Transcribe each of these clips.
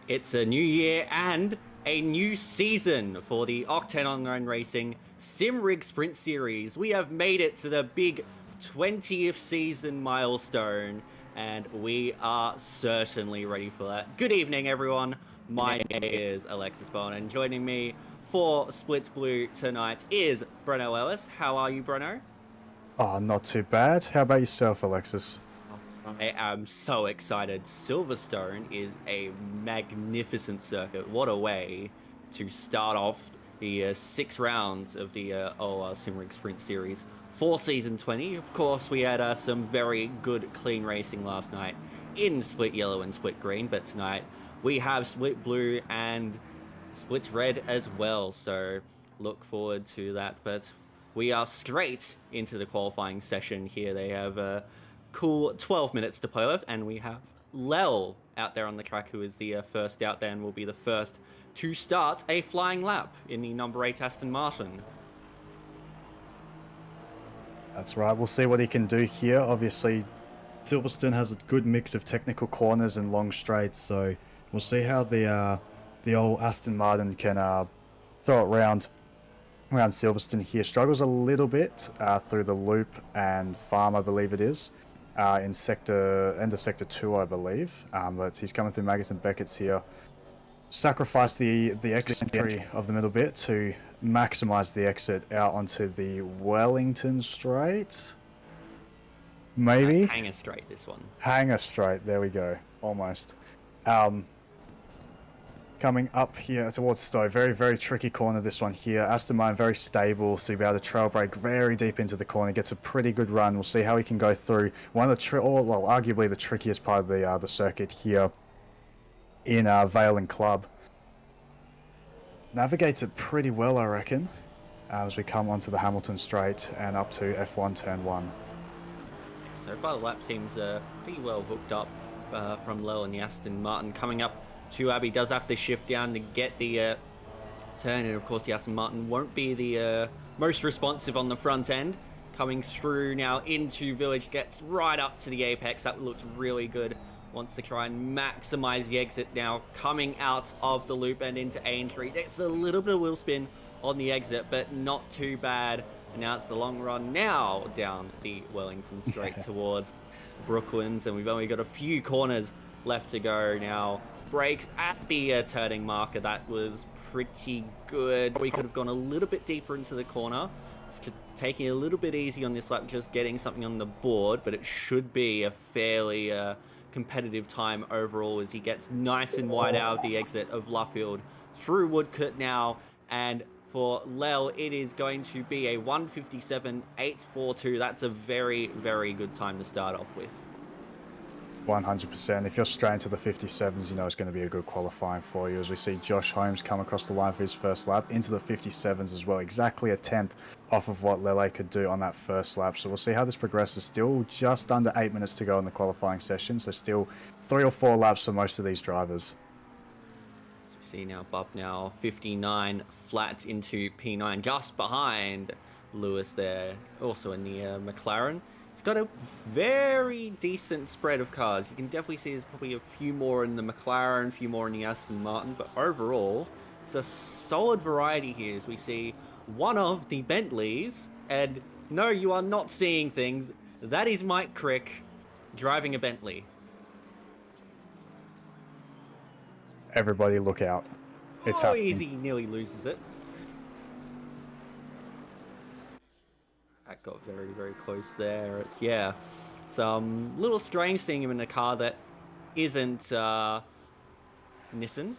It's a new year and a new season for the Octane Online Racing Simrigs Sprint Series. We have made it to the big 20th season milestone, and we are certainly ready for that. Good evening, everyone. My name is Alexis Bowen, and joining me for Split Blue tonight is Breno Ellis. How are you, Breno? Oh, not too bad. How about yourself, Alexis? I am so excited. Silverstone is a magnificent circuit. What a way to start off the 6 rounds of the Simrigs Sprint Series for Season 20. Of course, we had some very good, clean racing last night in Split Yellow and Split Green, but tonight we have Split Blue and Split Red as well, so look forward to that. But we are straight into the qualifying session here. They have cool 12 minutes to play with, and we have Lel out there on the track, who is the first out there and will be the first to start a flying lap in the number 8 Aston Martin. That's right. We'll see what he can do here. Obviously, Silverstone has a good mix of technical corners and long straights, so we'll see how the old Aston Martin can throw it around Silverstone here. Struggles a little bit through the loop and farm, I believe it is. In end of sector 2, I believe, but he's coming through Maggots and Beckett's here. Sacrifice the exit entry of the middle bit to maximize the exit out onto the Wellington Straight. Maybe Hanger straight, this one. Hanger Straight. There we go. Almost. Coming up here towards Stowe, very tricky corner, this one here. Aston Martin very stable, so you'll be able to trail brake very deep into the corner, gets a pretty good run. We'll see how he can go through one of the arguably the trickiest part of the circuit here in Vale and Club. Navigates it pretty well, I reckon, as we come onto the Hamilton Straight and up to F1 turn 1. So far the lap seems pretty well hooked up from Lel and the Aston Martin. Coming up to Abbey, does have to shift down to get the turn, and of course the Aston Martin won't be the most responsive on the front end. Coming through now into Village, gets right up to the apex. That looked really good. Wants to try and maximize the exit now, coming out of the loop and into Aintree. It's a little bit of wheel spin on the exit, but not too bad. And now it's the long run now down the Wellington Straight towards Brooklands, and we've only got a few corners left to go now. Brakes at the turning marker. That was pretty good. We could have gone a little bit deeper into the corner. Just taking it a little bit easy on this lap, just getting something on the board, but it should be a fairly competitive time overall as he gets nice and wide out of the exit of Luffield through Woodcote now. And for Lel, it is going to be a 1:57.842. That's a very good time to start off with. 100%. If you're straight into the 57s, you know it's going to be a good qualifying for you, as we see Josh Holmes come across the line for his first lap into the 57s as well, exactly a 10th off of what Lele could do on that first lap. So we'll see how this progresses. Still just under 8 minutes to go in the qualifying session, so still 3 or 4 laps for most of these drivers. So we see now Bob now 59 flat into P9, just behind Lewis there, also in the McLaren. It's got a very decent spread of cars. You can definitely see there's probably a few more in the McLaren, a few more in the Aston Martin, but overall, it's a solid variety here as we see one of the Bentleys, and no, you are not seeing things. That is Mike Crick driving a Bentley. Everybody look out. It's happening. Easy, nearly loses it. That got very close there. Yeah, it's little strange seeing him in a car that isn't Nissan.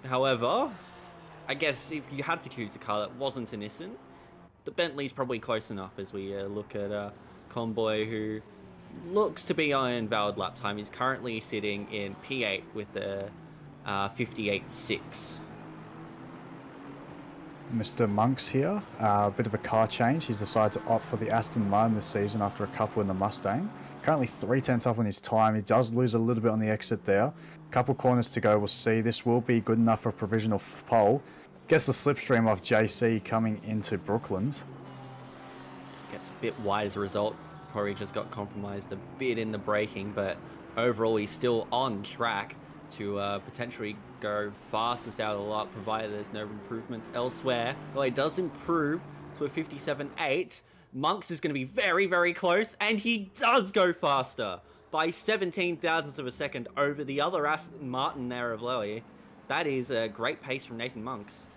However, I guess if you had to choose a car that wasn't a Nissan, the Bentley's probably close enough as we look at Conboy, who looks to be on invalid lap time. He's currently sitting in P8 with a 58.6. Mr. Monks here, a bit of a car change. He's decided to opt for the Aston Martin this season after a couple in the Mustang. Currently 3/10 up on his time. He does lose a little bit on the exit there. Couple corners to go. We'll see. This will be good enough for a provisional pole. Gets the slipstream off JC coming into Brooklands. Gets a bit wide as a result. Probably just got compromised a bit in the braking, but overall he's still on track. to potentially go fastest out of the lot, provided there's no improvements elsewhere. Well, it does improve to a 57.8. Monks is going to be very, very close, and he does go faster by 17 thousandths of a second over the other Aston Martin there of Lowy. That is a great pace from Nathan Monks.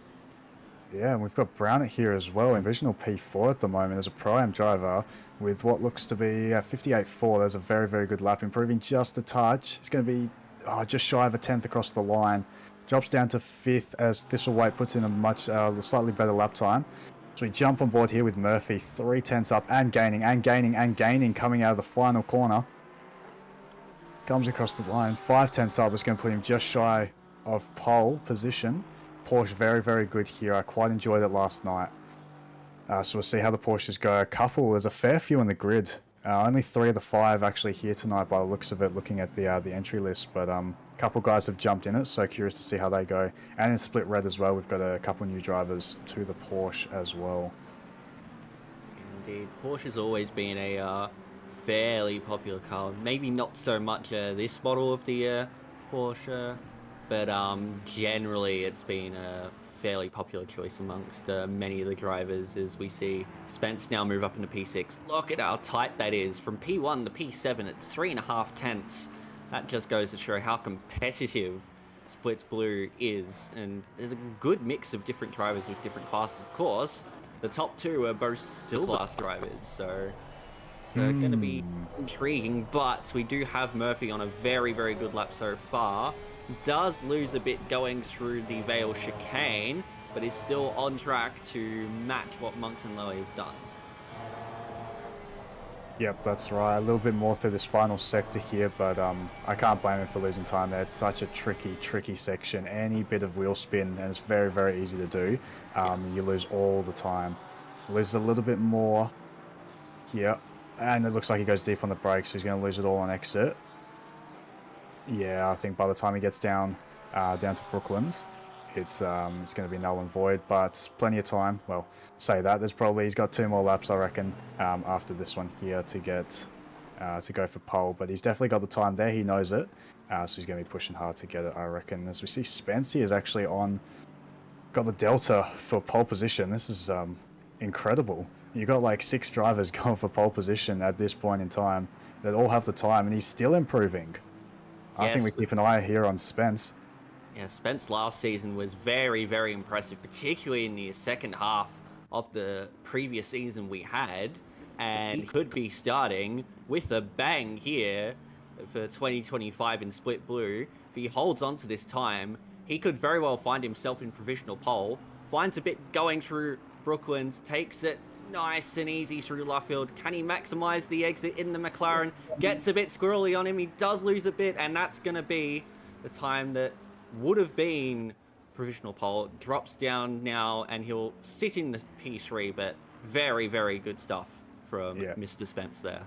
Yeah, and we've got Brown here as well, in Provisional P4 at the moment as a Pro-Am driver with what looks to be 58.4. There's a very, very good lap, improving just a touch. It's going to be just shy of a 10th across the line. Drops down to 5th as Thistlewhite puts in a much slightly better lap time. So we jump on board here with Murphy, 3 tenths up and gaining and gaining and gaining coming out of the final corner. Comes across the line, 5 tenths up is going to put him just shy of pole position. Porsche very, very good here. I quite enjoyed it last night. So we'll see how the Porsches go. There's a fair few on the grid. Only 3 of the 5 actually here tonight by the looks of it, looking at the entry list. But a couple guys have jumped in it, so curious to see how they go. And in Split Red as well, we've got a couple new drivers to the Porsche as well. Indeed, Porsche's always been a fairly popular car. Maybe not so much this model of the Porsche, but generally it's been a fairly popular choice amongst many of the drivers, as we see Spence now move up into P6. Look at how tight that is from P1 to P7 at 3.5 tenths. That just goes to show how competitive Split Blue is, and there's a good mix of different drivers with different classes. Of course, the top 2 are both silver class drivers, so it's going to be intriguing. But we do have Murphy on a very, very good lap so far. Does lose a bit going through the Vale chicane, but is still on track to match what Monks and Lowy has done. Yep, that's right. A little bit more through this final sector here, but I can't blame him for losing time there. It's such a tricky section. Any bit of wheel spin, and it's very, very easy to do. You lose all the time. Loses a little bit more here, and it looks like he goes deep on the brakes, so he's going to lose it all on exit. Yeah, I think by the time he gets down to Brooklands, it's going to be null and void, but plenty of time. Well, say that. He's got 2 more laps, I reckon, after this one here to get to go for pole, but he's definitely got the time there. He knows it, so he's going to be pushing hard to get it, I reckon. As we see, Spence is actually got the delta for pole position. This is incredible. You got like 6 drivers going for pole position at this point in time that all have the time, and he's still improving. I think we keep an eye here on Spence. Yeah, Spence last season was very, very impressive, particularly in the second half of the previous season we had, and could be starting with a bang here for 2025 in Split Blue. If he holds on to this time, he could very well find himself in provisional pole, finds a bit going through Brooklands, takes it nice and easy through Luffield. Can he maximize the exit in the McLaren? Gets a bit squirrely on him. He does lose a bit, and that's going to be the time that would have been provisional pole. Drops down now, and he'll sit in the P3, but very, very good stuff from Mr. Spence there.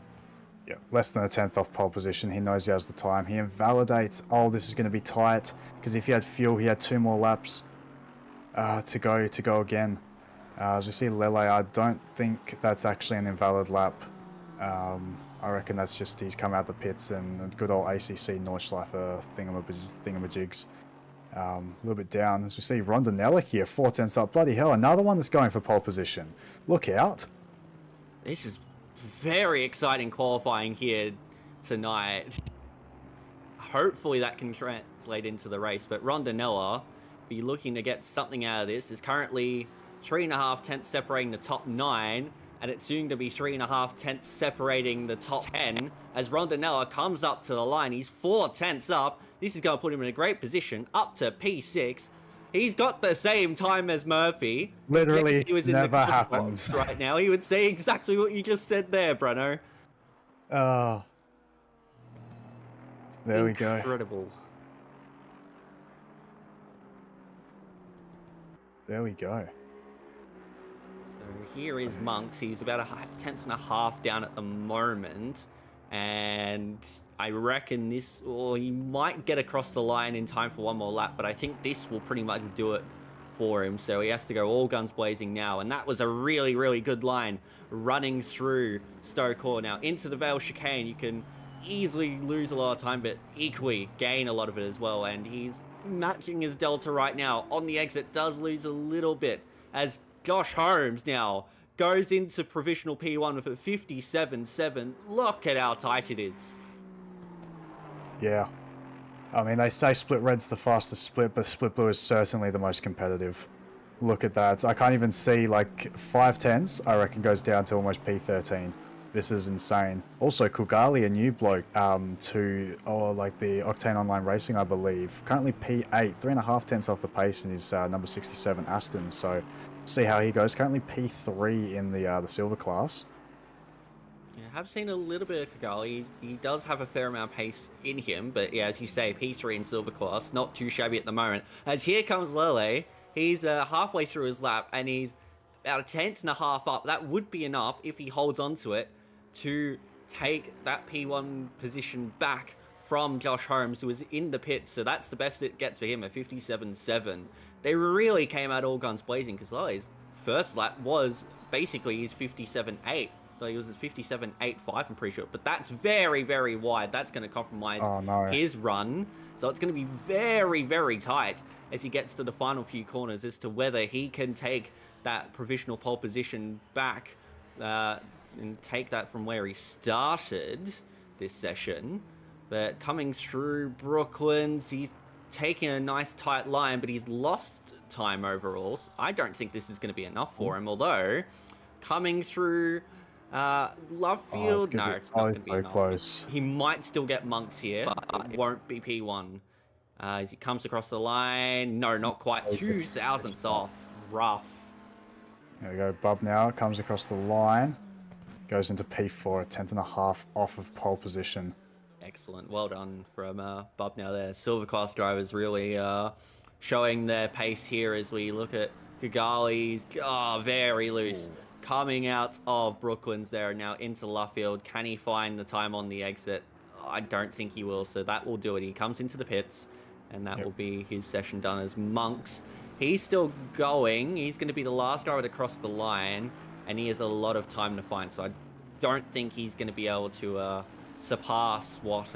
Yeah, less than a 10th off pole position. He knows he has the time. He invalidates, this is going to be tight, because if he had fuel, he had 2 more laps to go again. As we see Lele, I don't think that's actually an invalid lap. I reckon that's just he's come out the pits and good old ACC Nordschleifer thingamajigs. A little bit down. As we see Rondinella here, 4 tenths up. Bloody hell, another one that's going for pole position. Look out. This is very exciting qualifying here tonight. Hopefully that can translate into the race, but Rondinella be looking to get something out of this. Is currently 3.5 tenths separating the top 9, and it's soon to be 3.5 tenths separating the top 10 as Rondinella comes up to the line. He's 4 tenths up. This is going to put him in a great position up to P6. He's got the same time as Murphy. Literally he was in never happens right now. He would say exactly what you just said there, Bruno. Oh, there we go. Incredible. There we go. So here is Monks. He's about a 10th and a half down at the moment, and I reckon this, or he might get across the line in time for one more lap, but I think this will pretty much do it for him. So he has to go all guns blazing now, and that was a really, really good line running through Stowe Court. Now into the Vale chicane, you can easily lose a lot of time, but equally gain a lot of it as well. And he's matching his delta right now. On the exit, does lose a little bit as Josh Holmes now goes into provisional P1 with a 57.7. Look at how tight it is. Yeah. I mean, they say Split Red's the fastest split, but Split Blue is certainly the most competitive. Look at that. I can't even see, like, 5/10s, I reckon, goes down to almost P13. This is insane. Also, Kugali, a new bloke, like the Octane Online Racing, I believe. Currently P8, 3.5 tenths off the pace in his number 67 Aston. So, see how he goes. Currently P3 in the silver class. Yeah, I have seen a little bit of Kigali. He does have a fair amount of pace in him, but yeah, as you say, P3 in silver class, not too shabby at the moment. As here comes Lele, he's halfway through his lap, and he's about a tenth and a half up. That would be enough if he holds on to it to take that P1 position back from Josh Holmes, who was in the pits. So that's the best it gets for him, a 57.7. They really came out all guns blazing because Lele's first lap was basically his 57.8. He was at 57.85, I'm pretty sure. But that's very, very wide. That's going to compromise his run. So it's going to be very, very tight as he gets to the final few corners as to whether he can take that provisional pole position back and take that from where he started this session. But coming through Brooklands, he's taking a nice tight line, but he's lost time overall. So I don't think this is going to be enough for him. Although, coming through Love Field, no, it's not going to be enough. Close. He might still get Monks here, but it won't be P1. As he comes across the line, no, not quite. 2 thousandths off. Rough. There we go. Bub now comes across the line, goes into P4, a tenth and a half off of pole position. Excellent. Well done from Bub now there. Silver class drivers really showing their pace here as we look at Kigali's very loose. Ooh. Coming out of Brooklands there now into Luffield. Can he find the time on the exit? I don't think he will, so that will do it. He comes into the pits, and that will be his session done as Monks. He's still going. He's going to be the last driver to cross the line, and he has a lot of time to find, so I don't think he's going to be able to surpass what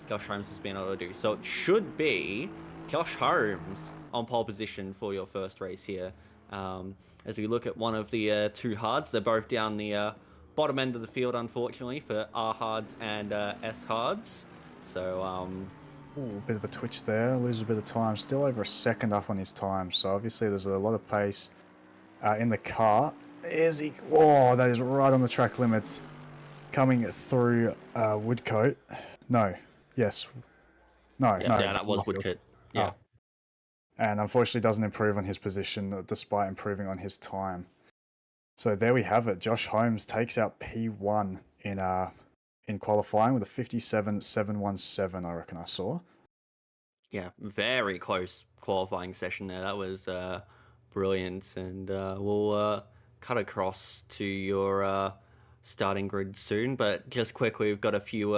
Josh Holmes has been able to do. So it should be Josh Holmes on pole position for your first race here. As we look at one of the two hards, they're both down the bottom end of the field, unfortunately, for R hards and S hards. So, Ooh, bit of a twitch there, loses a bit of time. Still over a second up on his time, so obviously there's a lot of pace in the car. Is he? Oh, that is right on the track limits. Coming through Woodcote. No. Yes. No. Yeah, no. Yeah, that was Woodcote. Yeah. Oh. And unfortunately doesn't improve on his position despite improving on his time. So there we have it. Josh Holmes takes out P1 in qualifying with a 57.717, I reckon I saw. Yeah, very close qualifying session there. That was brilliant. And we'll cut across to your starting grid soon. But just quickly, we've got a few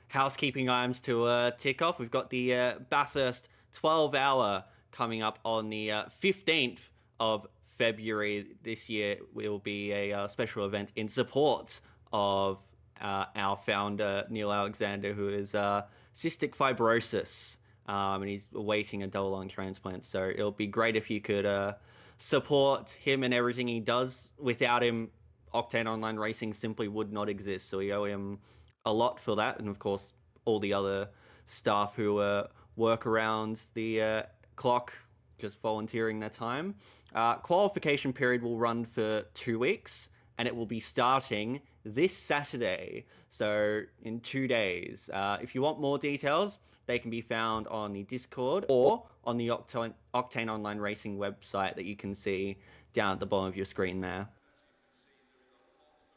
housekeeping items to tick off. We've got the Bathurst 12-hour coming up on the 15th of February this year. Will be a special event in support of our founder, Neil Alexander, who is cystic fibrosis, and he's awaiting a double lung transplant. So it'll be great if you could support him and everything he does. Without him, Octane Online Racing simply would not exist. So we owe him a lot for that, and of course all the other staff who work around the clock, just volunteering their time. Qualification period will run for 2 weeks, and it will be starting this Saturday, so in 2 days. If you want more details, they can be found on the Discord or on the Octane Online Racing website that you can see down at the bottom of your screen there.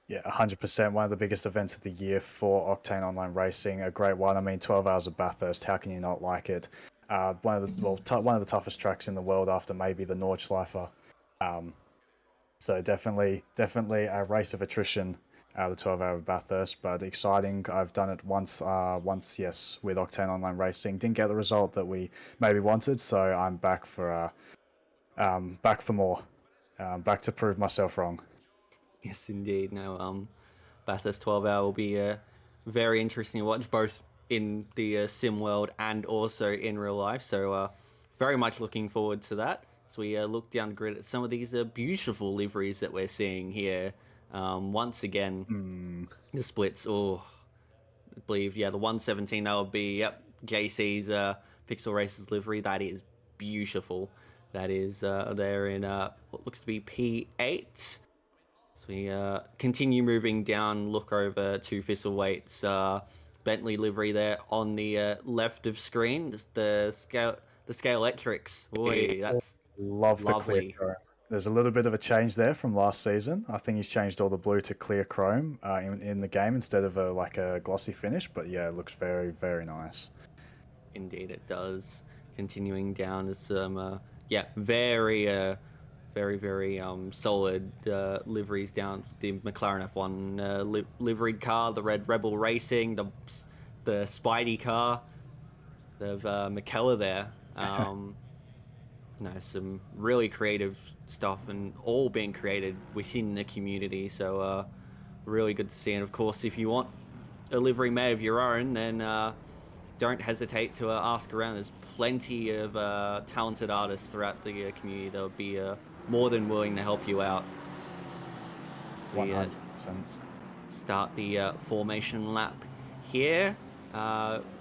Yeah, 100%. One of the biggest events of the year for Octane Online Racing. A great one. I mean, 12 hours of Bathurst. How can you not like it? One of the toughest tracks in the world after maybe the Nordschleife. So definitely a race of attrition. The 12-hour of Bathurst, but exciting. I've done it once, yes, with Octane Online Racing. Didn't get the result that we maybe wanted, so I'm back for more. Back to prove myself wrong. Yes, indeed. No, Bathurst 12-hour will be very interesting to watch, both in the sim world and also in real life. So very much looking forward to that. So we look down the grid at some of these beautiful liveries that we're seeing here. Once again, the splits. Oh, I believe, yeah, the 117, that would be, yep, JC's Pixel Racers livery. That is beautiful. That is there in what looks to be P8. So we continue moving down, look over to Thistlewaite's Bentley livery there on the left of screen. Just the scale electrics. Boy, that's Love the clear lovely. chrome. There's a little bit of a change there from last season. I think he's changed all the blue to clear chrome in the game instead of like a glossy finish. But yeah, it looks very, very nice. Indeed, it does. Continuing down as some, yeah, very solid liveries down. The McLaren F1 liveried car, the Red Rebel Racing, the Spidey car, of McKellar there. Some really creative stuff, and all being created within the community. So really good to see. And of course, if you want a livery made of your own, then don't hesitate to ask around. There's plenty of talented artists throughout the community that would be more than willing to help you out. So we 100%. start the formation lap here.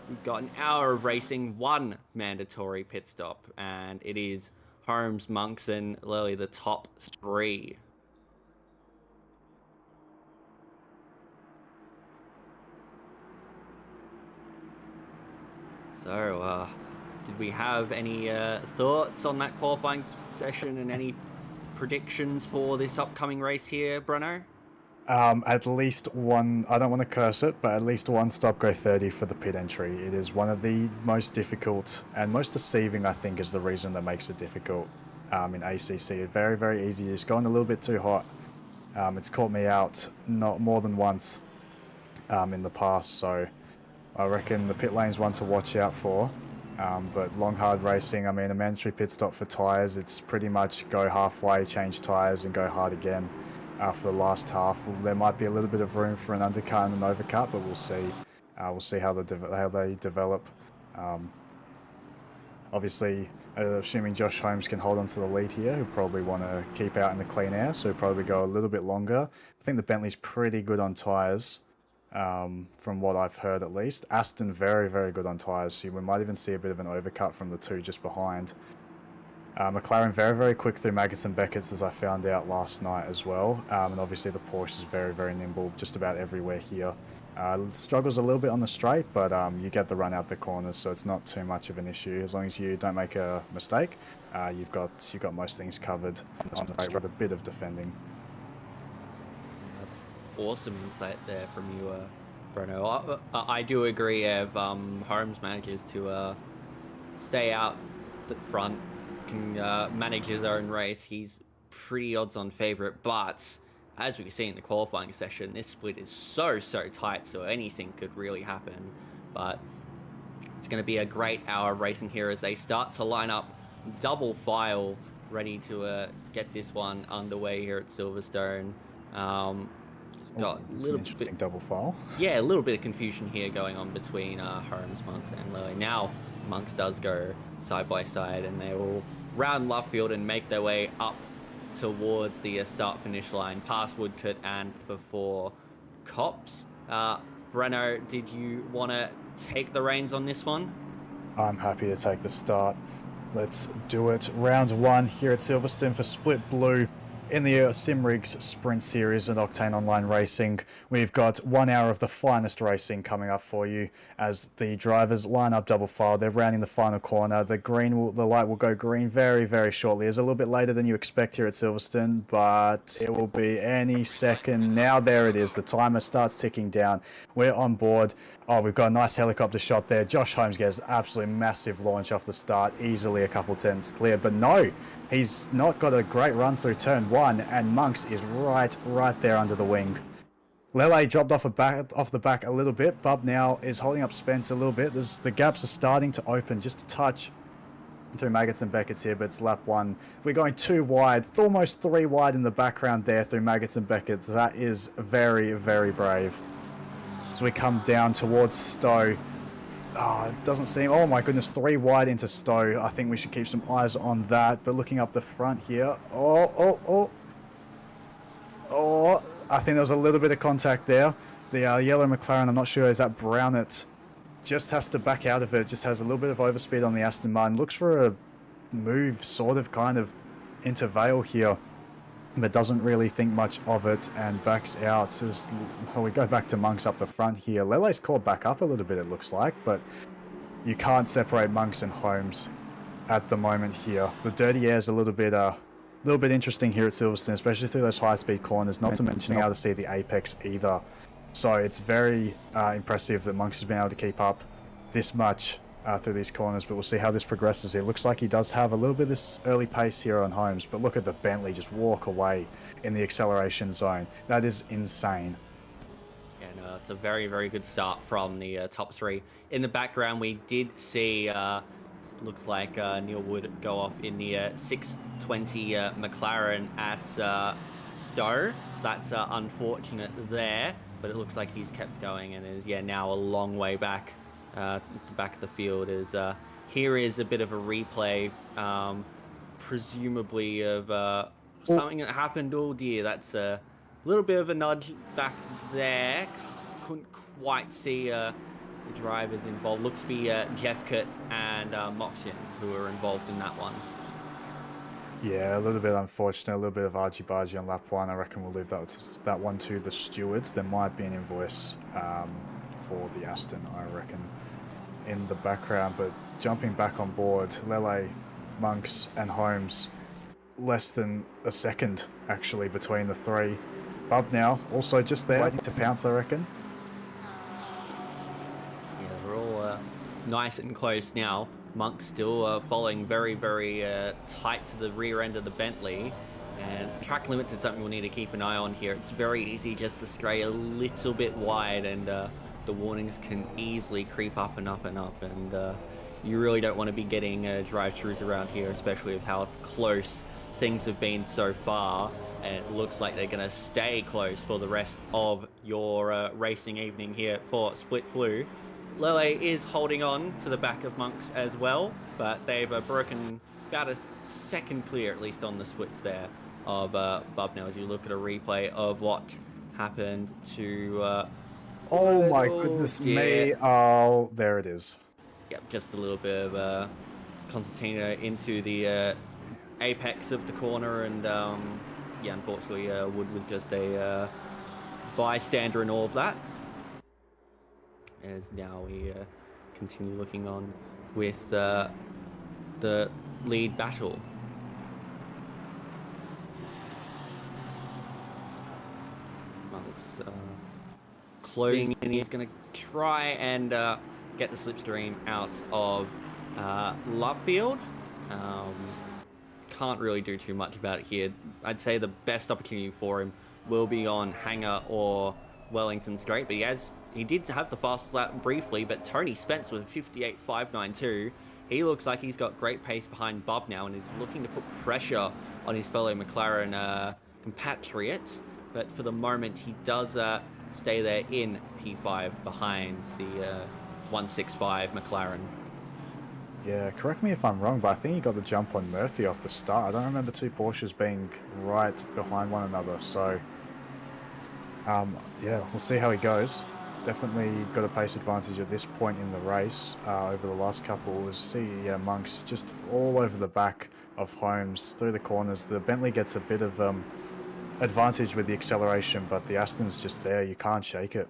We've got an hour of racing, one mandatory pit stop, and it is Holmes, Monks, and Lily, the top three. So, did we have any thoughts on that qualifying session and any predictions for this upcoming race here, Bruno? At least one, I don't want to curse it, but at least one stop go 30 for the pit entry. It is one of the most difficult and most deceiving, I think, is the reason that makes it difficult in ACC. It's very, very easy. It's going a little bit too hot. It's caught me out not more than once in the past, so I reckon the pit lane's one to watch out for. But long, hard racing, I mean, a mandatory pit stop for tyres, it's pretty much go halfway, change tyres, and go hard again. For the last half, there might be a little bit of room for an undercut and an overcut, but we'll see. We'll see how they develop. Obviously, assuming Josh Holmes can hold on to the lead here, he'll probably want to keep out in the clean air, so he'll probably go a little bit longer. I think the Bentley's pretty good on tyres, from what I've heard at least. Aston very, very good on tyres, so we might even see a bit of an overcut from the two just behind. McLaren very, very quick through Maggots and Beckett's, as I found out last night as well. And obviously the Porsche is very, very nimble just about everywhere here. Struggles a little bit on the straight, but you get the run out the corners, so it's not too much of an issue. As long as you don't make a mistake, you've got most things covered on the straight with a bit of defending. That's awesome insight there from you, Bruno. I do agree. If Holmes manages to stay out the front, can manage his own race, he's pretty odds-on favorite. But as we see in the qualifying session, this split is so tight, so anything could really happen. But it's going to be a great hour of racing here as they start to line up double file, ready to get this one underway here at Silverstone. Got a little interesting bit double file. Yeah, a little bit of confusion here going on between Holmes, Monks, and Lily. Now Monks does go side by side, and they will round left field and make their way up towards the start-finish line, past Woodcote and before Cops. Breno, did you want to take the reins on this one? I'm happy to take the start. Let's do it. Round one here at Silverstone for Split Blue. In the Simrigs Sprint Series and Octane Online Racing, we've got 1 hour of the finest racing coming up for you as the drivers line up double file. They're rounding the final corner. The light will go green very, very shortly. It's a little bit later than you expect here at Silverstone, but it will be any second. Now there it is. The timer starts ticking down. We're on board. Oh, we've got a nice helicopter shot there. Josh Holmes gets an absolutely massive launch off the start, easily a couple tenths clear, but no, he's not got a great run through turn one, and Monks is right there under the wing. Lele dropped off the back a little bit. Bub now is holding up Spence a little bit. The gaps are starting to open just a touch through Maggots and Beckett's here, but it's lap one. We're going 2 wide, almost 3 wide in the background there through Maggots and Beckett's. That is very, very brave. as we come down towards Stowe. It doesn't seem... Oh my goodness, 3 wide into Stowe. I think we should keep some eyes on that. But looking up the front here... Oh, I think there was a little bit of contact there. The yellow McLaren, I'm not sure, is that Brownett, just has to back out of it. Just has a little bit of overspeed on the Aston Martin. Looks for a move, sort of, kind of, into Vale here, but doesn't really think much of it and backs out. As we go back to Monks up the front here. Lele's caught back up a little bit, it looks like, but you can't separate Monks and Holmes at the moment here. The dirty air is a little bit interesting here at Silverstone, especially through those high-speed corners, not to mention being able to see the apex either. So it's very impressive that Monks has been able to keep up this much through these corners, but we'll see how this progresses. It looks like he does have a little bit of this early pace here on Holmes, but look at the Bentley just walk away in the acceleration zone. That is insane. Yeah, no, it's a very, very good start from the top 3. In the background, we did see, looks like Neil Wood go off in the 620 McLaren at Stowe, so that's unfortunate there, but it looks like he's kept going and is, now a long way back. At the back of the field is here is a bit of a replay, presumably of something that happened. Oh dear, that's a little bit of a nudge back there. Couldn't quite see the drivers involved. Looks to be Jeffkut and Moxion who are involved in that one. Yeah, a little bit unfortunate, a little bit of argy-bargy on lap 1. I reckon we'll leave that one to the stewards. There might be an invoice for the Aston, I reckon, in the background. But jumping back on board, Lele, Monks and Holmes, less than a second actually between the 3. Bub now also just there, waiting to pounce, I reckon. Yeah, they're all nice and close now. Monks still following very, very tight to the rear end of the Bentley. And track limits is something we'll need to keep an eye on here. It's very easy just to stray a little bit wide, and the warnings can easily creep up and up and up. And you really don't want to be getting drive-throughs around here, especially with how close things have been so far. And it looks like they're going to stay close for the rest of your racing evening here for Split Blue. Lele is holding on to the back of Monks as well, but they've broken about a second clear, at least on the splits there, of Bub now, as you look at a replay of what happened to... oh my goodness me. Oh, there it is. Yep, just a little bit of concertina into the apex of the corner, and unfortunately Wood was just a bystander in all of that. As now we continue looking on with the lead battle. Monks closing in. He's going to try and get the slipstream out of Lovefield. Can't really do too much about it here. I'd say the best opportunity for him will be on Hanger or Wellington Straight, but he did have the fastest lap briefly, but Tony Spence with 58.592. He looks like he's got great pace behind Bub now and is looking to put pressure on his fellow McLaren compatriot, but for the moment he does stay there in P5 behind the 165 McLaren. Yeah, correct me if I'm wrong, but I think he got the jump on Murphy off the start. I don't remember 2 Porsches being right behind one another, so yeah, we'll see how he goes. Definitely got a pace advantage at this point in the race. Over the last couple, we'll see Monks just all over the back of Holmes through the corners. The Bentley gets a bit of advantage with the acceleration, but the Aston's just there. You can't shake it.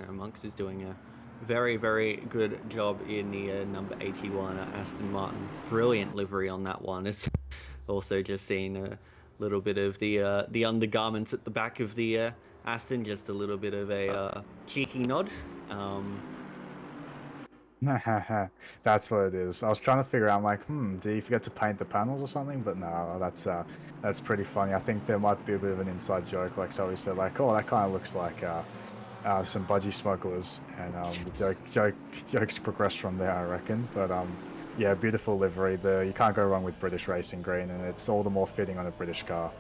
Monks is doing a very, very good job in the number 81 Aston Martin. Brilliant livery on that one. It's also just seen a little bit of the undergarments at the back of the Aston, just a little bit of a cheeky nod. That's what it is. I was trying to figure out, I'm like, did he forget to paint the panels or something? But no, that's pretty funny. I think there might be a bit of an inside joke, like somebody said, like, oh, that kind of looks like some budgie smugglers, and the jokes progress from there, I reckon. But yeah, beautiful livery. You can't go wrong with British racing green, and it's all the more fitting on a British car.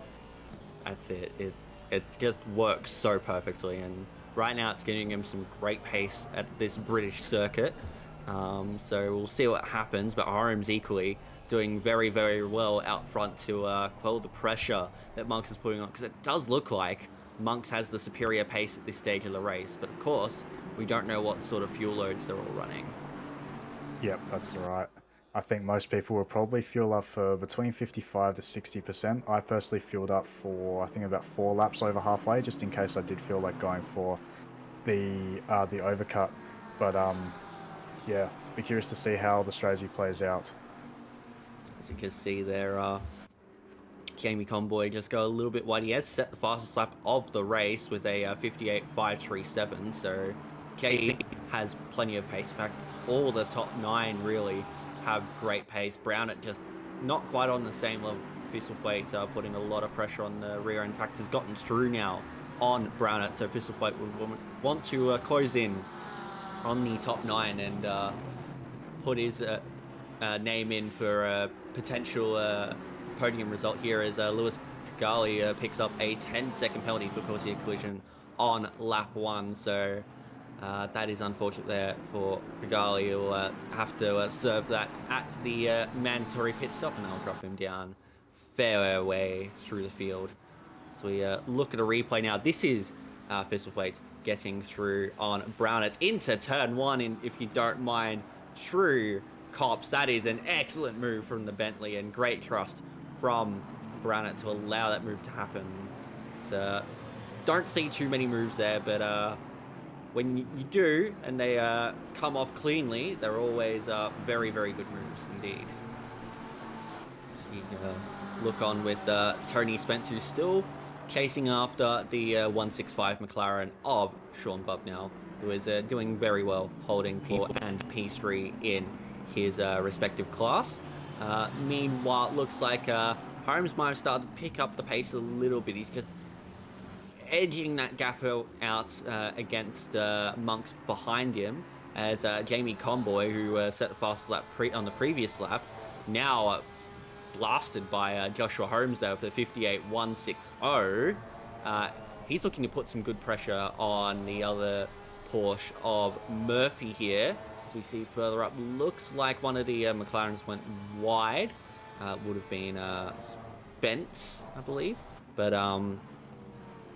That's it. it just works so perfectly. And right now it's giving him some great pace at this British circuit. So we'll see what happens, but Harem's equally doing very, very well out front to quell the pressure that Monks is putting on, because it does look like Monks has the superior pace at this stage of the race. But of course, we don't know what sort of fuel loads they're all running. Yep, that's right. I think most people will probably fuel up for between 55 to 60%. I personally fueled up for, I think, about 4 laps over halfway, just in case I did feel like going for the overcut. But yeah, be curious to see how the strategy plays out. As you can see there, Jamie Conboy just go a little bit wide. He has set the fastest lap of the race with a 58.537. So JC has plenty of pace. In fact, all the top 9 really have great pace. Brownett just not quite on the same level. Fisselflate putting a lot of pressure on the rear. In fact, has gotten through now on Brownett. So Fisselflate would want to close in on the top 9 and put his name in for a potential podium result here, as Lewis Kigali picks up a 10-second penalty for Corsia collision on lap 1. So that is unfortunate there for Kigali. He'll have to serve that at the mandatory pit stop, and they'll drop him down fair way through the field. So we look at a replay now. This is Fisselflate getting through on Brownett into turn 1, and if you don't mind, true cops. That is an excellent move from the Bentley, and great trust from Brownett to allow that move to happen. So don't see too many moves there, but when you do and they come off cleanly, they're always very, very good moves indeed. So you look on with Tony Spence, who's still chasing after the 165 McLaren of Sean Bubnell, who is doing very well, holding P4 and P3 in his respective class. Meanwhile, it looks like Holmes might have started to pick up the pace a little bit. He's just edging that gap out against Monks behind him, as Jamie Conboy, who set the fastest lap on the previous lap, now blasted by Joshua Holmes there for the 58.160. He's looking to put some good pressure on the other Porsche of Murphy here. As we see further up, looks like one of the McLarens went wide. Would have been Spence, I believe. But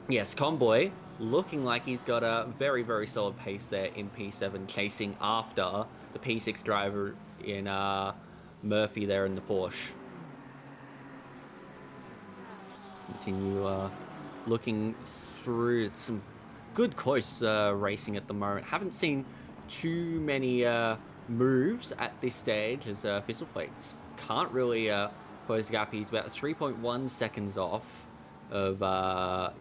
yes, Conboy looking like he's got a very, very solid pace there in P7, chasing after the P6 driver in Murphy there in the Porsche. Continue looking through some good close racing at the moment. Haven't seen too many moves at this stage, as Fisselflate can't really close the gap. He's about 3.1 seconds off of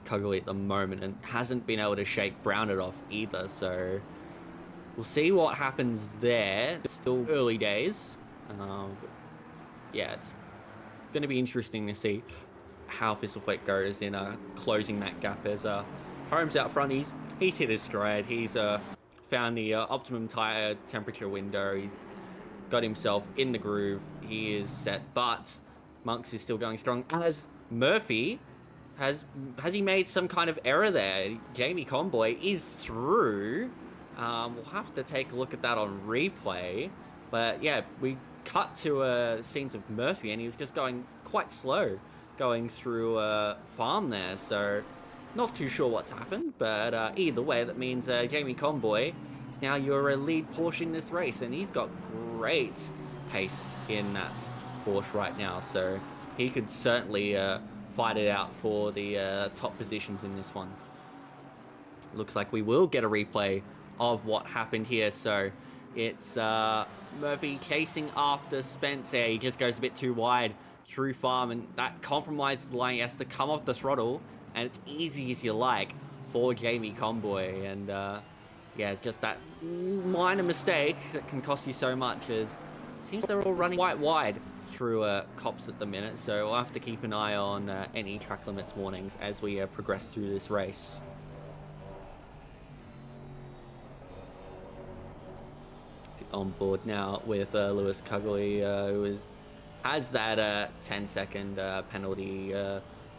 Kugly at the moment, and hasn't been able to shake Brownett off either. So we'll see what happens there. It's still early days. But yeah, it's going to be interesting to see how Fisselflate goes in closing that gap, as Holmes out front, he's hit his stride. He's found the optimum tire temperature window. He's got himself in the groove. He is set, but Monks is still going strong, as Murphy has he made some kind of error there? Jamie Conboy is through. We'll have to take a look at that on replay, but yeah, we cut to scenes of Murphy, and he was just going quite slow going through a farm there. So not too sure what's happened, but either way, that means Jamie Conboy is now your lead Porsche in this race, and he's got great pace in that Porsche right now, so he could certainly fight it out for the top positions in this one. Looks like we will get a replay of what happened here. So it's Murphy chasing after Spencer. He just goes a bit too wide through farm, and that compromises the line. He has to come off the throttle, and it's easy as you like for Jamie Conboy. And yeah, it's just that minor mistake that can cost you so much, as it seems they're all running quite wide through cops at the minute. So we'll have to keep an eye on any track limits warnings as we progress through this race. On board now with Lewis Cugley, who has that 10-second penalty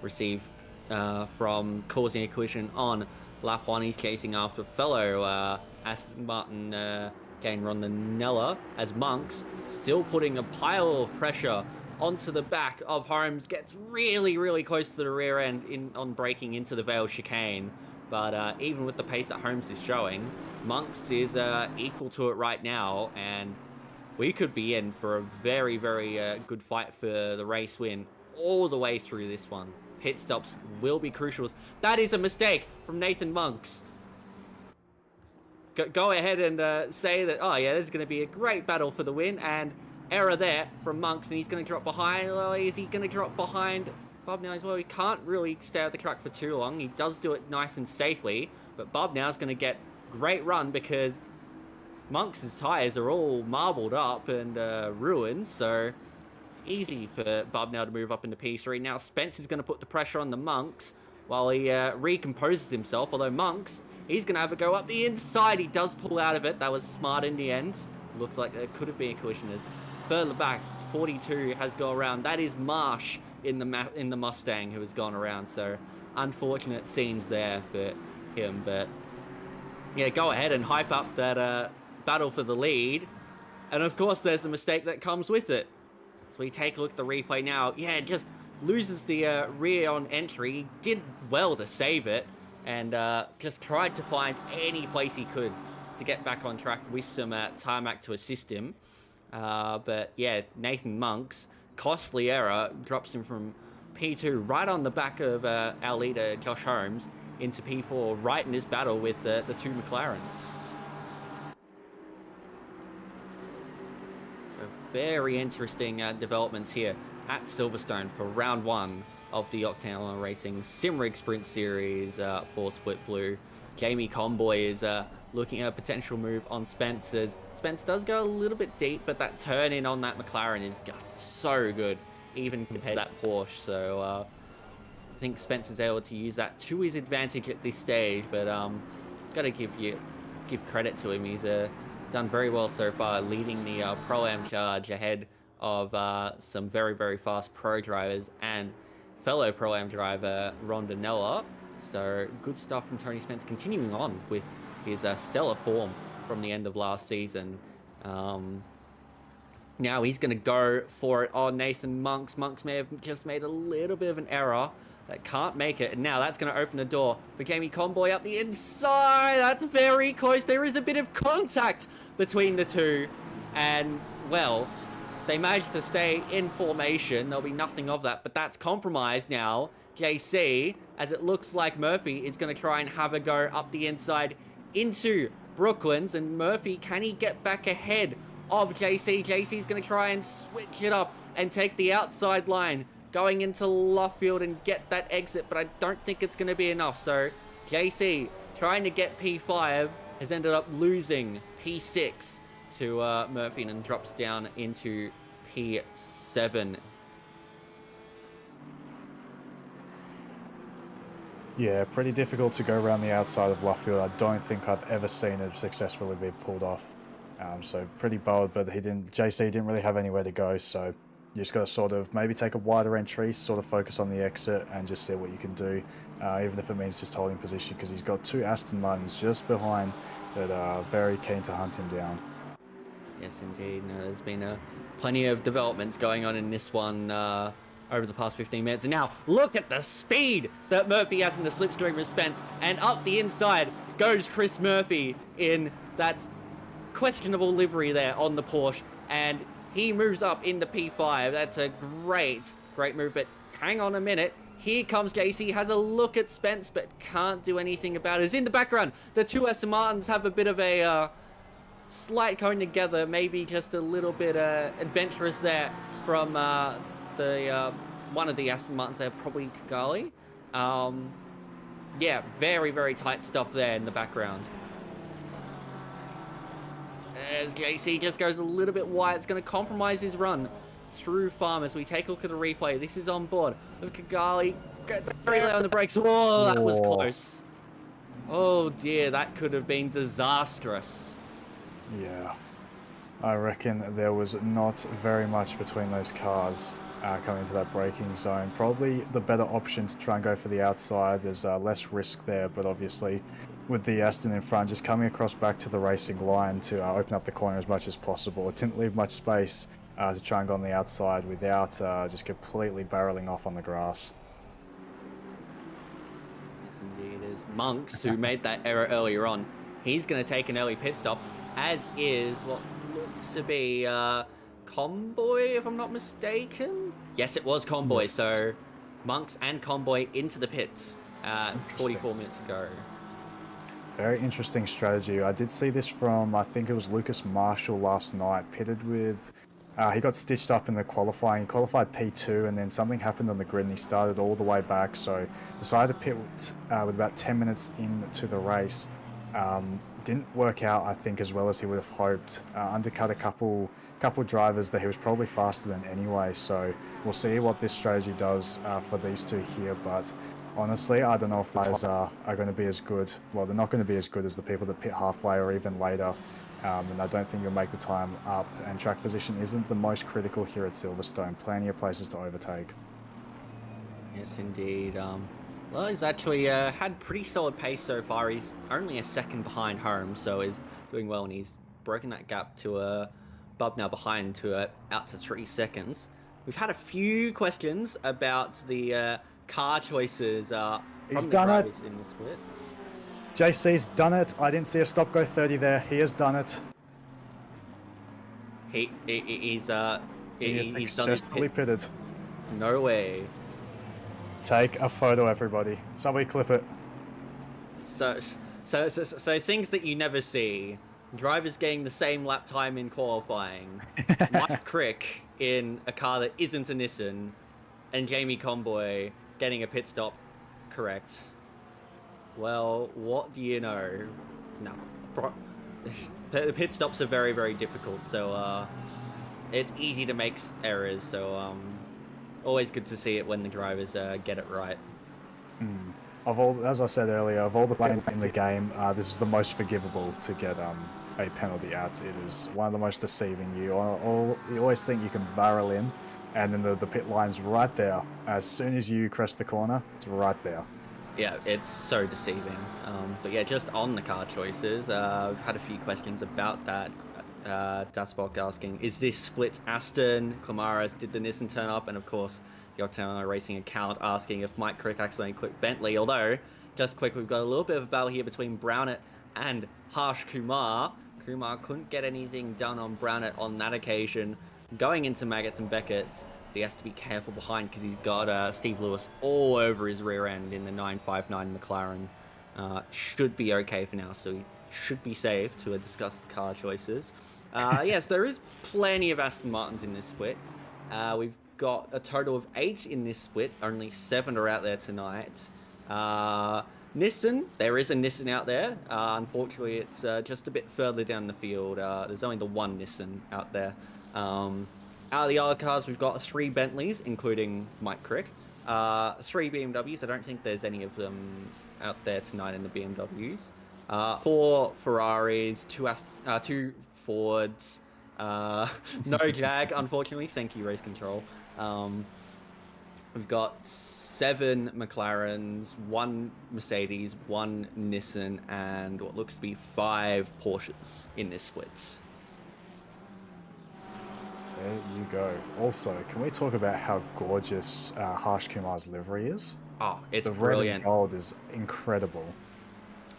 received from causing a collision on lap 1. He's chasing after fellow Aston Martin Jane Rondinella, as Monks still putting a pile of pressure onto the back of Holmes, gets really close to the rear end on braking into the Vale chicane. But even with the pace that Holmes is showing, Monks is equal to it right now, and we could be in for a very good fight for the race win all the way through this one. Pit stops will be crucial. That is a mistake from Nathan Monks. Go ahead and say that, oh yeah, this is going to be a great battle for the win, and error there from Monks, and he's going to drop behind. Oh, is he going to drop behind Bob now as well? He can't really stay at the track for too long. He does do it nice and safely, but Bob now is going to get great run because Monks' tyres are all marbled up and ruined, so easy for Bob now to move up into P3. Now Spence is going to put the pressure on the Monks while he recomposes himself, although Monks, he's going to have a go up the inside. He does pull out of it. That was smart in the end. Looks like there could have been a collision as further back, 42 has gone around. That is Marsh in the Mustang who has gone around, so unfortunate scenes there for him. But yeah, go ahead and hype up that battle for the lead, and of course there's a mistake that comes with it. So we take a look at the replay now. Yeah, just loses the rear on entry. He did well to save it, and just tried to find any place he could to get back on track with some tarmac to assist him. But yeah, Nathan Monks, costly error, drops him from P2 right on the back of our leader Josh Holmes into P4 right in this battle with the two McLarens. So very interesting developments here at Silverstone for round 1 of the Octane Online Racing Simrigs Sprint Series for Split Blue. Jamie Conboy is looking at a potential move on Spence's. Spence does go a little bit deep, but that turn in on that McLaren is just so good, even compared to that Porsche. So I think Spence is able to use that to his advantage at this stage, but got to give credit to him. He's done very well so far, leading the Pro-Am charge ahead of some very fast pro drivers and fellow Pro-Am driver Rondinella. So good stuff from Tony Spence, continuing on with his stellar form from the end of last season. Now he's going to go for it on Nathan Monks. Monks may have just made a little bit of an error. That can't make it. And now that's going to open the door for Jamie Conboy up the inside. That's very close. There is a bit of contact between the two. And, well, they managed to stay in formation. There'll be nothing of that. But that's compromised now, JC, as it looks like Murphy is going to try and have a go up the inside into Brooklands. And Murphy, can he get back ahead of JC? JC's going to try and switch it up and take the outside line, going into Luffield and get that exit, but I don't think it's going to be enough. So JC trying to get P5 has ended up losing P6 to Murphy and drops down into P7. Yeah, pretty difficult to go around the outside of Luffield. I don't think I've ever seen it successfully be pulled off. So pretty bold, but JC didn't really have anywhere to go, so you just got to sort of maybe take a wider entry, sort of focus on the exit and just see what you can do, even if it means just holding position, because he's got two Aston Martins just behind that are very keen to hunt him down. Yes, indeed. No, there's been plenty of developments going on in this one over the past 15 minutes. And now, look at the speed that Murphy has in the slipstream with Spence. And up the inside goes Chris Murphy in that questionable livery there on the Porsche. And he moves up into P5. That's a great move. But hang on a minute. Here comes JC, has a look at Spence, but can't do anything about it. It's in the background. The two Aston Martins have a bit of a slight coming together, maybe just a little bit adventurous there from one of the Aston Martins there, probably Kigali. Yeah, very tight stuff there in the background. As JC just goes a little bit wide, it's going to compromise his run through Farm. As we take a look at the replay, this is on board of Kigali. Gets very low on the brakes. Oh, that was close. Oh dear, that could have been disastrous. Yeah, I reckon there was not very much between those cars. coming into that braking zone. Probably the better option to try and go for the outside. There's less risk there, but obviously with the Aston in front, just coming across back to the racing line to open up the corner as much as possible. It didn't leave much space to try and go on the outside without just completely barreling off on the grass. Yes, indeed. It is Monks who made that error earlier on. He's going to take an early pit stop, as is what looks to be Comboy, if I'm not mistaken. Yes, it was Comboy. Yes. So Monks and Comboy into the pits 44 minutes ago. Very interesting strategy. I did see this from, I think it was Lucas Marshall last night, pitted with, he got stitched up in the qualifying. He qualified P2 and then something happened on the grid and he started all the way back. So decided to pit with about 10 minutes into the race. Didn't work out, I think, as well as he would have hoped. Undercut a couple drivers that he was probably faster than anyway. So we'll see what this strategy does for these two here. But honestly, I don't know if the guys are going to be as good. Well, they're not going to be as good as the people that pit halfway or even later. And I don't think you'll make the time up. And track position isn't the most critical here at Silverstone. Plenty of places to overtake. Yes, indeed. Well, he's actually had pretty solid pace so far. He's only a second behind home, so he's doing well, and he's broken that gap to Bub now behind to out to 3 seconds. We've had a few questions about the car choices from the drivers in the split. JC's done it. I didn't see a stop go 30 there. He has done it. He's done successfully pitted. No way. Take a photo, everybody. Somebody clip it. So things that you never see. Drivers getting the same lap time in qualifying. Mike Crick in a car that isn't a Nissan. And Jamie Comboy getting a pit stop correct. Well, what do you know? No. The pit stops are very, very difficult. So it's easy to make errors. So always good to see it when the drivers get it right. Of all, as I said earlier, of all the lanes in the game, this is the most forgivable to get a penalty at. It is one of the most deceiving. You always think you can barrel in, and then the pit line's right there. As soon as you crest the corner, it's right there. Yeah, it's so deceiving. But yeah, just on the car choices, we've had a few questions about that. Dasbok asking, is this split Aston? Clamaras, did the Nissan turn up? And of course, the Octane Online Racing account asking if Mike Crick accidentally clicked Bentley. Although, just quick, we've got a little bit of a battle here between Brownett and Harsh Kumar. Kumar couldn't get anything done on Brownett on that occasion. Going into Maggots and Beckett's, he has to be careful behind because he's got Steve Lewis all over his rear end in the 959 McLaren. Should be okay for now, so he should be safe to discuss the car choices. Yes, there is plenty of Aston Martins in this split. We've got a total of 8 in this split. Only 7 are out there tonight. Nissan, there is a Nissan out there. Unfortunately, it's just a bit further down the field. There's only the one Nissan out there. Out of the other cars, we've got 3 Bentleys, including Mike Crick. 3 BMWs. I don't think there's any of them out there tonight in the BMWs. 4 Ferraris, 2 Fords, no Jag, unfortunately. Thank you, Race Control. We've got 7 McLarens, 1 Mercedes, 1 Nissan, and what looks to be 5 Porsches in this split. There you go. Also, can we talk about how gorgeous Harsh Kumar's livery is? Oh, it's brilliant. The red and gold is incredible.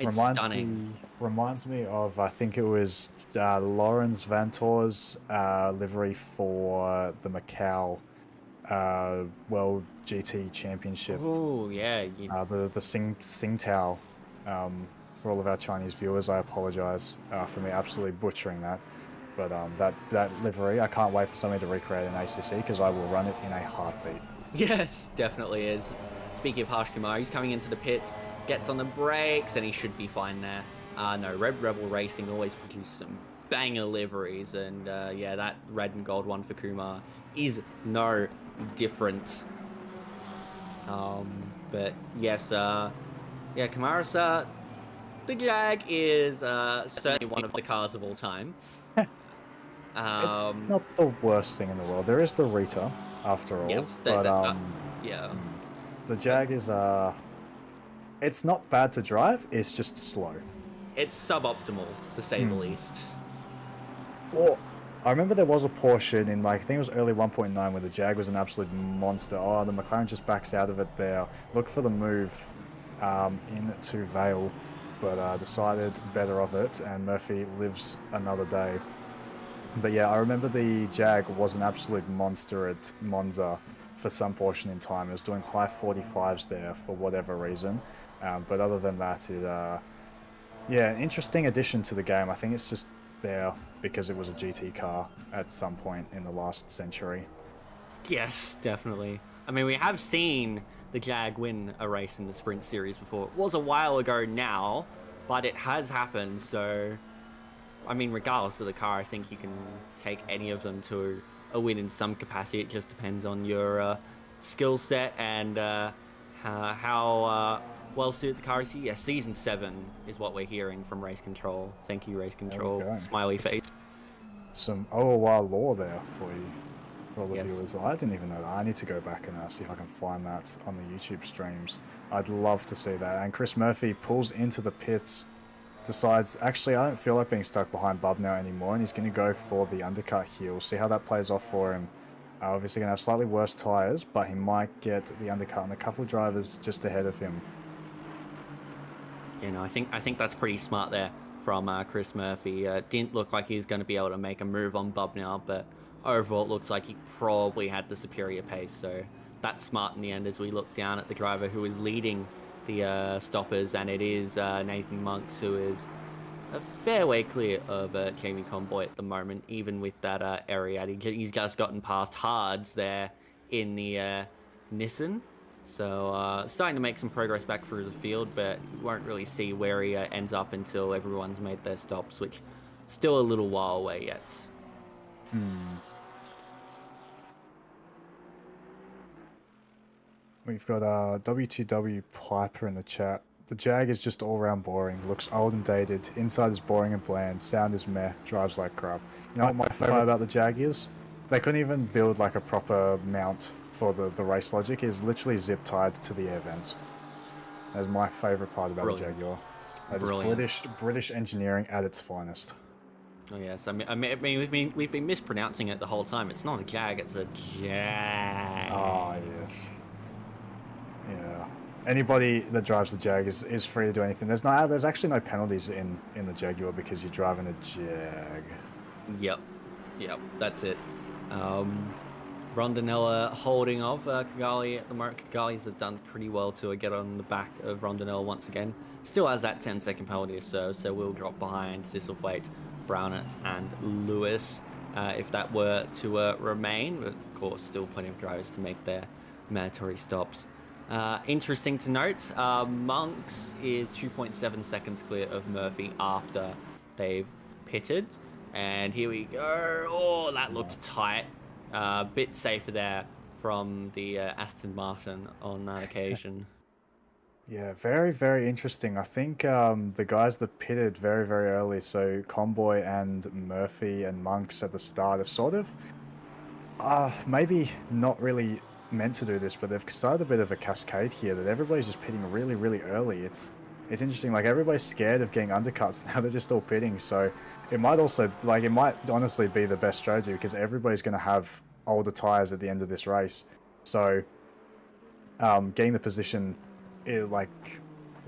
It's stunning. Reminds me of, I think it was Lawrence Vantor's livery for the Macau World GT Championship. Oh, yeah. The Tsingtao. For all of our Chinese viewers, I apologize for me absolutely butchering that. But that livery, I can't wait for somebody to recreate an ACC because I will run it in a heartbeat. Yes, definitely is. Speaking of Harsh Kumar, he's coming into the pits, gets on the brakes, and he should be fine there. No, Red Rebel Racing always produce some banger liveries, and yeah, that red and gold one for Kumar is no different. But yes, yeah, Kamaris, the Jag is certainly one of the cars of all time. It's not the worst thing in the world. There is the Rita. after all. Yep. But Yeah. the Jag is it's not bad to drive. It's just slow. It's suboptimal, to say the least. Well, I remember there was a portion in, like, I think it was early 1.9 where the Jag was an absolute monster. Oh, the McLaren just backs out of it there. Look for the move into Vale, but decided better of it, and Murphy lives another day. But yeah, I remember the Jag was an absolute monster at Monza for some portion in time. It was doing high 45s there for whatever reason. But other than that, yeah, an interesting addition to the game. I think it's just there because it was a GT car at some point in the last century. Yes, definitely. I mean, we have seen the Jag win a race in the Sprint Series before. It was a while ago now, but it has happened. So, I mean, regardless of the car, I think you can take any of them to a win in some capacity. It just depends on your skill set and how well suited the car is. Yeah, Season 7 is what we're hearing from Race Control. Thank you, Race Control. Smiley face. Some OOR lore there for you, for all the Yes. viewers. I didn't even know that. I need to go back and see if I can find that on the YouTube streams. I'd love to see that. And Chris Murphy pulls into the pits, decides, actually, I don't feel like being stuck behind Bub now anymore, and he's going to go for the undercut here. We'll see how that plays off for him. Obviously going to have slightly worse tyres, but he might get the undercut, and a couple of drivers just ahead of him. You know, I think that's pretty smart there from Chris Murphy. Didn't look like he was going to be able to make a move on Bub now, but overall it looks like he probably had the superior pace. So that's smart in the end as we look down at the driver who is leading the stoppers, and it is Nathan Monks, who is a fair way clear of Jamie Conboy at the moment, even with that area. He's just gotten past Hards there in the Nissan. So starting to make some progress back through the field, but you won't really see where he ends up until everyone's made their stops, which still a little while away yet. We've got W2W Piper in the chat. The Jag is just all round boring, looks old and dated, inside is boring and bland, sound is meh, drives like crap. You know what my favourite about the Jag is? They couldn't even build like a proper mount for the race logic. It's literally zip tied to the air vents. That's my favourite part about the Jaguar. That is British engineering at its finest. Oh yes, I mean we've been mispronouncing it the whole time. It's not a Jag, it's a Jag. Oh yes. Yeah. Anybody that drives the Jag is free to do anything. There's actually no penalties in the Jaguar because you're driving a Jag. Yep, that's it. Rondinella holding off Kigali at the moment. Kigali's have done pretty well to get on the back of Rondinella once again. Still has that 10-second penalty to serve, so we'll drop behind Thistlethwaite, Brownett, and Lewis if that were to remain. But of course, still plenty of drivers to make their mandatory stops. Interesting to note, Monks is 2.7 seconds clear of Murphy after they've pitted. And here we go. Oh, that looked tight. Bit safer there from the Aston Martin on that occasion. Yeah, very, very interesting. I think the guys that pitted very, very early, so Conboy and Murphy and Monks at the start have sort of maybe not really meant to do this, but they've started a bit of a cascade here that everybody's just pitting really, really early. It's interesting, like everybody's scared of getting undercuts, now they're just all pitting, so it might also, like, it might honestly be the best strategy because everybody's going to have older tires at the end of this race. So getting the position, well,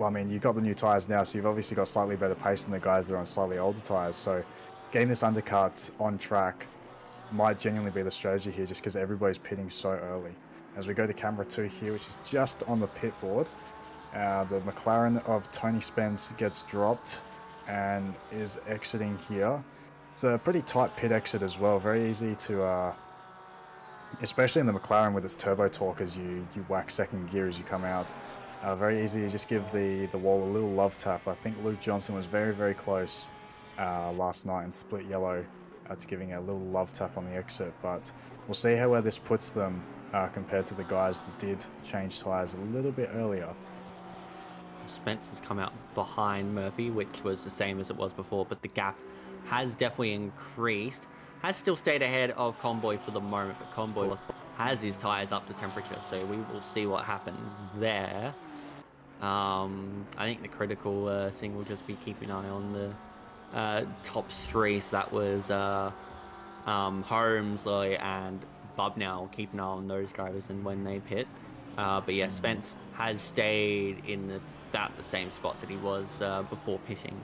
I mean, you've got the new tires now, so you've obviously got slightly better pace than the guys that are on slightly older tires, so getting this undercut on track might genuinely be the strategy here just because everybody's pitting so early. As we go to camera 2 here, which is just on the pit board, the McLaren of Tony Spence gets dropped and is exiting here. It's a pretty tight pit exit as well, very easy to, especially in the McLaren with its turbo torque as you whack second gear as you come out. Very easy to just give the wall a little love tap. I think Luke Johnson was very, very close last night in split yellow to giving a little love tap on the exit, but we'll see how where this puts them compared to the guys that did change tyres a little bit earlier. Spence has come out behind Murphy, which was the same as it was before, but the gap has definitely increased. Has still stayed ahead of Conboy for the moment, but Conboy has his tyres up to temperature, so we will see what happens there. I think the critical thing will just be keeping an eye on the top three. So that was Holmes and Bubnow. Keep an eye on those drivers and when they pit. But yeah, Spence has stayed in about the same spot that he was before pitting.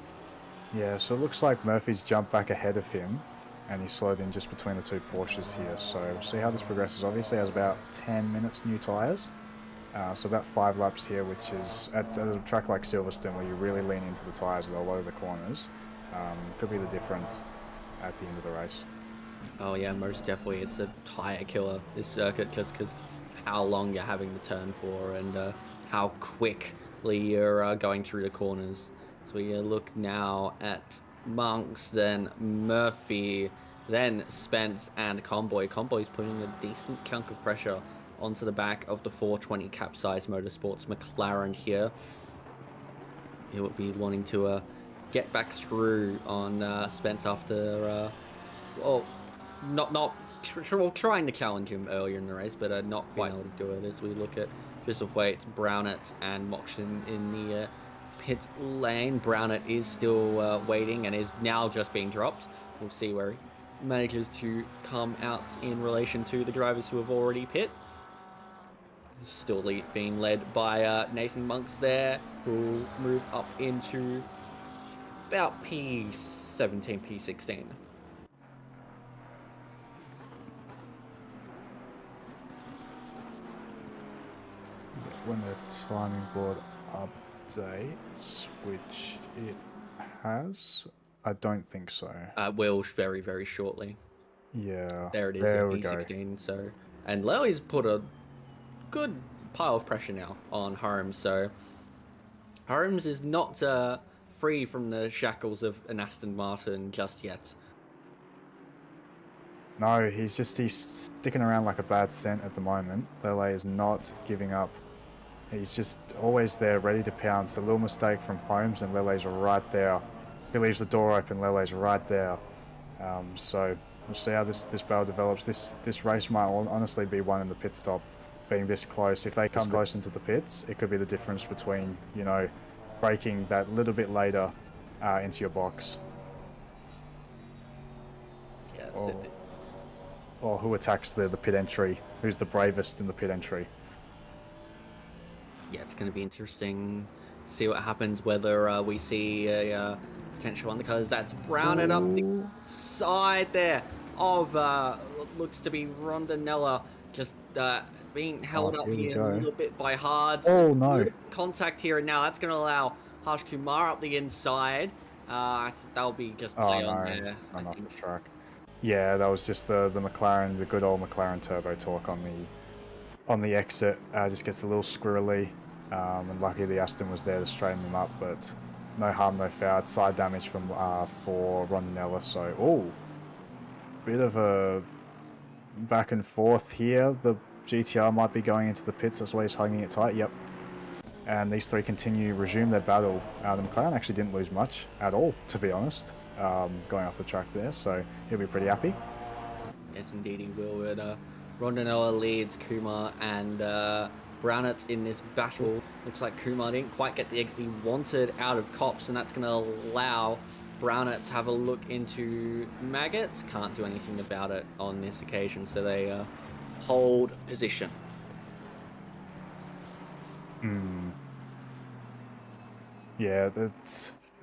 Yeah, so it looks like Murphy's jumped back ahead of him, and he slowed in just between the two Porsches here. So we'll see how this progresses. Obviously, has about 10 minutes new tyres. So about 5 laps here, which is at a track like Silverstone where you really lean into the tyres at a lot of the corners. Could be the difference at the end of the race. Oh yeah, most definitely. It's a tyre killer, this circuit, just because how long you're having to turn for and how quickly you're going through the corners. So we look now at Monks, then Murphy, then Spence and Conboy. Conboy's putting a decent chunk of pressure onto the back of the 420 Capsize Motorsports McLaren here. He will be wanting to get back through on Spence after, well, trying to challenge him earlier in the race, but not quite able to do it. As we look at Fizzlethwaite, Brownett, and Moxon in the pit lane. Brownett is still waiting and is now just being dropped. We'll see where he manages to come out in relation to the drivers who have already pit. Still being led by Nathan Monks there, who will move up into about P17, P16. When the timing board updates, which it has, I don't think so. Will very, very shortly. Yeah. There it is there at we P16. go. So, and Lely's put a good pile of pressure now on Holmes. So Holmes is not free from the shackles of an Aston Martin just yet. No, he's sticking around like a bad scent at the moment. Lele is not giving up. He's just always there, ready to pounce. A little mistake from Holmes, and Lele's right there. If he leaves the door open, Lele's right there. So we'll see how this battle develops. This race might honestly be won in the pit stop, being this close. If they come close into the pits, it could be the difference between, you know, braking that little bit later into your box. Yeah, that's it. Or who attacks the pit entry, who's the bravest in the pit entry. Yeah, it's going to be interesting to see what happens, whether we see a potential undercutters. That's Brownett up the side there of what looks to be Rondinella, just being held up here a little bit by Hards. Oh no. Contact here, and now that's going to allow Harsh Kumar up the inside. That'll be just play on there. Run off the track. Yeah, that was just the McLaren, the good old McLaren turbo torque on the exit. Just gets a little squirrely, and lucky the Aston was there to straighten them up, but no harm, no foul. Side damage from for Rondinella. So, bit of a back and forth here. The GTR might be going into the pits. That's why he's hugging it tight. Yep. And these three resume their battle. The McLaren actually didn't lose much at all, to be honest, going off the track there, so he'll be pretty happy. Yes, indeed he will. But Rondinella leads Kumar and Brownett in this battle. Looks like Kumar didn't quite get the exit he wanted out of Cops, and that's going to allow Brownett to have a look into Maggots. Can't do anything about it on this occasion, so they hold position. Yeah,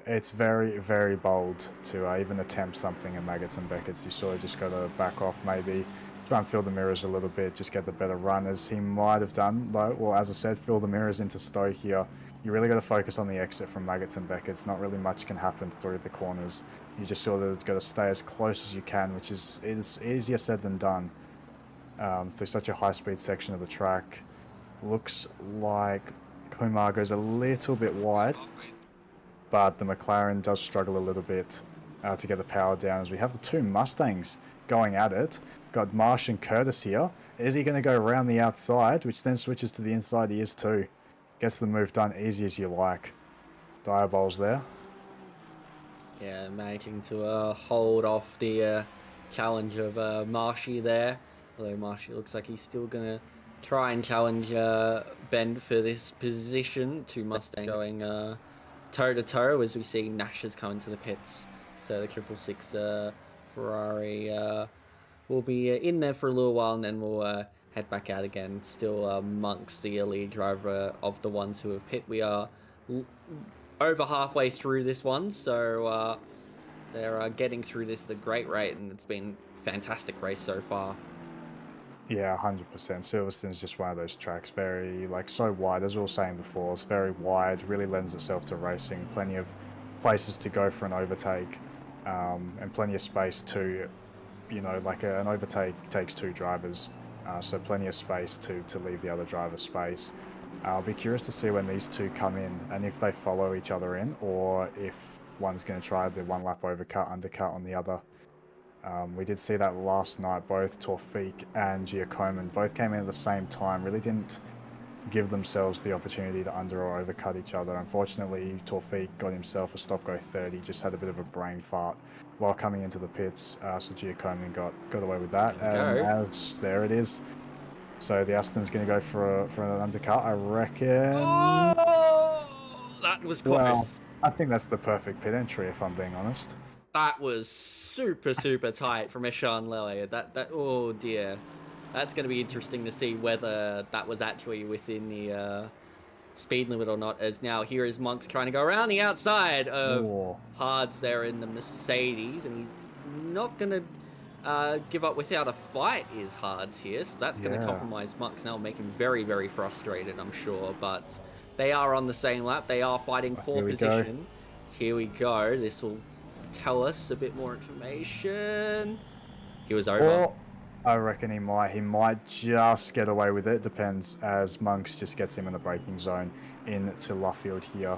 it's very, very bold to even attempt something in Maggots and Beckett's. You sort of just got to back off, maybe try and fill the mirrors a little bit, just get the better run, as he might have done, though. Well, as I said, fill the mirrors into Stowe here. You really got to focus on the exit from Maggots and Beckett's. Not really much can happen through the corners. You just sort of got to stay as close as you can, which is easier said than done through such a high-speed section of the track. Looks like Kumar goes a little bit wide, but the McLaren does struggle a little bit to get the power down, as we have the two Mustangs going at it. Got Marsh and Curtis here. Is he going to go around the outside, which then switches to the inside? He is too. Gets the move done easy as you like. Diabol's there. Yeah, managing to hold off the challenge of Marshy there. Although Marshall looks like he's still going to try and challenge Ben for this position. Two Mustangs going toe-to-toe as we see Nash has come into the pits. So the 666 Ferrari will be in there for a little while, and then we'll head back out again. Still Monk's the lead driver of the ones who have pit. We are over halfway through this one, so they're getting through this at a great rate, and it's been a fantastic race so far. Yeah, 100%. Silverstone's just one of those tracks, very, like, so wide, as we were saying before. It's very wide, really lends itself to racing. Plenty of places to go for an overtake, and plenty of space to, you know, like an overtake takes two drivers, so plenty of space to leave the other driver space. I'll be curious to see when these two come in and if they follow each other in, or if one's going to try the one lap undercut on the other. We did see that last night. Both Torfik and Giacomin both came in at the same time, really didn't give themselves the opportunity to under or overcut each other. Unfortunately, Torfik got himself a stop-go 30, just had a bit of a brain fart while coming into the pits, so Giacomin got away with that. And there it is. So the Aston's going to go for an undercut, I reckon. Oh, that was close. Well, I think that's the perfect pit entry, if I'm being honest. That was super tight from Eshan Lele. Oh dear, that's going to be interesting to see whether that was actually within the speed limit or not. As now here is Monk's trying to go around the outside of Hards there in the Mercedes, and he's not going to give up without a fight. Is Hards here, so that's going to compromise Monk's now, make him very frustrated, I'm sure. But they are on the same lap. They are fighting for position. Here we go. This will tell us a bit more information. He was over. Or I reckon he might just get away with it. Depends, as Monks just gets him in the braking zone into Luffield here.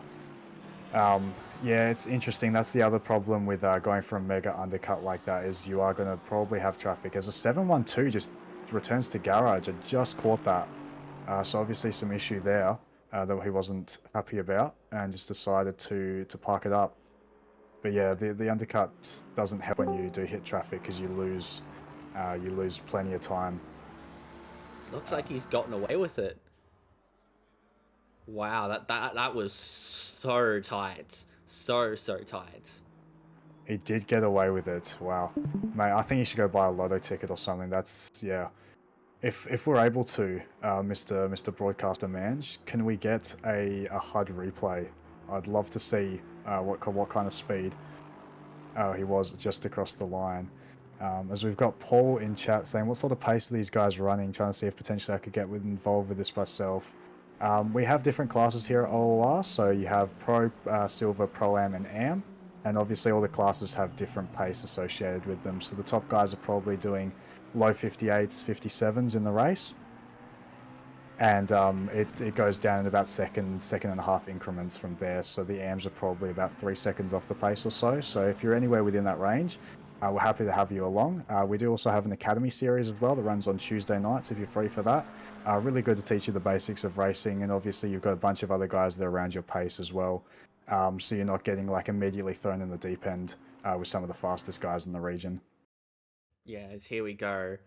Yeah, it's interesting. That's the other problem with going for a mega undercut like that, is you are going to probably have traffic. As a 712 just returns to garage, I just caught that. So obviously some issue there that he wasn't happy about, and just decided to park it up. But yeah, the undercut doesn't help when you do hit traffic, because you lose plenty of time. Looks like he's gotten away with it. Wow, that was so tight, so tight. He did get away with it. Wow, mate, I think you should go buy a lotto ticket or something. That's, yeah. If we're able to, Mr. Broadcaster Man, can we get a HUD replay? I'd love to see what kind of speed he was just across the line. As we've got Paul in chat saying, what sort of pace are these guys running? Trying to see if potentially I could get involved with this myself. We have different classes here at OOR, so you have Pro, Silver, Pro-Am, and Am, and obviously all the classes have different pace associated with them. So the top guys are probably doing low 58s, 57s in the race, and it goes down in about second and a half increments from there. So the AMs are probably about 3 seconds off the pace or so. So if you're anywhere within that range, we're happy to have you along. We do also have an Academy series as well that runs on Tuesday nights if you're free for that. Really good to teach you the basics of racing, and obviously you've got a bunch of other guys that are around your pace as well. So you're not getting like immediately thrown in the deep end with some of the fastest guys in the region. Yes, here we go.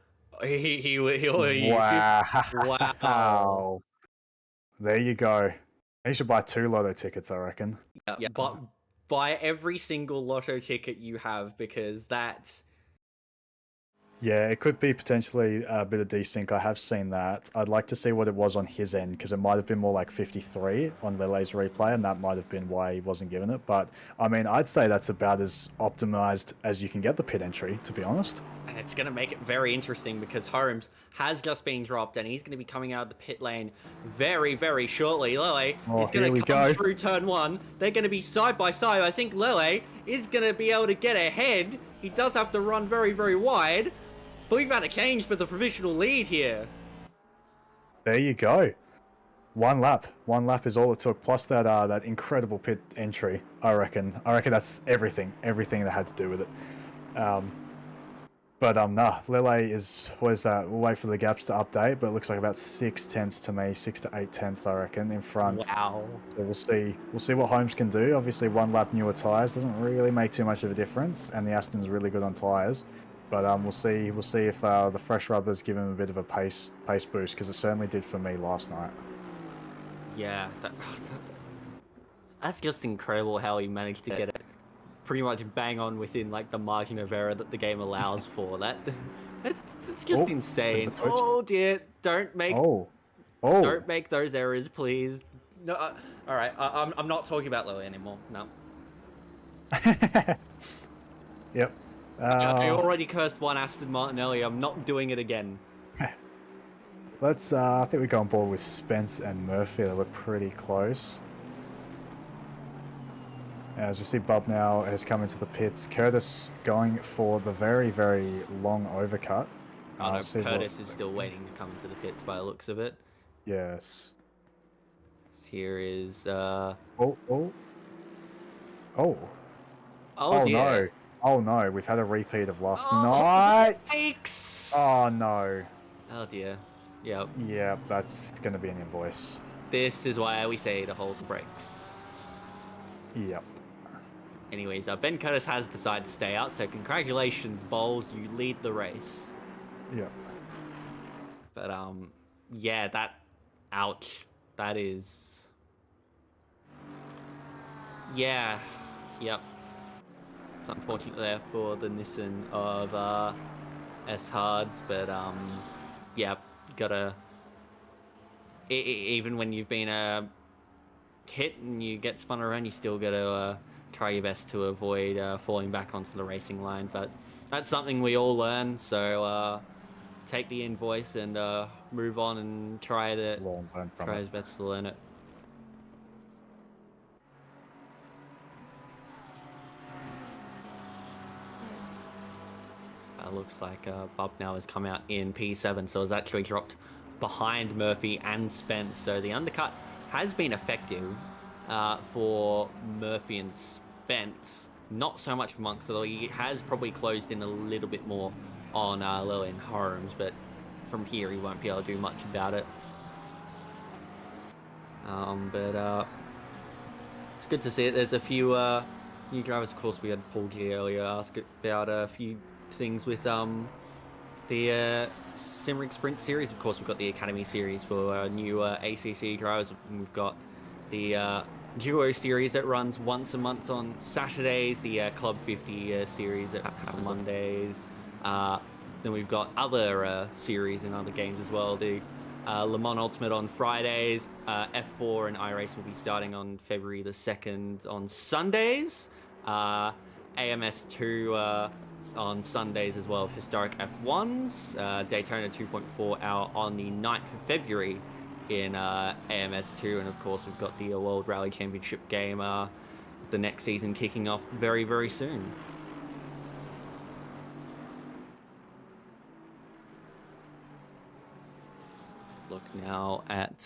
Wow. There you go. You should buy 2 lotto tickets, I reckon. Yeah, but buy every single lotto ticket you have, because that's... Yeah, it could be potentially a bit of desync. I have seen that. I'd like to see what it was on his end, because it might have been more like 53 on Lele's replay, and that might have been why he wasn't given it. But, I mean, I'd say that's about as optimized as you can get the pit entry, to be honest. And it's going to make it very interesting, because Holmes has just been dropped, and he's going to be coming out of the pit lane very shortly. Lele is going to come through turn 1. They're going to be side by side. I think Lele is going to be able to get ahead. He does have to run very wide. But we've had a change for the provisional lead here. There you go. One lap is all it took, plus that incredible pit entry. I reckon that's everything that had to do with it. Nah, Lele is, what is that? We'll wait for the gaps to update, but it looks like about 6 tenths to me, 6 to 8 tenths, I reckon, in front. Wow. So we'll see what Holmes can do. Obviously, 1 lap newer tyres doesn't really make too much of a difference, and the Aston's really good on tyres. But we'll see if the fresh rubbers give him a bit of a pace boost, because it certainly did for me last night. Yeah, that's just incredible how he managed to get it pretty much bang on within like the margin of error that the game allows for. It's just Oh, bit of insane. a twitch. Oh dear, don't make Oh. those errors, please. No, all right, I'm not talking about Lowe anymore. No. Yep. I already cursed one Aston Martin earlier. I'm not doing it again. Let's. I think we go on board with Spence and Murphy. They look pretty close. As we see, Bob now has come into the pits. Curtis going for the very, very long overcut. Oh no, See Curtis is still waiting to come into the pits by the looks of it. Yes. Here is Oh. oh dear. No. Oh no, we've had a repeat of last Oh, night. yikes. Oh no. Oh dear. Yep. Yep, that's going to be an invoice. This is why we say to hold the brakes. Yep. Anyways, Ben Curtis has decided to stay out, so congratulations, Bowles. You lead the race. Yep. But yeah, ouch. That is. Yeah. Yep. It's unfortunate there for the Nissan of S Hards, but yeah, gotta. Even when you've been hit and you get spun around, you still gotta try your best to avoid falling back onto the racing line. But that's something we all learn. So take the invoice and move on and try his best to learn it. Looks like Bob now has come out in P7, so has actually dropped behind Murphy and Spence. So the undercut has been effective for Murphy and Spence. Not so much for Monks, although he has probably closed in a little bit more on Lillian Holmes, but from here he won't be able to do much about it. But it's good to see it. There's a few new drivers. Of course, we had Paul G earlier ask about a few things with the Simrigs Sprint Series. Of course, we've got the Academy Series for new ACC drivers. We've got the Duo Series that runs once a month on Saturdays, the Club 50 Series that happens on Mondays. Then we've got other series and other games as well. The Le Mans Ultimate on Fridays. F4 and iRace will be starting on February the 2nd on Sundays. AMS2 on Sundays as well of historic F1s. Daytona 2.4 hour on the 9th of February in AMS2. And of course, we've got the World Rally Championship game, the next season kicking off very, very soon. Look now at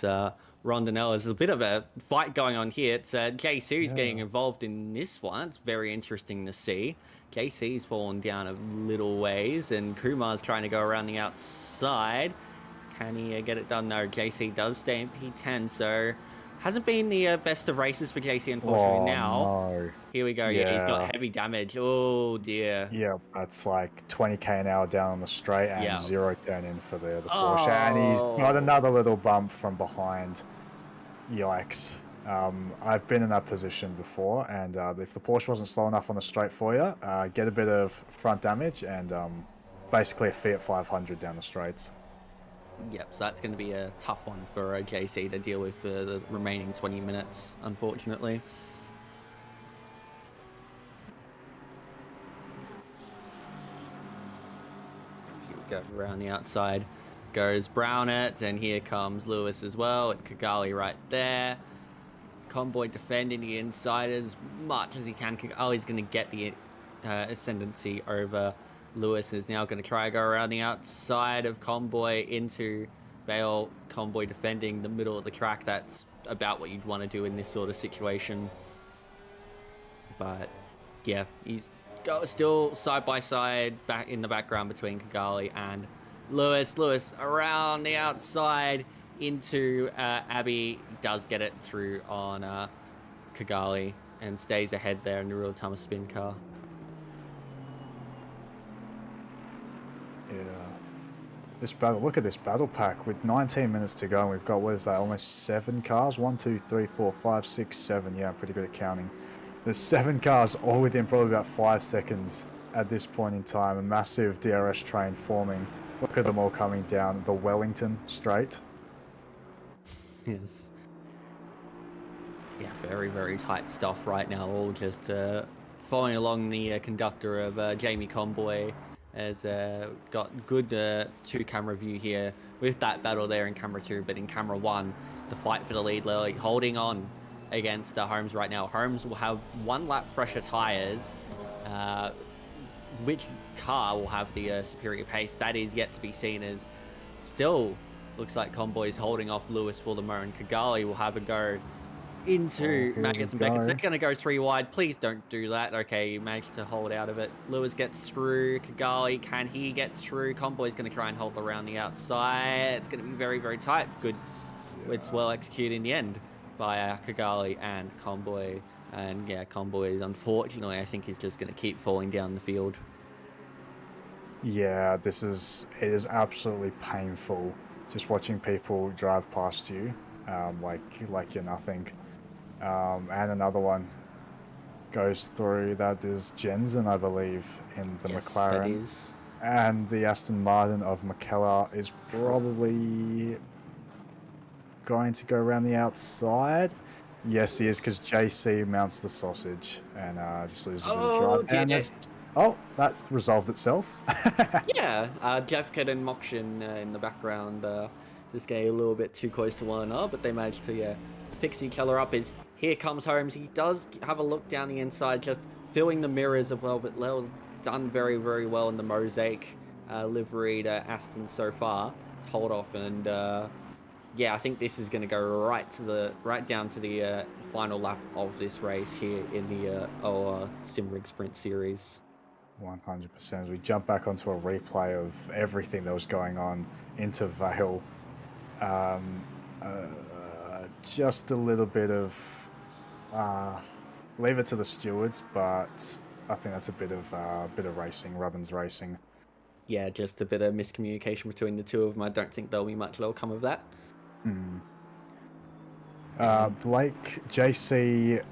Rondinella. There's a bit of a fight going on here. It's JC's getting involved in this one. It's very interesting to see. JC's fallen down a little ways, and Kumar's trying to go around the outside. Can he get it done? No, JC does stay in P10, so hasn't been the best of races for JC, unfortunately. No. Here we go. Yeah, he's got heavy damage. Oh, dear. Yeah, that's like 20k an hour down on the straight and 0 turn in for the Porsche. And he's got another little bump from behind. Yikes. I've been in that position before, and if the Porsche wasn't slow enough on the straight for you, get a bit of front damage and basically a Fiat 500 down the straights. Yep, so that's going to be a tough one for JC to deal with for the remaining 20 minutes, unfortunately. Here we go, around the outside goes Brownett, and here comes Lewis as well, and Kigali right there. Convoy defending the inside as much as he can. Kigali's going to get the ascendancy over Lewis, is now going to try to go around the outside of Convoy into Vale. Convoy defending the middle of the track. That's about what you'd want to do in this sort of situation. But yeah, he's still side by side back in the background between Kigali and Lewis. Lewis around the outside into Abbey. Does get it through on Kigali and stays ahead there in the real time of spin car. This battle, look at this battle pack with 19 minutes to go, and we've got, what is that, almost 7 cars? 1, 2, 3, 4, 5, 6, 7. Yeah, I'm pretty good at counting. There's 7 cars, all within probably about 5 seconds at this point in time. A massive DRS train forming. Look at them all coming down the Wellington straight. Yes. Yeah, very, very tight stuff right now. All just following along the conductor of Jamie Conboy has got good 2-camera view here with that battle there in camera 2, but in camera 1, the fight for the lead, Lily holding on against Holmes right now. Holmes will have 1 lap fresher tires. Which car will have the superior pace? That is yet to be seen, as still looks like Conboy's holding off Lewis for the moment. Kigali will have a go into Maggots and Beckett. They're going to go 3 wide. Please don't do that. Okay, you managed to hold out of it. Lewis gets through. Kigali, can he get through? Conboy's going to try and hold around the outside. It's going to be very, very tight. Good. It's well executed in the end by Kigali and Conboy. And yeah, Conboy, unfortunately, I think he's just going to keep falling down the field. Yeah, it is absolutely painful just watching people drive past you like you're nothing. And another one goes through. That is Jensen, I believe, in the McLaren. That is. And the Aston Martin of McKellar is probably going to go around the outside. Yes, he is, because JC mounts the sausage and just loses a bit of drive. Oh, that resolved itself. Yeah, Jeffkett and Mokshin in the background just getting a little bit too close to one another, but they managed to fix each other up. As here comes Holmes. He does have a look down the inside, just filling the mirrors as well, but Leo's done very, very well in the mosaic liveried Aston so far to hold off. And yeah, I think this is going to go right down to the final lap of this race here in the Simrigs Sprint Series. 100%. We jump back onto a replay of everything that was going on into Vale. Just a little bit of leave it to the stewards, but I think that's a bit of racing, Robbins racing. Yeah, just a bit of miscommunication between the two of them. I don't think there'll be much that'll come of that. Blake JC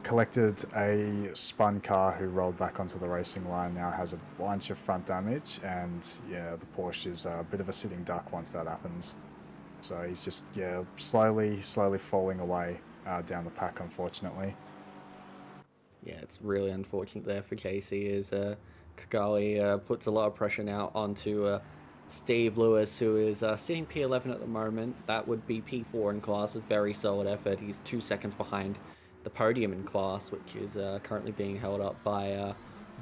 collected a spun car who rolled back onto the racing line. Now has a bunch of front damage, and yeah, the Porsche is a bit of a sitting duck once that happens. So he's just slowly falling away down the pack, unfortunately. Yeah, it's really unfortunate there for JC, as Kigali puts a lot of pressure now onto Steve Lewis, who is sitting P11 at the moment. That would be P4 in class. A very solid effort. He's 2 seconds behind the podium in class, which is currently being held up by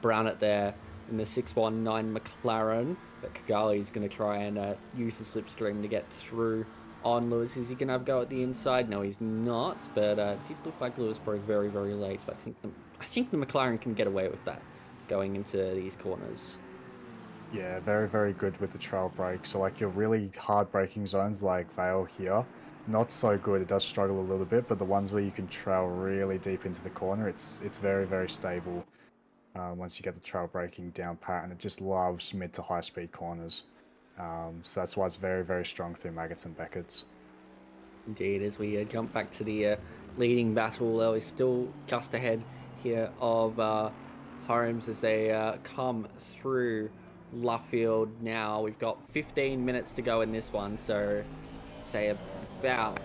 Brownett there in the 619 McLaren. But Kigali is going to try and use the slipstream to get through on Lewis. Is he going to have a go at the inside? No, he's not. But it did look like Lewis broke very, very late. But I think the McLaren can get away with that going into these corners. Yeah, very, very good with the trail brake. So like your really hard braking zones like Vale here, not so good. It does struggle a little bit, but the ones where you can trail really deep into the corner, it's very, very stable once you get the trail braking down pat, and it just loves mid to high speed corners. So that's why it's very, very strong through Maggots and Beckett's. Indeed, as we jump back to the leading battle, though, is still just ahead here of Holmes as they come through Luffield now. We've got 15 minutes to go in this one, so say about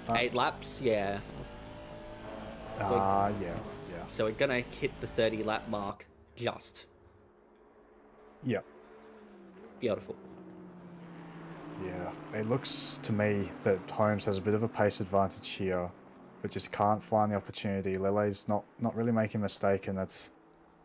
8 laps. Yeah. Yeah. So we're gonna hit the 30 lap mark just. Yep. Beautiful. Yeah, it looks to me that Holmes has a bit of a pace advantage here, but just can't find the opportunity. Lele's not really making a mistake, and that's,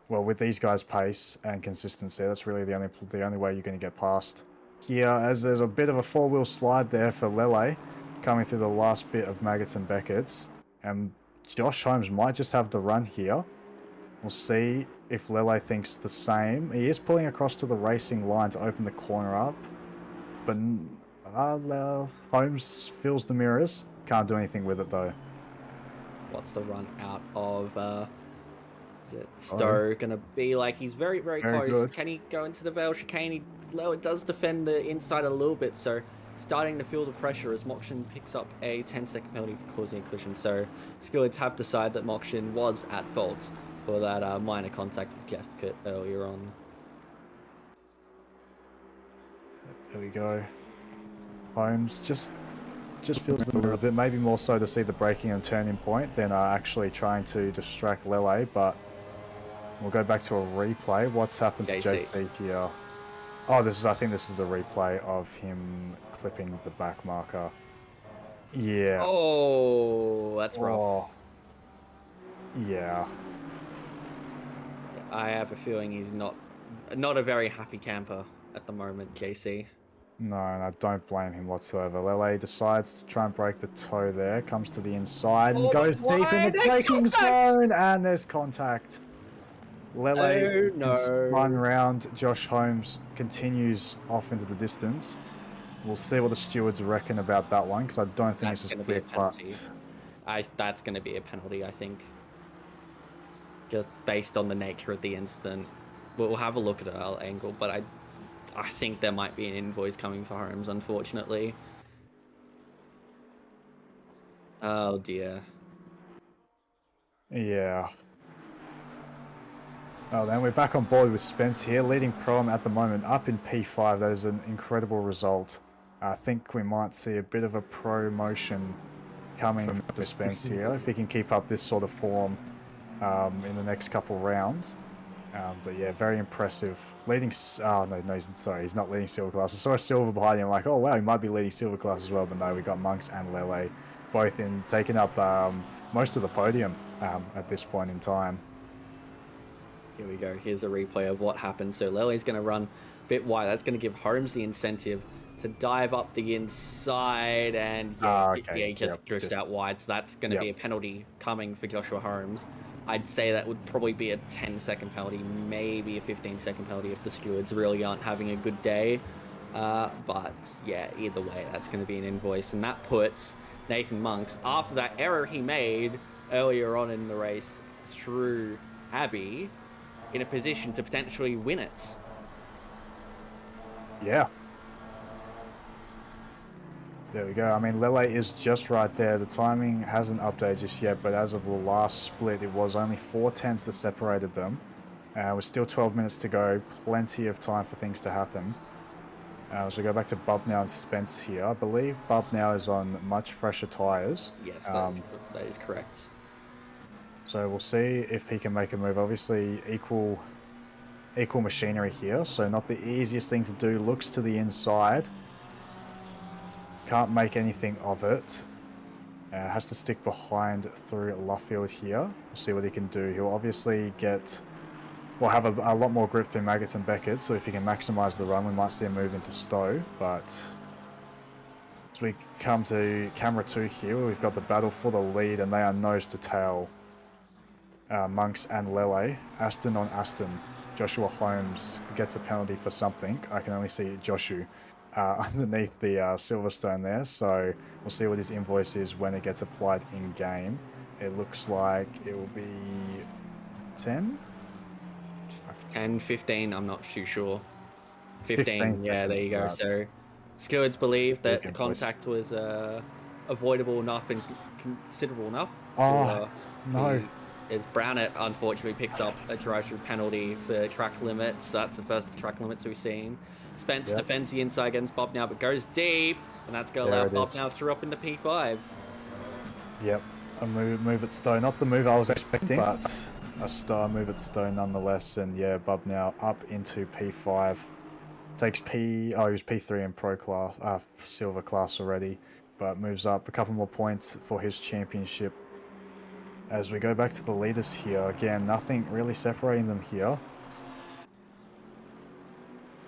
well, with these guys' pace and consistency, that's really the only way you're going to get past here, as there's a bit of a 4-wheel slide there for Lele coming through the last bit of Maggots and Beckett's, and Josh Holmes might just have the run here. We'll see if Lele thinks the same. He is pulling across to the racing line to open the corner up, but Holmes fills the mirrors. Can't do anything with it though. What's the run out of Stowe gonna be like, he's very, very close. good. Can he go into the Vale chicane? Leo does defend the inside a little bit, so starting to feel the pressure as Mokshin picks up a 10-second penalty for causing a collision. So Skillets have decided that Mokshin was at fault for that minor contact with Jeff Kurt earlier on. There we go. Holmes just feels the move a bit, maybe more so to see the braking and turning point than actually trying to distract Lele, but we'll go back to a replay. What's happened to JT here? Oh, I think this is the replay of him clipping the back marker. Yeah. Oh, that's rough. Oh. Yeah. I have a feeling he's not a very happy camper at the moment, JC. No, and I don't blame him whatsoever. Lele decides to try and break the toe there, comes to the inside and goes deep in the braking zone, and there's contact. Lele spun round. Josh Holmes continues off into the distance. We'll see what the stewards reckon about that one, because I don't think this is clear cut. That's going to be a penalty, I think. Just based on the nature of the incident. We'll have a look at our angle, but I think there might be an invoice coming for Holmes, unfortunately. Oh dear. Yeah. Oh, then we're back on board with Spence here, leading Pro-Am at the moment, up in P5. That is an incredible result. I think we might see a bit of a promotion coming to Spence here, if he can keep up this sort of form in the next couple rounds. But yeah, very impressive. Leading... Oh, no, sorry, he's not leading Silver Class. I saw a Silver behind him, like, oh wow, he might be leading Silver Class as well, but no, we got Monks and Lele both taking up most of the podium at this point in time. Here we go. Here's a replay of what happened. So Lele's going to run a bit wide. That's going to give Holmes the incentive to dive up the inside, and he just drifts out wide. So that's going to be a penalty coming for Joshua Holmes. I'd say that would probably be a 10-second penalty, maybe a 15-second penalty if the stewards really aren't having a good day. But yeah, either way, that's going to be an invoice. And that puts Nathan Monks, after that error he made earlier on in the race through Abbey, in a position to potentially win it. Yeah. There we go. I mean, Lele is just right there. The timing hasn't updated just yet, but as of the last split, it was only 4 tenths that separated them. We're still 12 minutes to go. Plenty of time for things to happen. So we go back to Bub now and Spence here. I believe Bub now is on much fresher tyres. Yes, that is correct. So we'll see if he can make a move. Obviously, equal machinery here, so not the easiest thing to do. Looks to the inside. Can't make anything of it. Has to stick behind through Luffield here. We'll see what he can do. He'll obviously have a lot more grip through Maggots and Beckett, so if he can maximise the run, we might see a move into Stowe. But as we come to camera 2 here, we've got the battle for the lead, and they are nose to tail. Monks and Lele. Aston on Aston. Joshua Holmes gets a penalty for something. I can only see Joshu underneath the Silverstone there, so we'll see what his invoice is when it gets applied in game. It looks like it will be 10? 10, 15, I'm not too sure. 15, yeah, there you go. Right. So stewards believe that the contact was avoidable enough and considerable enough. No. As Brownett unfortunately picks up a drive-through penalty for track limits. That's the first track limits we've seen. Spence defends the inside against Bob now, but goes deep, and that's going to allow Bob now through up into P5. Yep, a move at Stowe. Not the move I was expecting, but a star move at Stowe nonetheless. And yeah, Bob now up into P5. Takes he was P3 in Pro class, Silver class already, but moves up a couple more points for his championship. As we go back to the leaders here, again, nothing really separating them here.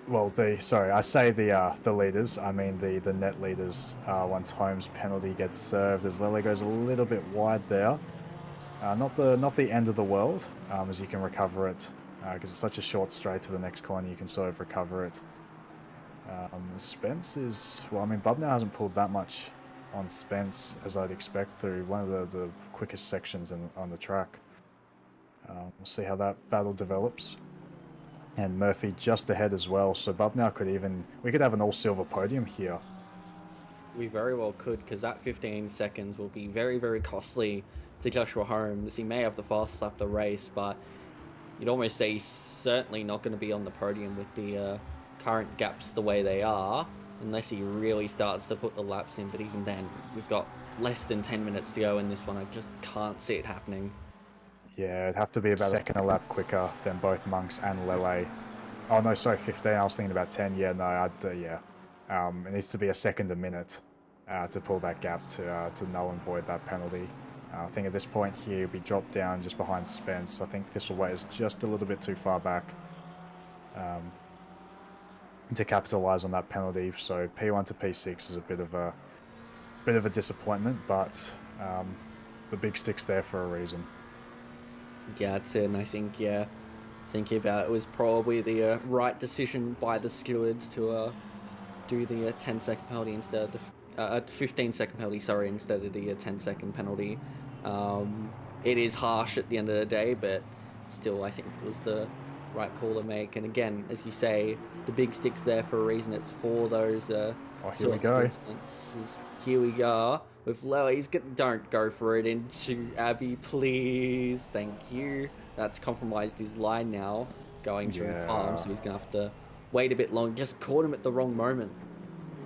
Well, I say the leaders, I mean the net leaders, once Holmes' penalty gets served, as Lele goes a little bit wide there. Not the end of the world, as you can recover it, because it's such a short straight to the next corner, you can sort of recover it. Spence is, well, I mean, Bub now hasn't pulled that much on Spence as I'd expect through one of the quickest sections on the track. We'll see how that battle develops. And Murphy just ahead as well, so Bubnow we could have an all-silver podium here. We very well could, because that 15 seconds will be very, very costly to Joshua Holmes. He may have the fastest lap of the race, but you'd almost say he's certainly not going to be on the podium with the current gaps the way they are, unless he really starts to put the laps in. But even then, we've got less than 10 minutes to go in this one. I just can't see it happening. Yeah, it'd have to be about a second a lap quicker than both Monks and Lele. Oh no, sorry, 15. I was thinking about 10. Yeah, no, yeah. It needs to be a second a minute to pull that gap to null and void that penalty. I think at this point here, we drop down just behind Spence. I think Thistleway is just a little bit too far back to capitalise on that penalty. So P1 to P6 is a bit of a disappointment, but the big stick's there for a reason. Yeah, that's it. And I think, yeah, thinking about it, was probably the right decision by the stewards to do the 10-second penalty instead of the 15-second penalty, sorry, instead of the 10-second penalty. It is harsh at the end of the day, but still, I think it was the right call to make. And again, as you say, the big stick's there for a reason. It's for those here we go. Here we go with Lewis. Don't go for it into Abby, please. Thank you. That's compromised his line now, going through farm, so he's gonna have to wait a bit long. Just caught him at the wrong moment.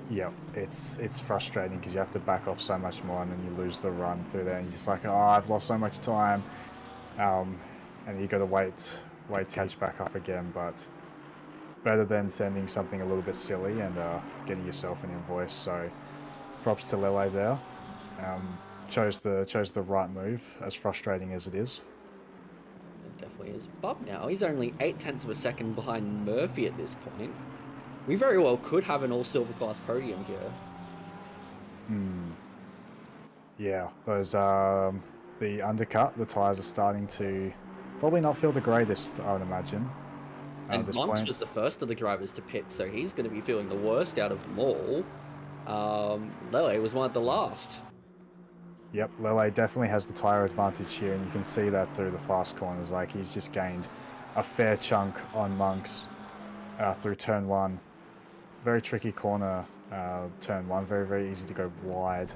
Yep, it's frustrating because you have to back off so much more, and then you lose the run through there, and you're just like, oh, I've lost so much time, and you got to wait to catch back up again. But better than sending something a little bit silly and getting yourself an invoice. So props to Lele there. Chose the right move, as frustrating as it is. It definitely is. Bob now, he's only 0.8 of a second behind Murphy at this point. We very well could have an all-silver class podium here. Yeah, those the undercut, the tyres are starting to probably not feel the greatest, I would imagine. And Monks was the first of the drivers to pit, so he's going to be feeling the worst out of them all. Lele was one of the last. Yep, Lele definitely has the tyre advantage here, and you can see that through the fast corners. Like, he's just gained a fair chunk on Monks through turn 1. Very tricky corner, turn 1. Very, very easy to go wide.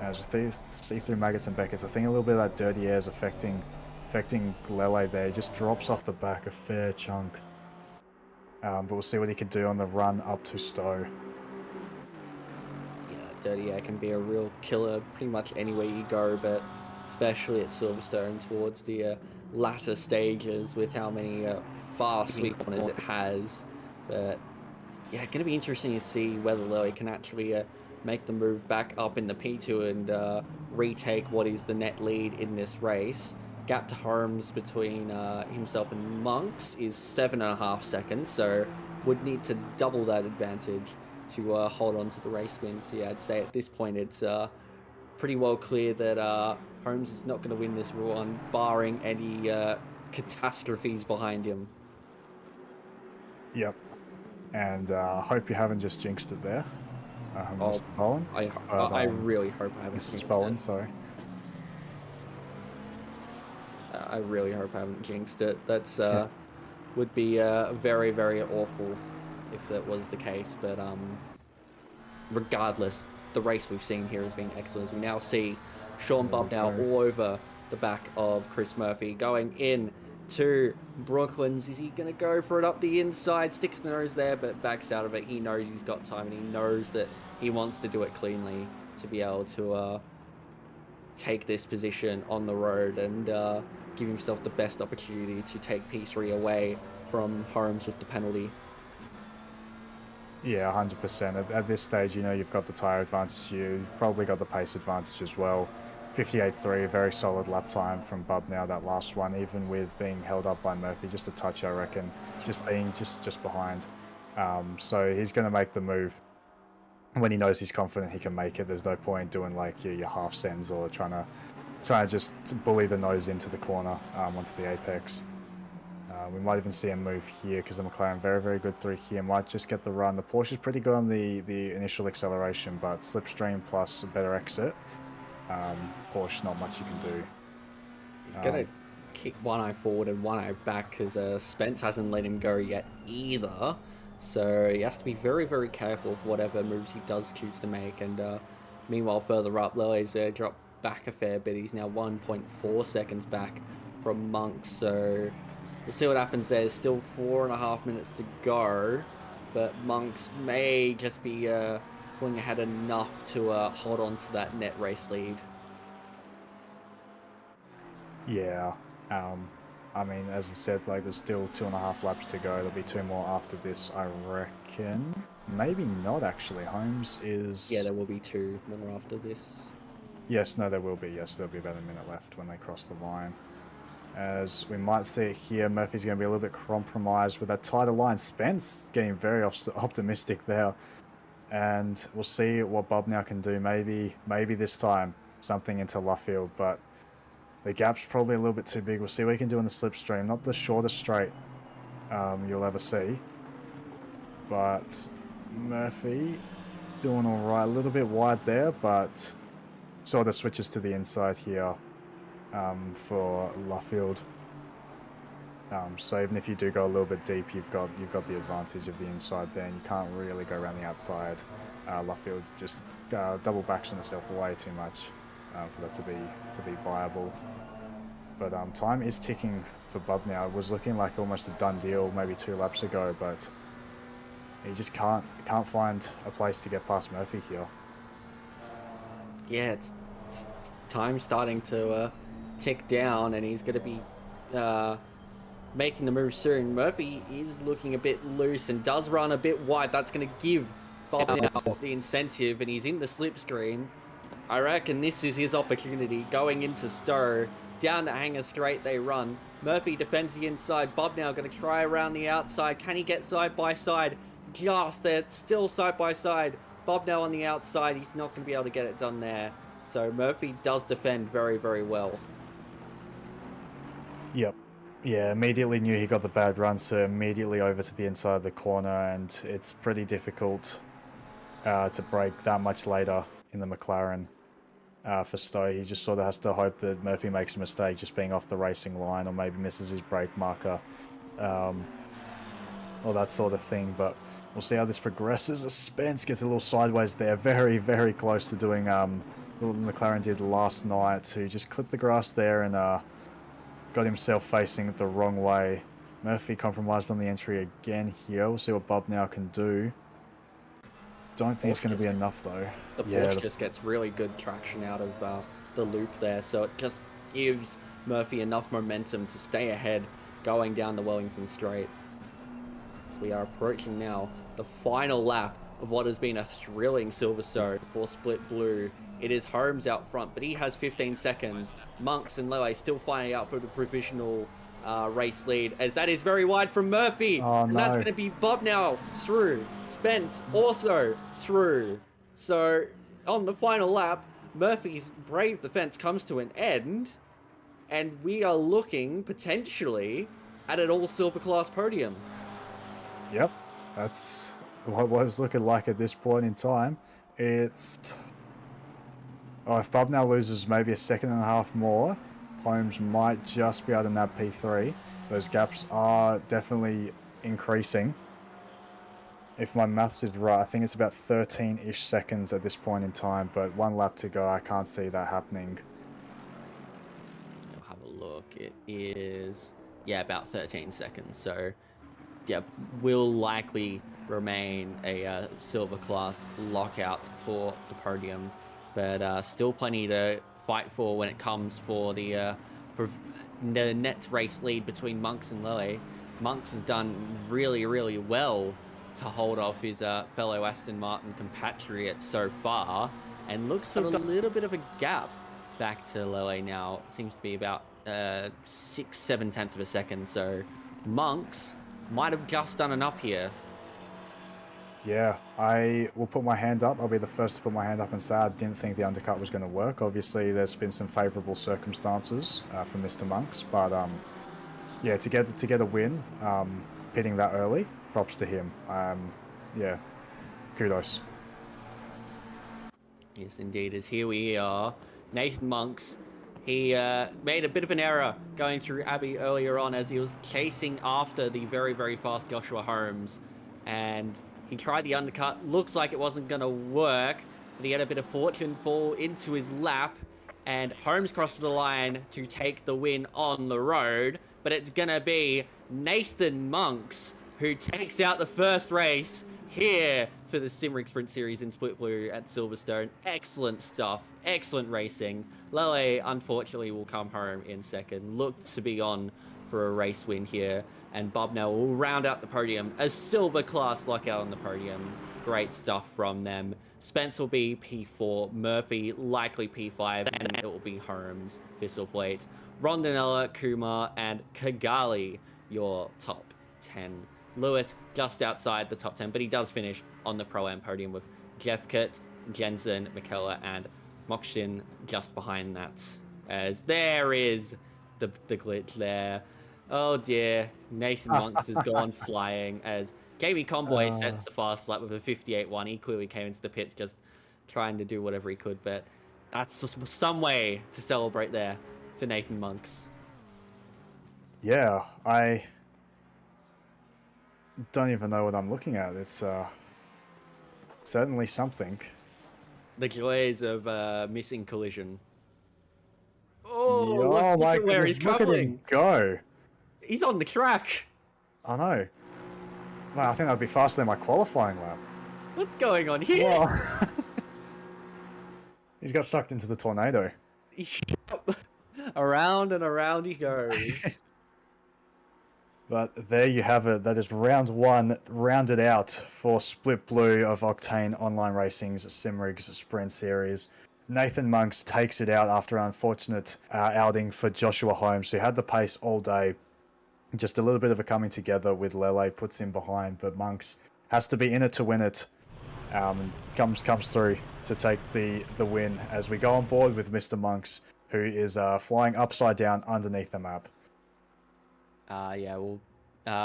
As we see through Maggots and Beckett's, I think a little bit of that dirty air is affecting Lele there. He just drops off the back a fair chunk. But we'll see what he can do on the run up to Stowe. Yeah, dirty air can be a real killer pretty much anywhere you go, but especially at Silverstone towards the latter stages with how many fast sweep corners it has. But yeah, going to be interesting to see whether Lele can actually make the move back up in the P2 and retake what is the net lead in this race. Gap to Holmes between himself and Monks is 7.5 seconds, so would need to double that advantage to hold on to the race win. So yeah, I'd say at this point it's pretty well clear that Holmes is not going to win this one, barring any catastrophes behind him. Yep. And I hope you haven't just jinxed it there, Mr. Bowen. I really hope I haven't Mrs. Bowen, sorry. I really hope I haven't jinxed it. That's would be very, very awful if that was the case. But regardless, the race we've seen here has been excellent. As we now see Sean Bubnow all over the back of Chris Murphy going in to Brooklands. Is he going to go for it up the inside? Sticks the nose there, but backs out of it. He knows he's got time, and he knows that he wants to do it cleanly to be able to take this position on the road and give himself the best opportunity to take P3 away from Holmes with the penalty. Yeah, 100%. At this stage, you know you've got the tyre advantage. You've probably got the pace advantage as well. 58.3, very solid lap time from Bubnow, that last one, even with being held up by Murphy, just a touch, I reckon, just being just behind. So he's going to make the move when he knows he's confident he can make it. There's no point doing like your half sends or trying to just bully the nose into the corner onto the apex. We might even see him move here because the McLaren very, very good through here. Might just get the run. The Porsche's pretty good on the initial acceleration, but slipstream plus a better exit. Porsche, not much you can do. He's gonna kick one eye forward and one eye back because Spence hasn't let him go yet either. So he has to be very, very careful of whatever moves he does choose to make. And meanwhile, further up, Lele's dropped back a fair bit. He's now 1.4 seconds back from Monks. So we'll see what happens there. There's still 4.5 minutes to go. But Monks may just be pulling ahead enough to hold on to that net race lead. Yeah. I mean, as you said, like there's still 2.5 laps to go. There'll be 2 more after this, I reckon. Maybe not actually. Holmes is. Yeah, there will be 2 more after this. Yes, no, there will be. Yes, there'll be about a minute left when they cross the line. As we might see it here, Murphy's going to be a little bit compromised with that tighter line. Spence getting very optimistic there. And we'll see what Bob now can do. Maybe this time something into Luffield, but the gap's probably a little bit too big. We'll see what he can do in the slipstream. Not the shortest straight you'll ever see. But Murphy doing all right. A little bit wide there, but sort of switches to the inside here for Luffield. So even if you do go a little bit deep, you've got the advantage of the inside there, and you can't really go around the outside. Luffield just double backs on herself way too much for that to be viable. But time is ticking for Bub now. It was looking like almost a done deal maybe 2 laps ago, but he just can't find a place to get past Murphy here. Yeah, it's time starting to tick down, and he's going to be making the move soon. Murphy is looking a bit loose and does run a bit wide. That's going to give Bob now the incentive, and he's in the slipstream. I reckon this is his opportunity going into Stowe. Down the hanger straight they run. Murphy defends the inside. Bob now going to try around the outside. Can he get side by side? Just they're still side by side. Bob now on the outside. He's not going to be able to get it done there. So Murphy does defend very, very well. Yep. Yeah, immediately knew he got the bad run, so immediately over to the inside of the corner, and it's pretty difficult to break that much later in the McLaren for Stowe. He just sort of has to hope that Murphy makes a mistake just being off the racing line, or maybe misses his brake marker, or that sort of thing. But we'll see how this progresses. Spence gets a little sideways there, very, very close to doing what McLaren did last night, to just clip the grass there and got himself facing the wrong way. Murphy compromised on the entry again here. We'll see what Bob now can do. Don't think it's going to be enough though. The Porsche just gets really good traction out of the loop there, so it just gives Murphy enough momentum to stay ahead going down the Wellington Straight. We are approaching now the final lap of what has been a thrilling Silverstone for Split Blue. It is Holmes out front, but he has 15 seconds. Monks and Lele still fighting out for the provisional race lead, as that is very wide from Murphy. Oh, and no. that's going to be Bob now through. Spence also through. So on the final lap, Murphy's brave defense comes to an end, and we are looking potentially at an all-silver class podium. Yep, that's what it's looking like at this point in time. It's... Oh, if Bob now loses maybe a 1.5 seconds more, Holmes might just be able to nab P3. Those gaps are definitely increasing. If my maths is right, I think it's about 13-ish seconds at this point in time, but 1 lap to go. I can't see that happening. I'll have a look. It is, yeah, about 13 seconds. So, yeah, will likely remain a silver class lockout for the podium, but still plenty to fight for when it comes for the net race lead between Monks and Lele. Monks has done really, really well to hold off his fellow Aston Martin compatriot so far, and looks to have got a little bit of a gap back to Lele now. It seems to be about 6-7 tenths of a second, so Monks might have just done enough here. Yeah, I will put my hand up. I'll be the first to put my hand up and say I didn't think the undercut was going to work. Obviously, there's been some favourable circumstances for Mr. Monks, but yeah, to get a win, pitting that early, props to him. Yeah, kudos. Yes, indeed. As here we are, Nathan Monks. He made a bit of an error going through Abbey earlier on as he was chasing after the very, very fast Joshua Holmes. And he tried the undercut. Looks like it wasn't going to work, but he had a bit of fortune fall into his lap. And Holmes crosses the line to take the win on the road. But it's going to be Nathan Monks who takes out the first race here for the Simrigs Sprint Series in Split Blue at Silverstone. Excellent stuff. Excellent racing. Lele, unfortunately, will come home in second. Looked to be on for a race win here. And Bobnell will round out the podium. A silver class lockout on the podium. Great stuff from them. Spence will be P4, Murphy likely P5, and it will be Holmes, Visselfleet, Rondinella, Kumar, and Kigali, your top 10. Lewis just outside the top 10, but he does finish on the Pro-Am podium with Jeffkett, Jensen, McKellar, and Mokshin just behind that. As there is the glitch there. Oh dear, Nathan Monks has gone flying as Jamie Conboy sets the fast lap with a 58-1. He clearly came into the pits just trying to do whatever he could, but that's just some way to celebrate there for Nathan Monks. Yeah, I don't even know what I'm looking at. It's certainly something. The joys of missing collision. Oh, look my at where goodness, he's look at him covering. go. He's on the track. I know. Wow, I think that'd be faster than my qualifying lap. What's going on here? Wow. He's got sucked into the tornado. Around and around he goes. But there you have it. That is round one rounded out for Split Blue of Octane Online Racing's Simrigs Sprint Series. Nathan Monks takes it out after an unfortunate outing for Joshua Holmes, who had the pace all day. Just a little bit of a coming together with Lele puts him behind, but Monks has to be in it to win it. Comes through to take the win as we go on board with Mr. Monks, who is flying upside down underneath the map. Yeah, we'll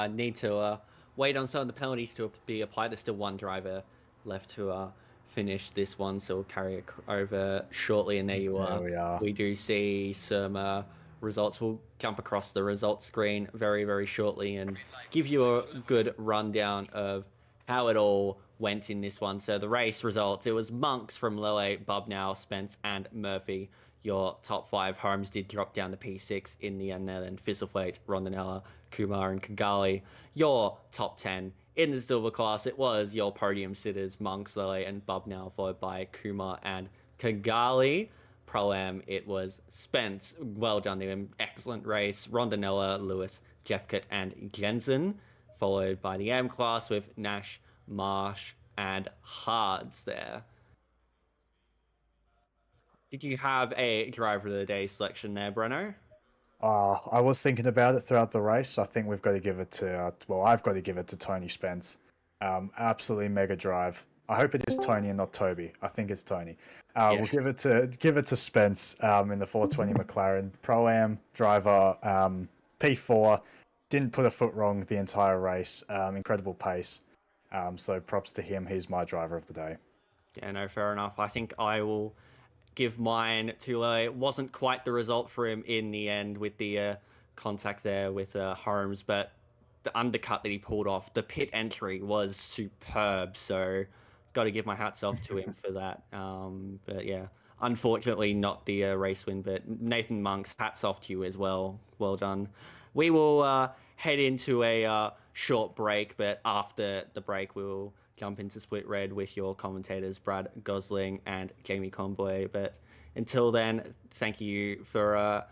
need to wait on some of the penalties to be applied. There's still one driver left to finish this one, so we'll carry it over shortly. And there you are. There we are. We do see some results. We'll jump across the results screen very, very shortly and give you a good rundown of how it all went in this one. So the race results, it was Monks from Lele, Bubnow, Spence, and Murphy. Your top 5. Holmes did drop down to P6 in the end there. Then Fisselflate, Rondinella, Kumar, and Kigali. Your top 10 in the silver class, it was your podium sitters, Monks, Lele, and Bubnow, followed by Kumar and Kigali. Pro-Am, it was Spence. Well done to him. Excellent race. Rondinella, Lewis, Jeffkett, and Jensen. Followed by the M class with Nash, Marsh, and Hards there. Did you have a driver of the day selection there, Breno? I was thinking about it throughout the race. I think we've got to give it to, I've got to give it to Tony Spence. Absolutely mega drive. I hope it is Tony and not Toby. I think it's Tony. We'll give it to Spence in the 420 McLaren Pro-Am driver, P4. Didn't put a foot wrong the entire race. Incredible pace. So props to him. He's my driver of the day. Yeah, no, fair enough. I think I will give mine to Lele. It wasn't quite the result for him in the end with the contact there with Holmes, but the undercut that he pulled off, the pit entry was superb. So got to give my hats off to him for that. But yeah, unfortunately not the race win, but Nathan Monks, hats off to you as well. Well done. We will head into a short break, but after the break, we will jump into Split Red with your commentators, Brad Gosling and Jamie Conboy. But until then, thank you for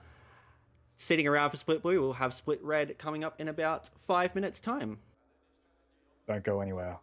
sitting around for Split Blue. We'll have Split Red coming up in about 5 minutes' time. Don't go anywhere.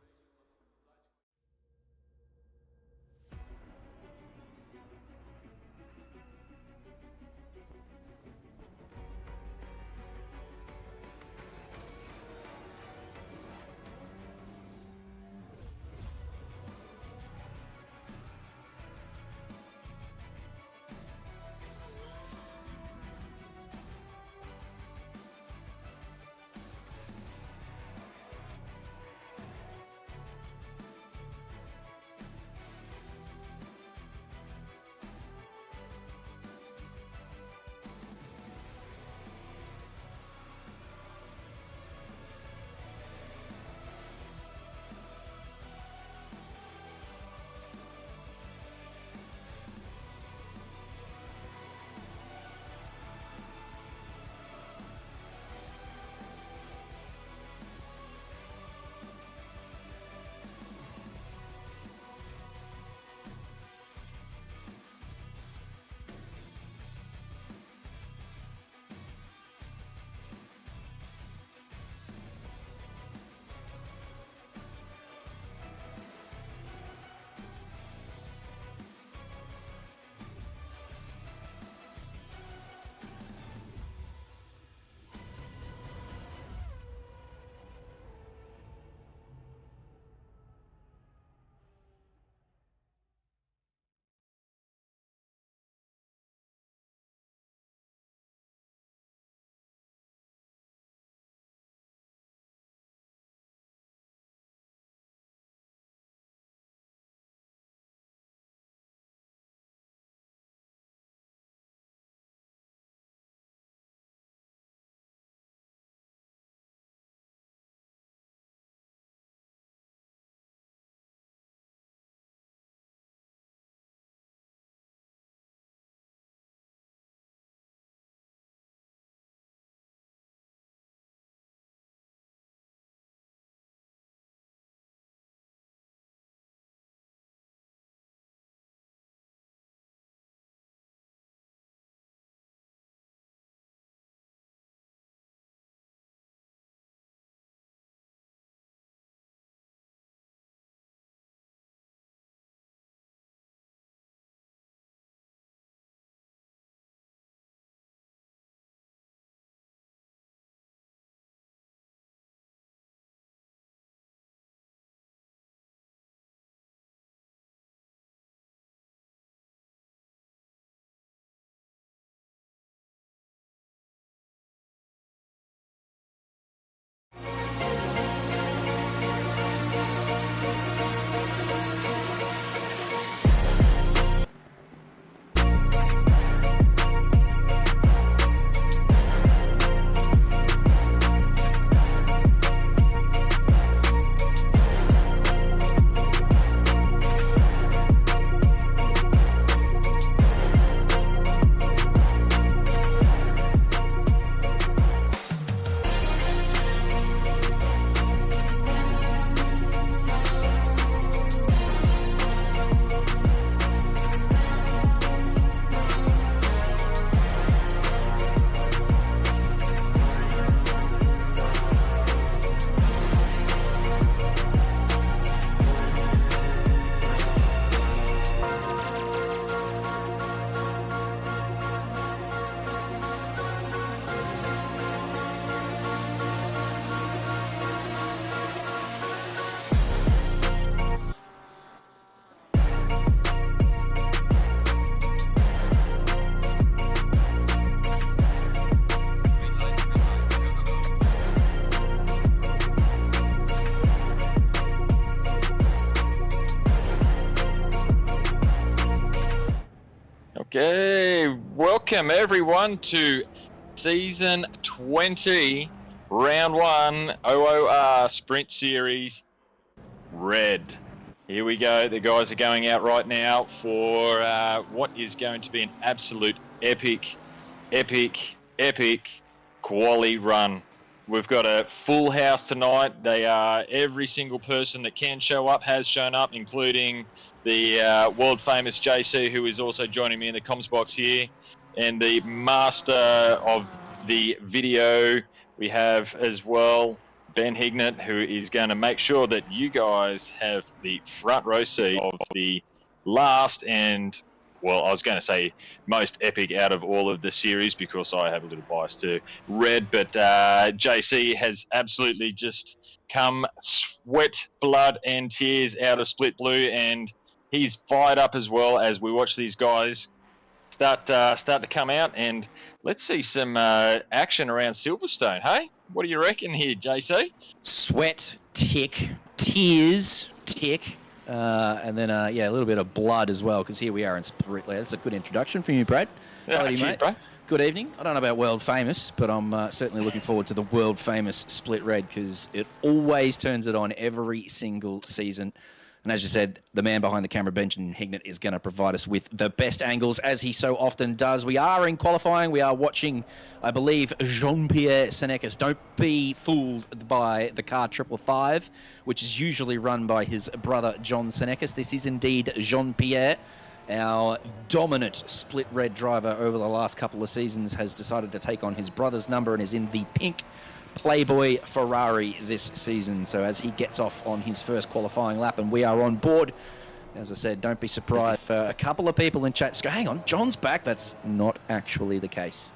Okay, welcome everyone to Season 20, Round 1, OOR Sprint Series, Red. Here we go, the guys are going out right now for what is going to be an absolute epic quali run. We've got a full house tonight. They are every single person that can show up has shown up, including the world famous JC, who is also joining me in the comms box here, and the master of the video we have as well, Ben Hignett, who is going to make sure that you guys have the front row seat of the last and, well, I was going to say most epic out of all of the series because I have a little bias to Red, but JC has absolutely just come sweat, blood and tears out of Split Blue, and he's fired up as well as we watch these guys start to come out, and let's see some action around Silverstone. Hey, what do you reckon here, JC? Sweat, tick, tears, tick, and then a little bit of blood as well, because here we are in Split. That's a good introduction from you, Brad. Cheers, mate. bro. Good evening. I don't know about world famous, but I'm certainly looking forward to the world famous Split Red, because it always turns it on every single season. And as you said, the man behind the camera, Benjamin Hignett, is going to provide us with the best angles, as he so often does. We are in qualifying. We are watching, I believe, Jean-Pierre Senekes. Don't be fooled by the car 555, which is usually run by his brother, John Senekes. This is indeed Jean-Pierre. Our dominant Split Red driver over the last couple of seasons has decided to take on his brother's number and is in the pink Playboy Ferrari this season. So as he gets off on his first qualifying lap and we are on board, as I said, don't be surprised if a couple of people in chat just go, hang on, John's back. That's not actually the case.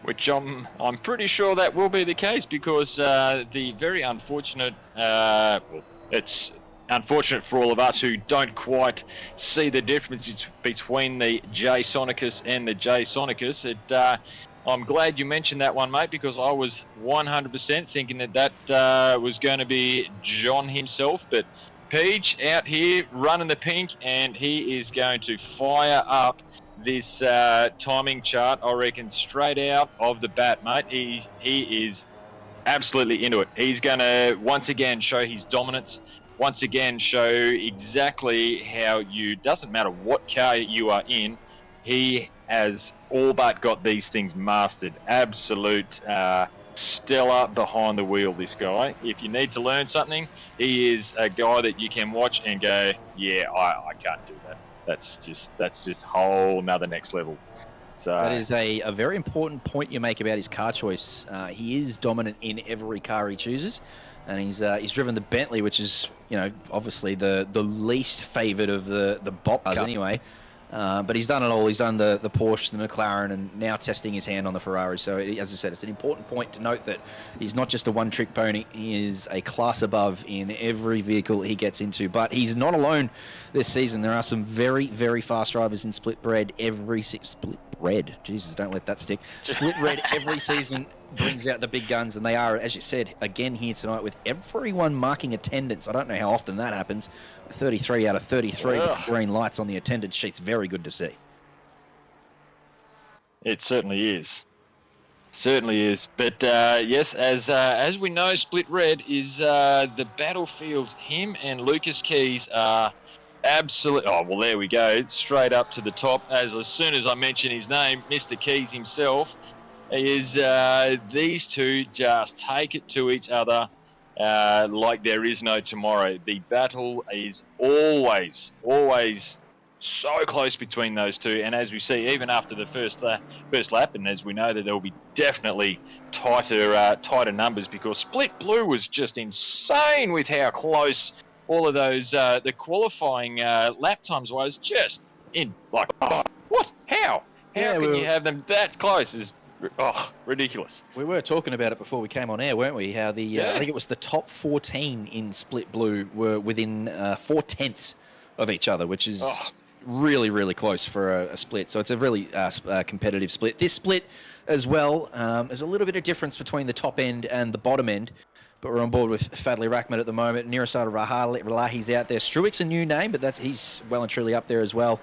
Which I'm pretty sure that will be the case, because the very unfortunate, it's unfortunate for all of us who don't quite see the difference between the J Sonicus and the J Sonicus. I'm glad you mentioned that one, mate, because I was 100% thinking that was going to be John himself. But Peach out here running the pink, and he is going to fire up this timing chart, I reckon, straight out of the bat, mate. He is absolutely into it. He's going to once again show his dominance, once again show exactly how doesn't matter what car you are in, he has all but got these things mastered. Absolute stellar behind the wheel, this guy. If you need to learn something, he is a guy that you can watch and go, yeah, I can't do that. That's just whole another next level. So that is a very important point you make about his car choice. He is dominant in every car he chooses, and he's driven the Bentley, which is, obviously the least favoured of the Bop cars anyway. But he's done it all. He's done the Porsche, the McLaren, and now testing his hand on the Ferrari. So, as I said, it's an important point to note that he's not just a one-trick pony. He is a class above in every vehicle he gets into. But he's not alone this season. There are some very, very fast drivers in Split Red Split Red. Jesus, don't let that stick. Split Red every season brings out the big guns, and they are, as you said, again here tonight with everyone marking attendance. I don't know how often that happens. 33 out of 33 with green lights on the attendance sheets. Very good to see. It certainly is. Certainly is. But yes, as we know, Split Red is the battlefield. Him and Lucas Keys are absolutely. Oh well, there we go. Straight up to the top. As soon as I mention his name, Mr. Keys himself, is these two just take it to each other like there is no tomorrow. The battle is always so close between those two, and as we see, even after the first lap, and as we know that there will be definitely tighter numbers, because Split Blue was just insane with how close all of those the qualifying lap times was. Just in like, what? How can you have them that close? Is ridiculous. We were talking about it before we came on air, weren't we? How the I think it was the top 14 in Split Blue were within 4/10 of each other, which is really, really close for a split. So it's a really competitive split. This split as well, there's a little bit of difference between the top end and the bottom end, but we're on board with Fadli Rahmat at the moment. Nirasada Rahi's out there. Struick's a new name, but he's well and truly up there as well.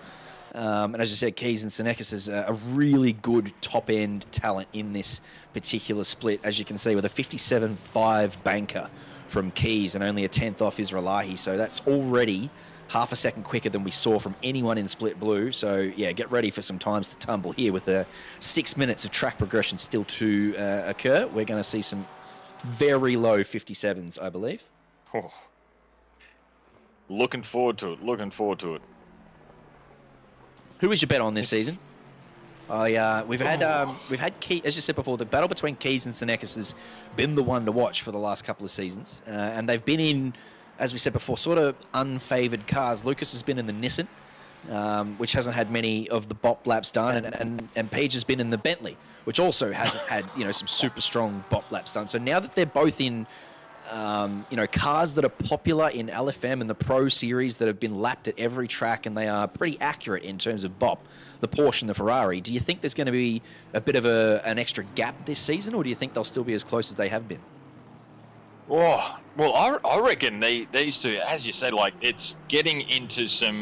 And as I said, Keys and Senekis is a really good top-end talent in this particular split, as you can see, with a 57.5 banker from Keys and only a 10th off Israelahi. So that's already half a second quicker than we saw from anyone in Split Blue. So, yeah, get ready for some times to tumble here with 6 minutes of track progression still to occur. We're going to see some very low 57s, I believe. Oh. Looking forward to it. Who is your bet on this season? We've had Key, as you said before, the battle between Keys and Senekis has been the one to watch for the last couple of seasons, and they've been in, as we said before, sort of unfavoured cars. Lucas has been in the Nissan, which hasn't had many of the bop laps done, and Page has been in the Bentley, which also hasn't had some super strong bop laps done. So now that they're both in cars that are popular in LFM and the Pro Series that have been lapped at every track, and they are pretty accurate in terms of bop, the Porsche and the Ferrari, do you think there's going to be a bit of an extra gap this season, or do you think they'll still be as close as they have been? Oh, well, I reckon these two, as you said, like, it's getting into some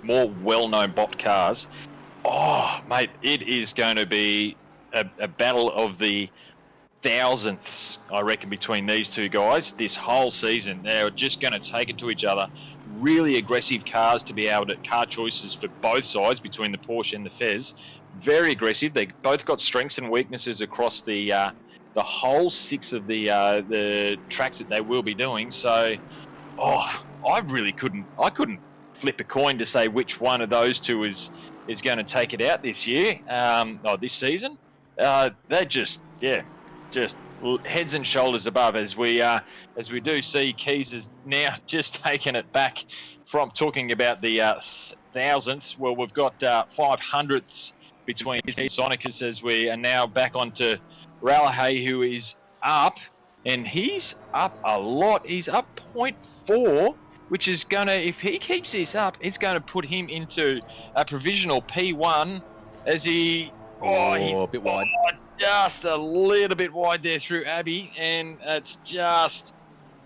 more well-known bot cars. Oh, mate, it is going to be a battle of the thousandths, I reckon, between these two guys this whole season. They're just going to take it to each other. Really aggressive cars to be able to, car choices for both sides between the Porsche and the Fez. Very aggressive. They both got strengths and weaknesses across the whole 6 of the tracks that they will be doing. So, I couldn't flip a coin to say which one of those two is going to take it out this year, this season. They're just heads and shoulders above, as we do see Keys has now just taken it back from talking about the thousandths. Well, we've got 500ths between Sonicus, as we are now back onto Ralahay, who is up, and he's up a lot. He's up 0.4, which is going to, if he keeps this up, it's going to put him into a provisional P1 as he's a bit wide. Just a little bit wide there through Abbey, and it's just,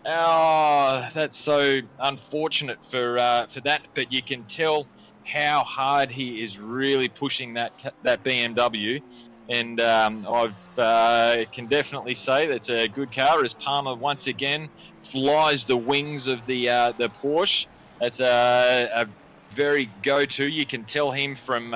that's so unfortunate for that. But you can tell how hard he is really pushing that BMW, and I can definitely say that's a good car as Palmer once again flies the wings of the Porsche. That's a very go-to. You can tell him from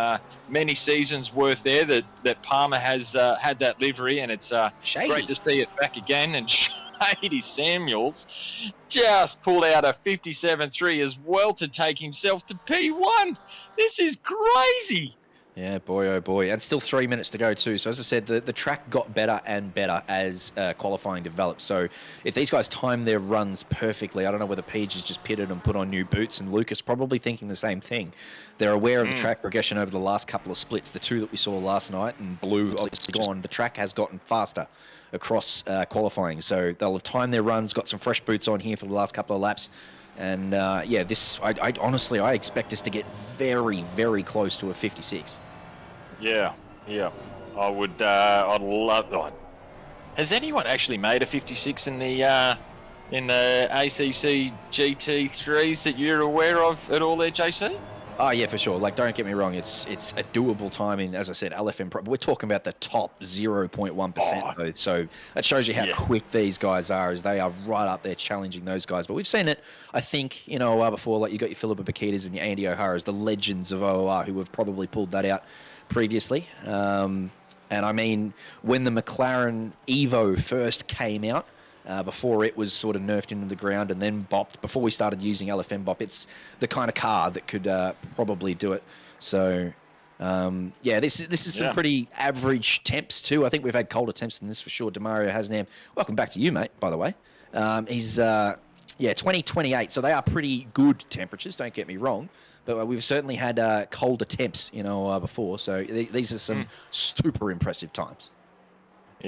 many seasons worth there that Palmer has had that livery, and it's great to see it back again. And Shady Samuels just pulled out a 57.3 as well to take himself to P1. This is crazy. Yeah, boy, oh boy. And still 3 minutes to go too. So as I said, the track got better and better as qualifying developed. So if these guys time their runs perfectly, I don't know whether Page has just pitted and put on new boots, and Lucas probably thinking the same thing. They're aware of the track progression over the last couple of splits, the 2 that we saw last night, and Blue obviously gone. The track has gotten faster across qualifying. So they'll have timed their runs, got some fresh boots on here for the last couple of laps. And I honestly expect us to get very, very close to a 56. Yeah. I would. I'd love. Has anyone actually made a 56 in the ACC GT3s that you're aware of at all there, JC? Oh, yeah, for sure. Like, don't get me wrong. It's a doable time in, as I said, LFM Pro. We're talking about the top 0.1%, though. So that shows you how quick these guys are, as they are right up there challenging those guys. But we've seen it, I think, before. Like, you got your Philippa Bakitas and your Andy O'Hara's, the legends of OOR, who have probably pulled that out previously. And I mean, when the McLaren Evo first came out, before it was sort of nerfed into the ground and then bopped, before we started using LFM bop, it's the kind of car that could probably do it. So, this is some pretty average temps too. I think we've had colder temps than this for sure. Demario Hasnam, welcome back to you, mate, by the way. He's 2028, so they are pretty good temperatures, don't get me wrong. But we've certainly had colder temps, before. So these are some super impressive times.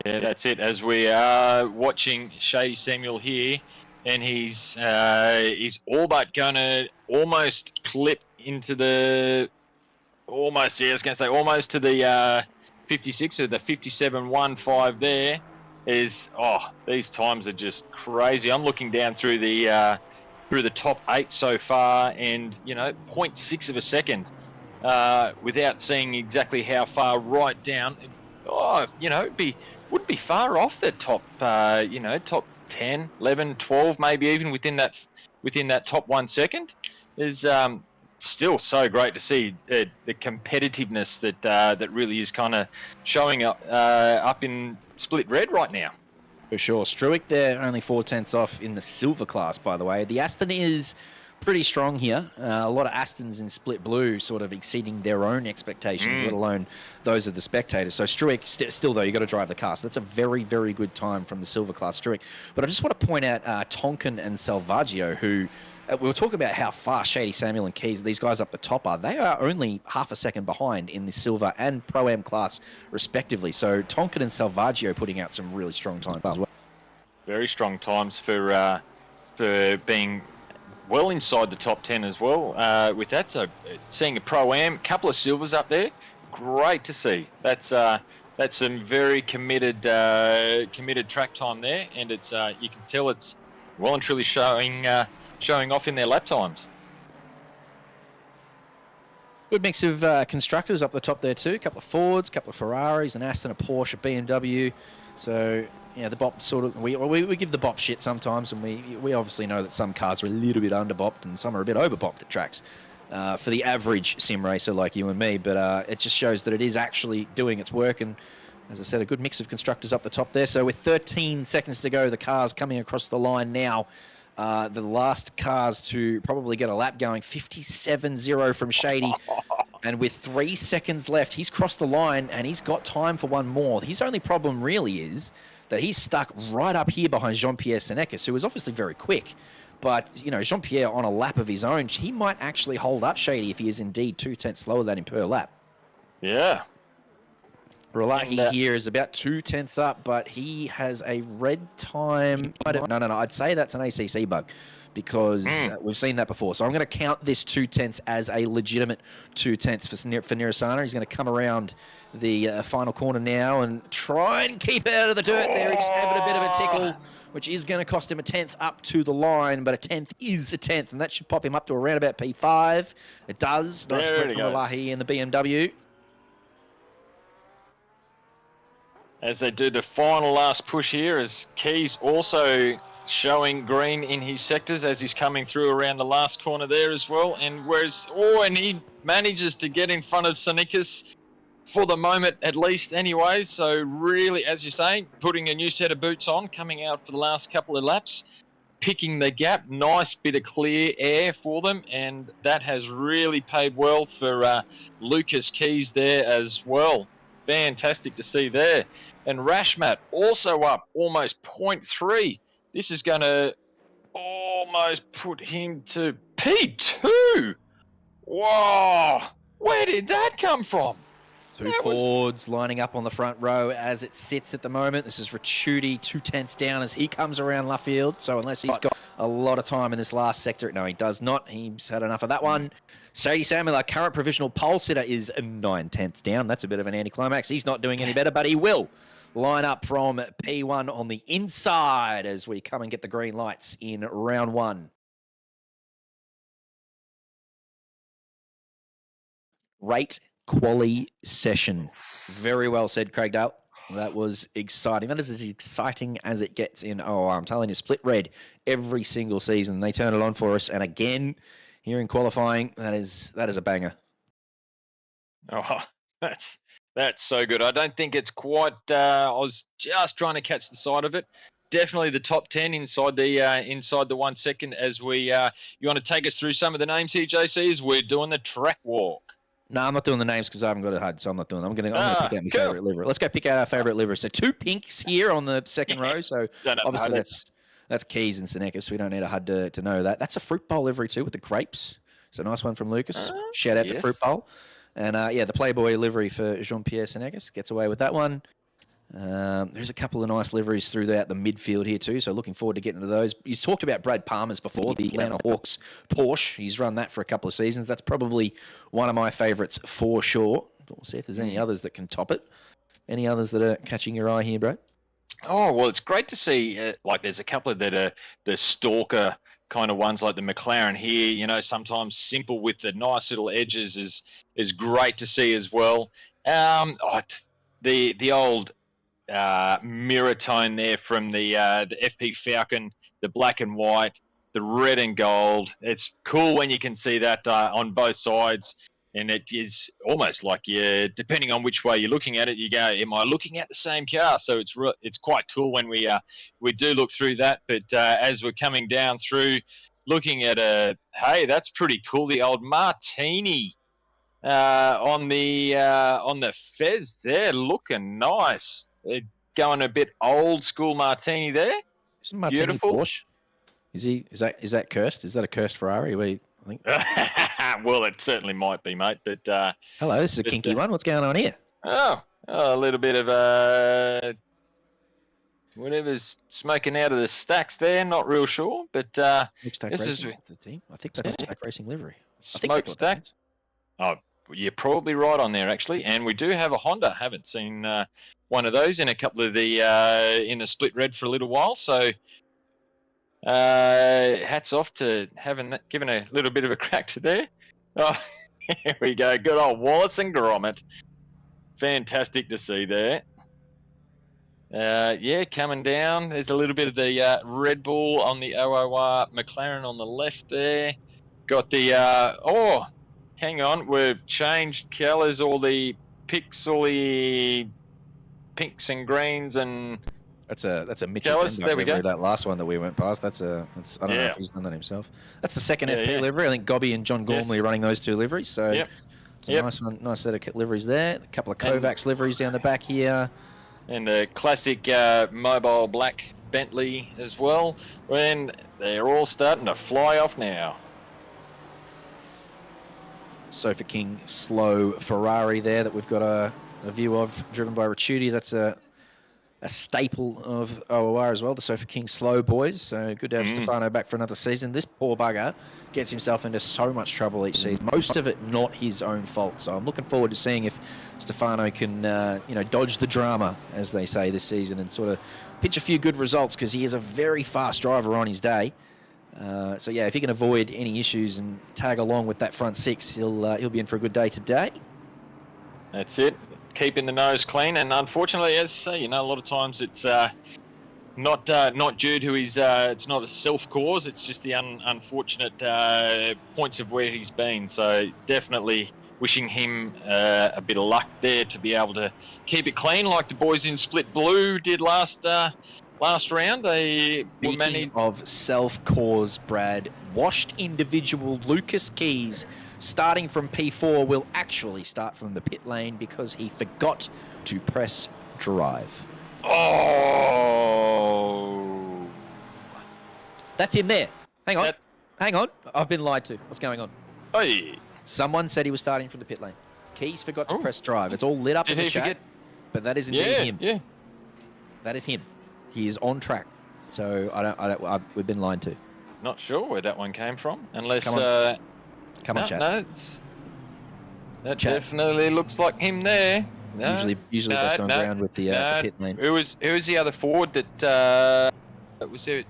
Yeah, that's it. As we are watching Shady Samuel here, and he's all but going to almost clip into the almost to the 56 or the 57.15 there. These times are just crazy. I'm looking down through the through the top 8 so far, and 0.6 of a second without seeing exactly how far right down. Wouldn't be far off the top, top 10, 11, 12, maybe even within that top 1 second. Is still so great to see the competitiveness that really is kind of showing up in Split Red right now. For sure. Struick there, only 4/10 off in the silver class, by the way. The Aston is pretty strong here. A lot of Astons in Split Blue sort of exceeding their own expectations, let alone those of the spectators. So Struick, still though, you got to drive the car. So that's a very, very good time from the silver class Struick. But I just want to point out Tonkin and Salvaggio, who we were talking about how fast Shady Samuel and Keys, these guys up the top are. They are only half a second behind in the silver and Pro-Am class, respectively. So Tonkin and Salvaggio putting out some really strong times as well. Very strong times for being well inside the top 10 as well with that. So seeing a Pro-Am, couple of silvers up there, great to see. That's some very committed track time there, and it's you can tell it's well and truly showing off in their lap times. Good mix of constructors up the top there too. A couple of Fords, a couple of Ferraris, an Aston, a Porsche, a BMW. So the bop sort of we give the bop shit sometimes, and we obviously know that some cars are a little bit under-bopped and some are a bit over-bopped at tracks for the average sim racer like you and me. But it just shows that it is actually doing its work, and as I said, a good mix of constructors up the top there. So with 13 seconds to go, the car's coming across the line now. The last cars to probably get a lap going, 57.0 from Shady. And with 3 seconds left, he's crossed the line and he's got time for one more. His only problem really is that he's stuck right up here behind Jean-Pierre Senekis, who is obviously very quick. But, Jean-Pierre on a lap of his own, he might actually hold up Shady if he is indeed 2/10 slower than him per lap. Yeah. Ralaki here is about 2/10 up, but he has a red time. No. I'd say that's an ACC bug because we've seen that before. So I'm going to count this 2/10 as a legitimate 2/10 for Nirasana. He's going to come around the final corner now and try and keep out of the dirt there. He's having a bit of a tickle, which is going to cost him a 10th up to the line, but a 10th is a 10th, and that should pop him up to around about P5. It does. Nice sprint from Ralaki in the BMW. As they do the final last push here, as Keys also showing green in his sectors as he's coming through around the last corner there as well. And and he manages to get in front of Senekis for the moment at least anyway. So really, as you're saying, putting a new set of boots on, coming out for the last couple of laps, picking the gap, nice bit of clear air for them. And that has really paid well for Lucas Keys there as well. Fantastic to see there. And Rashmat also up almost 0.3. This is going to almost put him to P2. Whoa! Where did that come from? Two Fords lining up on the front row as it sits at the moment. This is Ricciuti 2/10 down as he comes around Luffield. So unless he's got a lot of time in this last sector, no, he does not. He's had enough of that one. Sadie Samuel, our current provisional pole sitter, is 9/10 down. That's a bit of an anticlimax. He's not doing any better, but he will line up from P1 on the inside as we come and get the green lights in round one. Rate quali session. Very well said, Craig Dale. That was exciting. That is as exciting as it gets in. Oh, I'm telling you, Split Red every single season. They turn it on for us. And again, here in qualifying, that is a banger. Oh, that's so good. I don't think it's quite. I was just trying to catch the side of it. Definitely the top 10 inside the 1 second. As we, you want to take us through some of the names here, JC? As we're doing the track walk. No, I'm not doing the names because I haven't got a HUD, so I'm not doing them. I'm going to pick out my favourite livery. Let's go pick out our favourite livery. So 2 pinks here on the second row. So obviously that's Keys and Senekis. We don't need a HUD to know that. That's a Fruit Bowl livery too with the grapes. It's a nice one from Lucas. Shout out to Fruit Bowl. And the Playboy livery for Jean-Pierre Senekis gets away with that one. There's a couple of nice liveries throughout the midfield here too, so looking forward to getting to those. He's talked about Brad Palmer's before, the Atlanta Hawks Porsche. He's run that for a couple of seasons. That's probably one of my favourites for sure. We'll see if there's any others that can top it. Any others that are catching your eye here, Brad? Oh, well, it's great to see, there's a couple of that are the Stalker kind of ones like the McLaren here, you know, sometimes simple with the nice little edges is great to see as well. The old mirror tone there from the FP Falcon, the black and white, the red and gold. It's cool when you can see that on both sides. And it is almost like depending on which way you're looking at it, you go, am I looking at the same car? So it's quite cool when we do look through that. But as we're coming down through, looking at hey, that's pretty cool. The old Martini on the Fez there, looking nice. Going a bit old school Martini there. Isn't Martini Beautiful. Porsche? Is that cursed? Is that a cursed Ferrari? I think. Well, it certainly might be, mate. But hello, this is a kinky one. What's going on here? A little bit of whatever's smoking out of the stacks there. Not real sure, but Smokestack this Racing. is That's the team. I think that's Smokestack Racing livery. Smokestack. Oh, you're probably right on there, actually. And we do have a Honda. Haven't seen one of those in a couple of the in the split red for a little while. So hats off to given a little bit of a crack to there. Oh, here we go. Good old Wallace and Gromit. Fantastic to see there. Coming down. There's a little bit of the Red Bull on the OOR McLaren on the left there. Got the hang on, we've changed colours, all the pixely pinks and greens and that's a Mitchell colours. There we go. That last one that we went past. I don't know if he's done that himself. That's the second FP livery. I think Gobby and John Gormley are running those two liveries. So it's a nice one, nice set of liveries there. A couple of Kovacs liveries down the back here. And a classic mobile black Bentley as well. When they're all starting to fly off now. Sofa King slow Ferrari there that we've got a view of, driven by Ricciuti. That's a staple of OOR as well, the Sofa King slow boys. So good to have Stefano back for another season. This poor bugger gets himself into so much trouble each season, most of it not his own fault. So I'm looking forward to seeing if Stefano can dodge the drama, as they say, this season and sort of pitch a few good results, because he is a very fast driver on his day. If he can avoid any issues and tag along with that front six, he'll be in for a good day today. That's it. Keeping the nose clean, and unfortunately, as I say, a lot of times it's not due to his. It's not a self cause. It's just the unfortunate points of where he's been. So definitely wishing him a bit of luck there to be able to keep it clean, like the boys in Split Blue did last round. They were Speaking of self-cause, Brad, washed individual Lucas Keys, starting from P4, will actually start from the pit lane because he forgot to press drive. Oh! That's in there. Hang on. I've been lied to. What's going on? Hey! Someone said he was starting from the pit lane. Keys forgot to press drive. It's all lit up in the chat, but that is indeed him. Yeah. That is him. He is on track. So we've been lied to. Not sure where that one came from, unless. Come on, chat. No, that chat. Definitely looks like him there. No, usually best on ground with the pit lane. Who was the other forward that was there?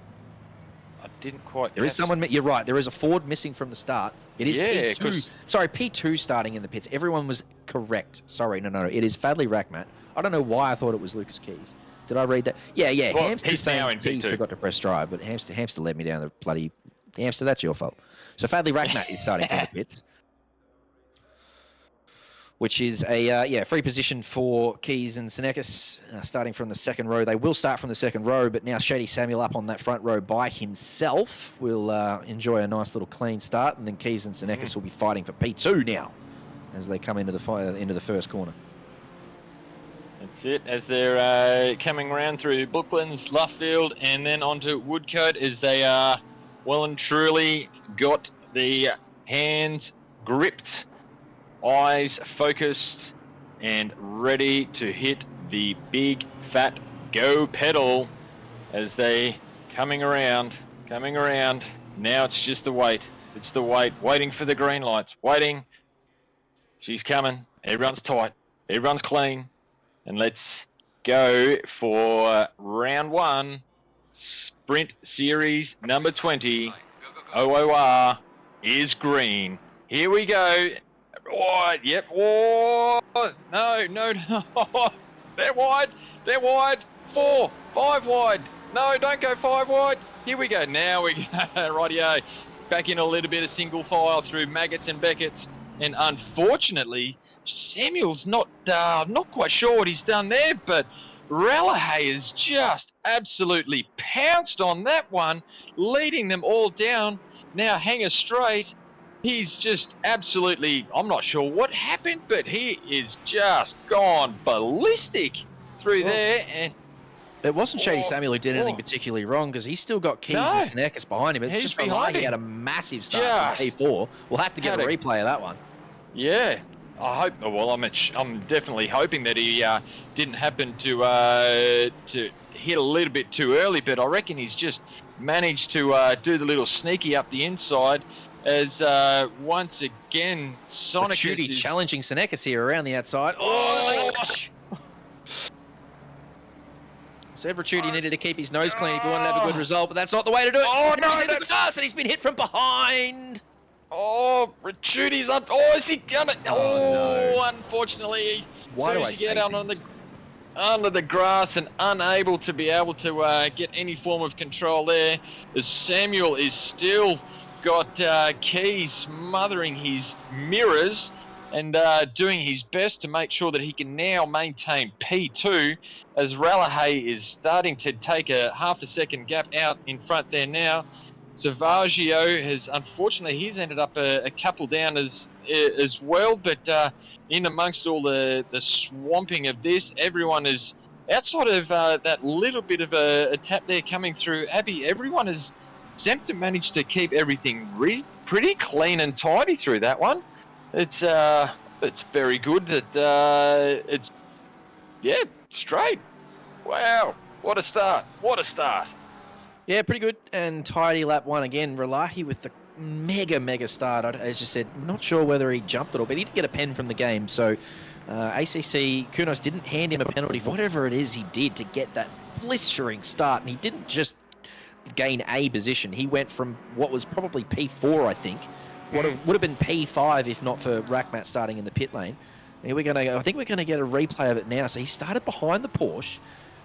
I didn't quite. There is someone. You're right. There is a forward missing from the start. It is P2. Sorry, P2 starting in the pits. Everyone was correct. Sorry, no. It is Fadley Rackmat. I don't know why I thought it was Lucas Keys. Did I read that? Yeah. Well, Hamster's saying Keys forgot to press drive, but Hamster led me down the bloody... Hamster, that's your fault. So Fadley Rackmat is starting from the pits, which is a free position for Keys and Senekis, starting from the second row. They will start from the second row, but now Shady Samuel up on that front row by himself will enjoy a nice little clean start, and then Keys and Senekis will be fighting for P2 now as they come into the first corner. That's it, as they're coming around through Brooklands, Luffield, and then onto Woodcote, as they are well and truly got the hands gripped, eyes focused, and ready to hit the big fat go pedal as they coming around. Now it's just the wait. It's the waiting for the green lights, waiting. She's coming. Everyone's tight. Everyone's clean. And let's go for round one, Sprint Series number 20. OOR is green. Here we go. Wide. Yep. Oh, no. They're wide. 4, 5 wide. No, don't go 5 wide. Here we go. Now we go. Rightio. Back in a little bit of single file through Maggots and Beckett's. And unfortunately, Samuel's not quite sure what he's done there, but Ralahay has just absolutely pounced on that one, leading them all down. Now Hanger straight. He's just absolutely, I'm not sure what happened, but he is just gone ballistic through there. And it wasn't Shady Samuel who did anything particularly wrong, because he's still got Keys and Senekis behind him. It's He's just behind he him. had a massive start from P4. We'll have to get a replay of that one. Yeah, I hope. Well, I'm definitely hoping that he didn't happen to hit a little bit too early, but I reckon he's just managed to do the little sneaky up the inside. As once again, Sonic is challenging Senekis here around the outside. Oh gosh! Said Ricciuti needed to keep his nose clean if he wanted to have a good result, but that's not the way to do it. Oh no! He's in the glass and he's been hit from behind. Oh, Ricciuti's up. Oh, is he done it? Oh, no. Unfortunately, Why do I get say out under the grass and unable to be able to get any form of control there, as Samuel is still got Keys smothering his mirrors and doing his best to make sure that he can now maintain P2, as Ralahay is starting to take a half a second gap out in front there now. Savaggio has, unfortunately, he's ended up a couple down as well, but in amongst all the swamping of this, everyone is outside of that little bit of a tap there coming through Abby. Everyone has seemed to manage to keep everything pretty clean and tidy through that one. It's very good that it's straight. Wow, what a start! Yeah, pretty good and tidy lap one again. Relahi with the mega start. As you said, I'm not sure whether he jumped it or, but he did get a pen from the game. So ACC Kunos didn't hand him a penalty for whatever it is he did to get that blistering start, and he didn't just gain a position. He went from what was probably P4, I think, would have been P5 if not for Rackmat starting in the pit lane. I think we're gonna get a replay of it now. So he started behind the Porsche,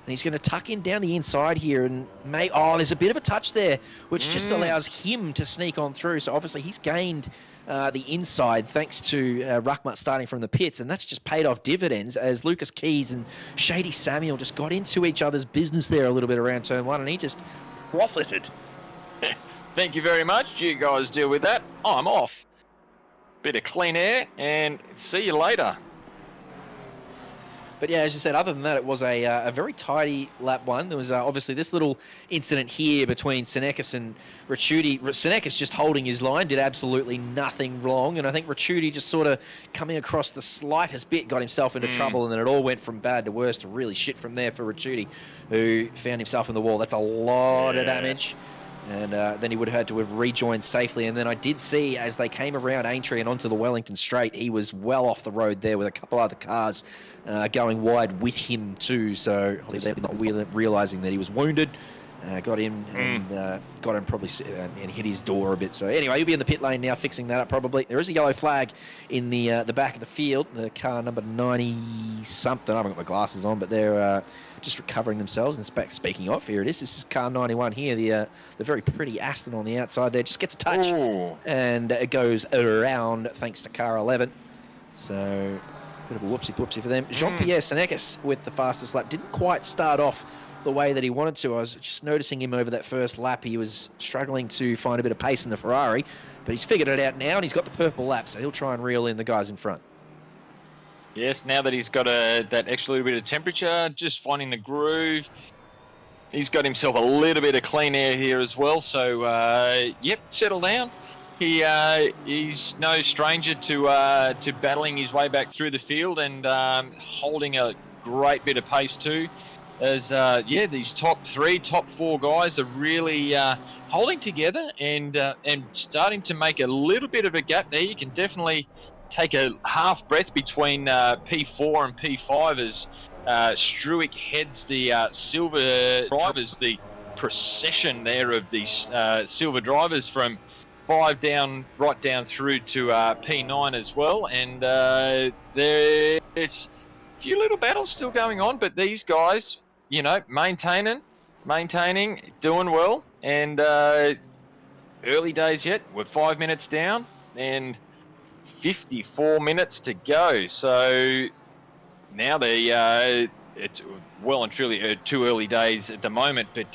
and he's going to tuck in down the inside here, and there's a bit of a touch there, which just allows him to sneak on through. So obviously he's gained the inside thanks to Ruckmutt starting from the pits, and that's just paid off dividends as Lucas Keys and Shady Samuel just got into each other's business there a little bit around turn one, and he just profited. Thank you very much. You guys deal with that. I'm off. Bit of clean air, and see you later. But yeah, as you said, other than that, it was a very tidy lap one. There was obviously this little incident here between Senekis and Ricciuti. Senekis just holding his line, did absolutely nothing wrong. And I think Ricciuti just sort of coming across the slightest bit got himself into trouble, and then it all went from bad to worse to really shit from there for Ricciuti, who found himself in the wall. That's a lot of damage. And then he would have had to have rejoined safely. And then I did see, as they came around Aintree and onto the Wellington Straight, he was well off the road there with a couple other cars going wide with him too. So obviously not realising that he was wounded. Got him and got him probably and hit his door a bit. So anyway, he'll be in the pit lane now, fixing that up probably. There is a yellow flag in the back of the field. The car number 90-something. I haven't got my glasses on, but they're just recovering themselves. And speaking of, here it is. This is car 91 here. The very pretty Aston on the outside there just gets a touch. And it goes around thanks to car 11. So bit of a whoopsie for them. Jean-Pierre Senekis with the fastest lap. Didn't quite start off the way that he wanted to. I was just noticing him over that first lap. He was struggling to find a bit of pace in the Ferrari, but he's figured it out now, and he's got the purple lap, so he'll try and reel in the guys in front. Yes, now that he's got that extra little bit of temperature, just finding the groove. He's got himself a little bit of clean air here as well, so settle down. He's no stranger to battling his way back through the field and holding a great bit of pace too. As these top 4 guys are really holding together and starting to make a little bit of a gap there. You can definitely take a half breath between P4 and P5 as Struick heads the silver drivers, the procession there of these silver drivers from 5 down, right down through to P9 as well. And there's a few little battles still going on, but these guys, you know, maintaining, doing well. And early days yet. We're 5 minutes down and 54 minutes to go. So now it's well and truly too early days at the moment, but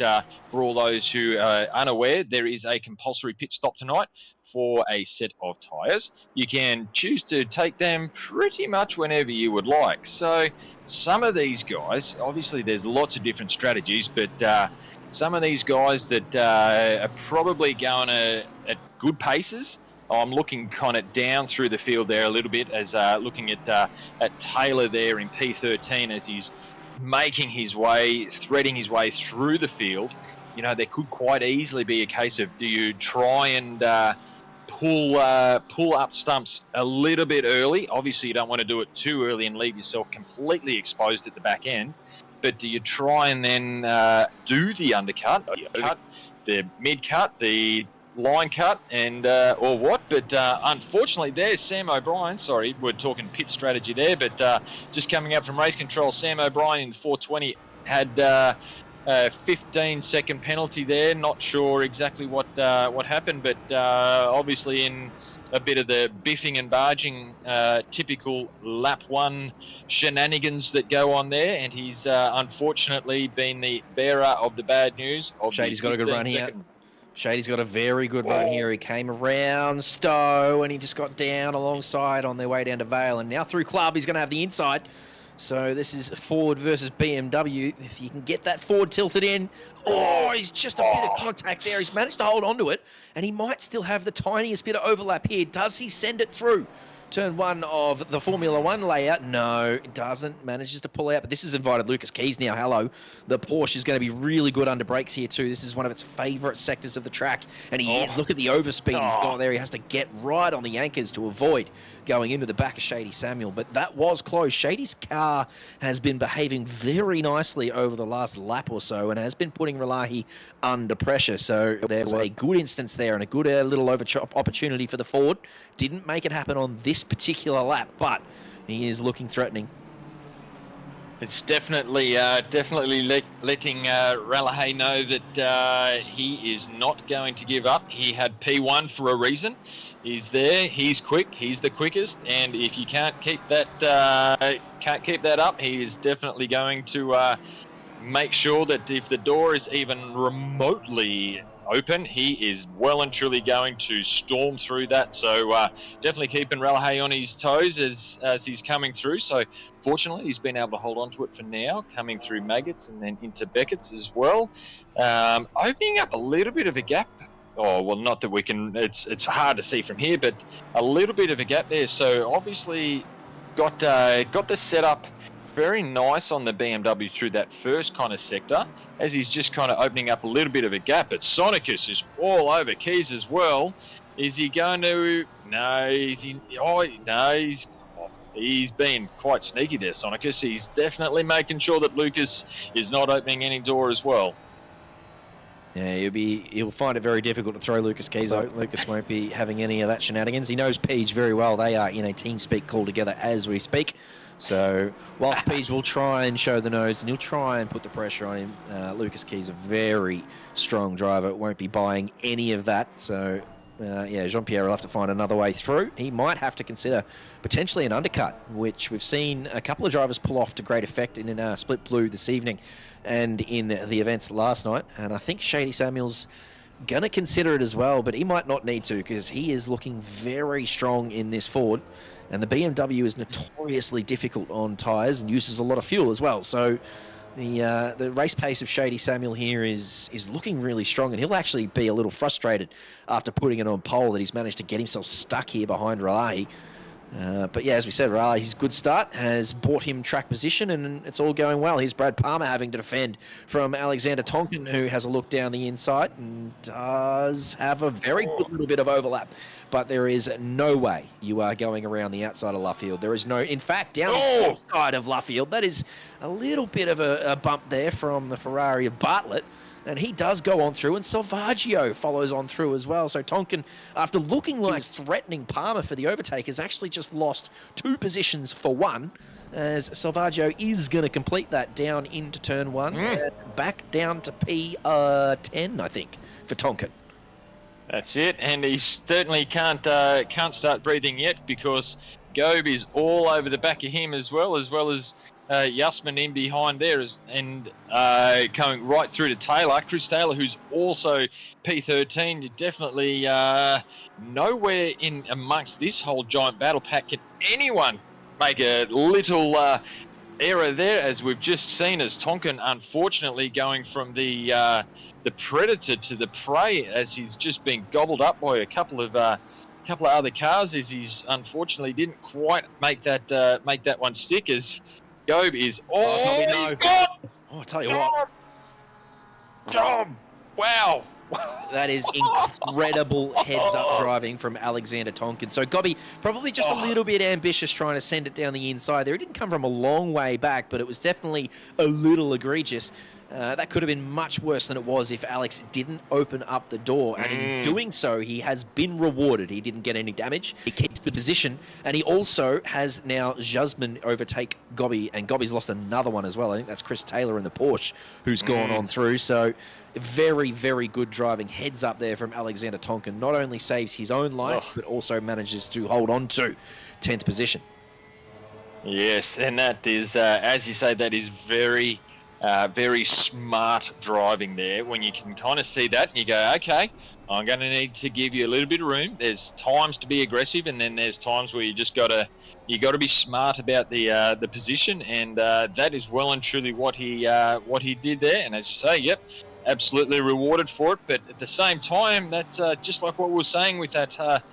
for all those who are unaware, there is a compulsory pit stop tonight for a set of tyres. You can choose to take them pretty much whenever you would like. So some of these guys, obviously there's lots of different strategies, but some of these guys that are probably going at good paces. I'm looking kind of down through the field there a little bit, as looking at Taylor there in P13 as he's making his way, threading his way through the field. You know, there could quite easily be a case of, do you try and pull up stumps a little bit early? Obviously, you don't want to do it too early and leave yourself completely exposed at the back end. But do you try and then do the undercut, the mid-cut, the line cut, and or what? But unfortunately, there's Sam O'Brien. Sorry, we're talking pit strategy there, but just coming up from race control, Sam O'Brien in the 420 had a 15-second penalty there. Not sure exactly what happened, but obviously in a bit of the biffing and barging, typical lap one shenanigans that go on there, and he's unfortunately been the bearer of the bad news. Shady's got a good run here. Shady's got a very good run here. He came around Stowe and he just got down alongside on their way down to Vale. And now through Club, he's going to have the inside. So this is Ford versus BMW. If you can get that Ford tilted in. Oh, he's just a bit of contact there. He's managed to hold on to it. And he might still have the tiniest bit of overlap here. Does he send it through? Turn one of the Formula One layout. No, it doesn't. Manages to pull out. But this has invited Lucas Keys now. Hello. The Porsche is going to be really good under brakes here too. This is one of its favourite sectors of the track. And he is. Look at the overspeed he's got there. He has to get right on the anchors to avoid going into the back of Shady Samuel. But that was close. Shady's car has been behaving very nicely over the last lap or so and has been putting Relahi under pressure. So there's a good instance there and a good little opportunity for the Ford. Didn't make it happen on this particular lap, but he is looking threatening. It's definitely letting Relahi know that he is not going to give up. He had P1 for a reason. He's there. He's quick. He's the quickest. And if you can't keep that up, he is definitely going to make sure that if the door is even remotely open, he is well and truly going to storm through that. So definitely keeping Relahi on his toes as he's coming through. So fortunately, he's been able to hold on to it for now, coming through Maggots and then into Beckett's as well, opening up a little bit of a gap. Oh, well, not that we can, it's hard to see from here, but a little bit of a gap there. So obviously got the setup very nice on the BMW through that first kind of sector, as he's just kind of opening up a little bit of a gap. But Sonicus is all over Keys as well. Is he going to? No, is he? Oh, no, he's been quite sneaky there, Sonicus. He's definitely making sure that Lucas is not opening any door as well. Yeah, he'll find it very difficult to throw Lucas Keys out. Lucas won't be having any of that shenanigans. He knows Peach very well. They are in a team speak call together as we speak. So whilst Peach will try and show the nose and he'll try and put the pressure on him, Lucas Keys a very strong driver. Won't be buying any of that. So yeah, Jean-Pierre will have to find another way through. He might have to consider potentially an undercut, which we've seen a couple of drivers pull off to great effect in Split Blue this evening and in the events last night. And I think Shady Samuel's going to consider it as well, but he might not need to because he is looking very strong in this Ford. And the BMW is notoriously difficult on tyres and uses a lot of fuel as well. So the race pace of Shady Samuel here is looking really strong, and he'll actually be a little frustrated after putting it on pole that he's managed to get himself stuck here behind Relahi. But yeah, as we said, Relahi's good start has bought him track position, and it's all going well. Here's Brad Palmer having to defend from Alexander Tonkin, who has a look down the inside and does have a very good little bit of overlap. But there is no way you are going around the outside of Luffield. There is no, in fact, down the outside of Luffield. That is a little bit of a bump there from the Ferrari of Bartlett. and he does go on through, and Salvaggio follows on through as well. So Tonkin, after looking like threatening Palmer for the overtake, has actually just lost 2 positions for 1, as Salvaggio is going to complete that down into turn 1, and back down to P10, I think, for Tonkin. That's it, and he certainly can't start breathing yet, because Gobe is all over the back of him as well as Yasmin in behind there, and coming right through to Taylor. Chris Taylor, who's also P13. You're definitely nowhere in amongst this whole giant battle pack can anyone make a little error there, as we've just seen, as Tonkin unfortunately going from the predator to the prey, as he's just been gobbled up by a couple of other cars, as he's unfortunately didn't quite make that one stick, as Gobe is he's gone. Oh, I'll tell you what. Tom, wow. That is incredible heads-up driving from Alexander Tonkin. So Gobi probably just a little bit ambitious trying to send it down the inside there. It didn't come from a long way back, but it was definitely a little egregious. That could have been much worse than it was if Alex didn't open up the door. And in doing so, he has been rewarded. He didn't get any damage. He keeps the position. And he also has now Jasmine overtake Gobi. And Gobi's lost another one as well. I think that's Chris Taylor in the Porsche who's gone on through. So very, very good driving. Heads up there from Alexander Tonkin. Not only saves his own life, but also manages to hold on to 10th position. Yes, and that is, as you say, that is very smart driving there, when you can kind of see that and you go, okay, I'm going to need to give you a little bit of room. There's times to be aggressive, and then there's times where you just got to be smart about the position, and that is well and truly what he did there. And as you say, yep, absolutely rewarded for it. But at the same time, that's just like what we were saying with that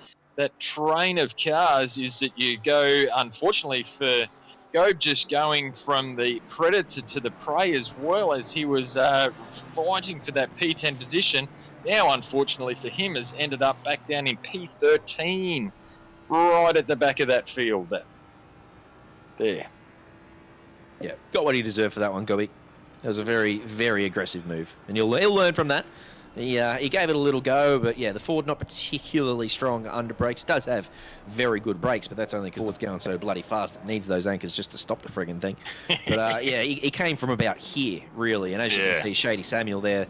train of cars, is that you go, unfortunately for Gobe, just going from the predator to the prey, as well as he was fighting for that P10 position. Now, unfortunately for him, has ended up back down in P13, right at the back of that field. There. Yeah, got what he deserved for that one, Gobi. That was a very, very aggressive move, and he'll learn from that. He gave it a little go, but yeah, the Ford not particularly strong under brakes. Does have very good brakes, but that's only because it's going so bloody fast. It needs those anchors just to stop the friggin' thing. But yeah, he came from about here, really. And as you can see, Shady Samuel there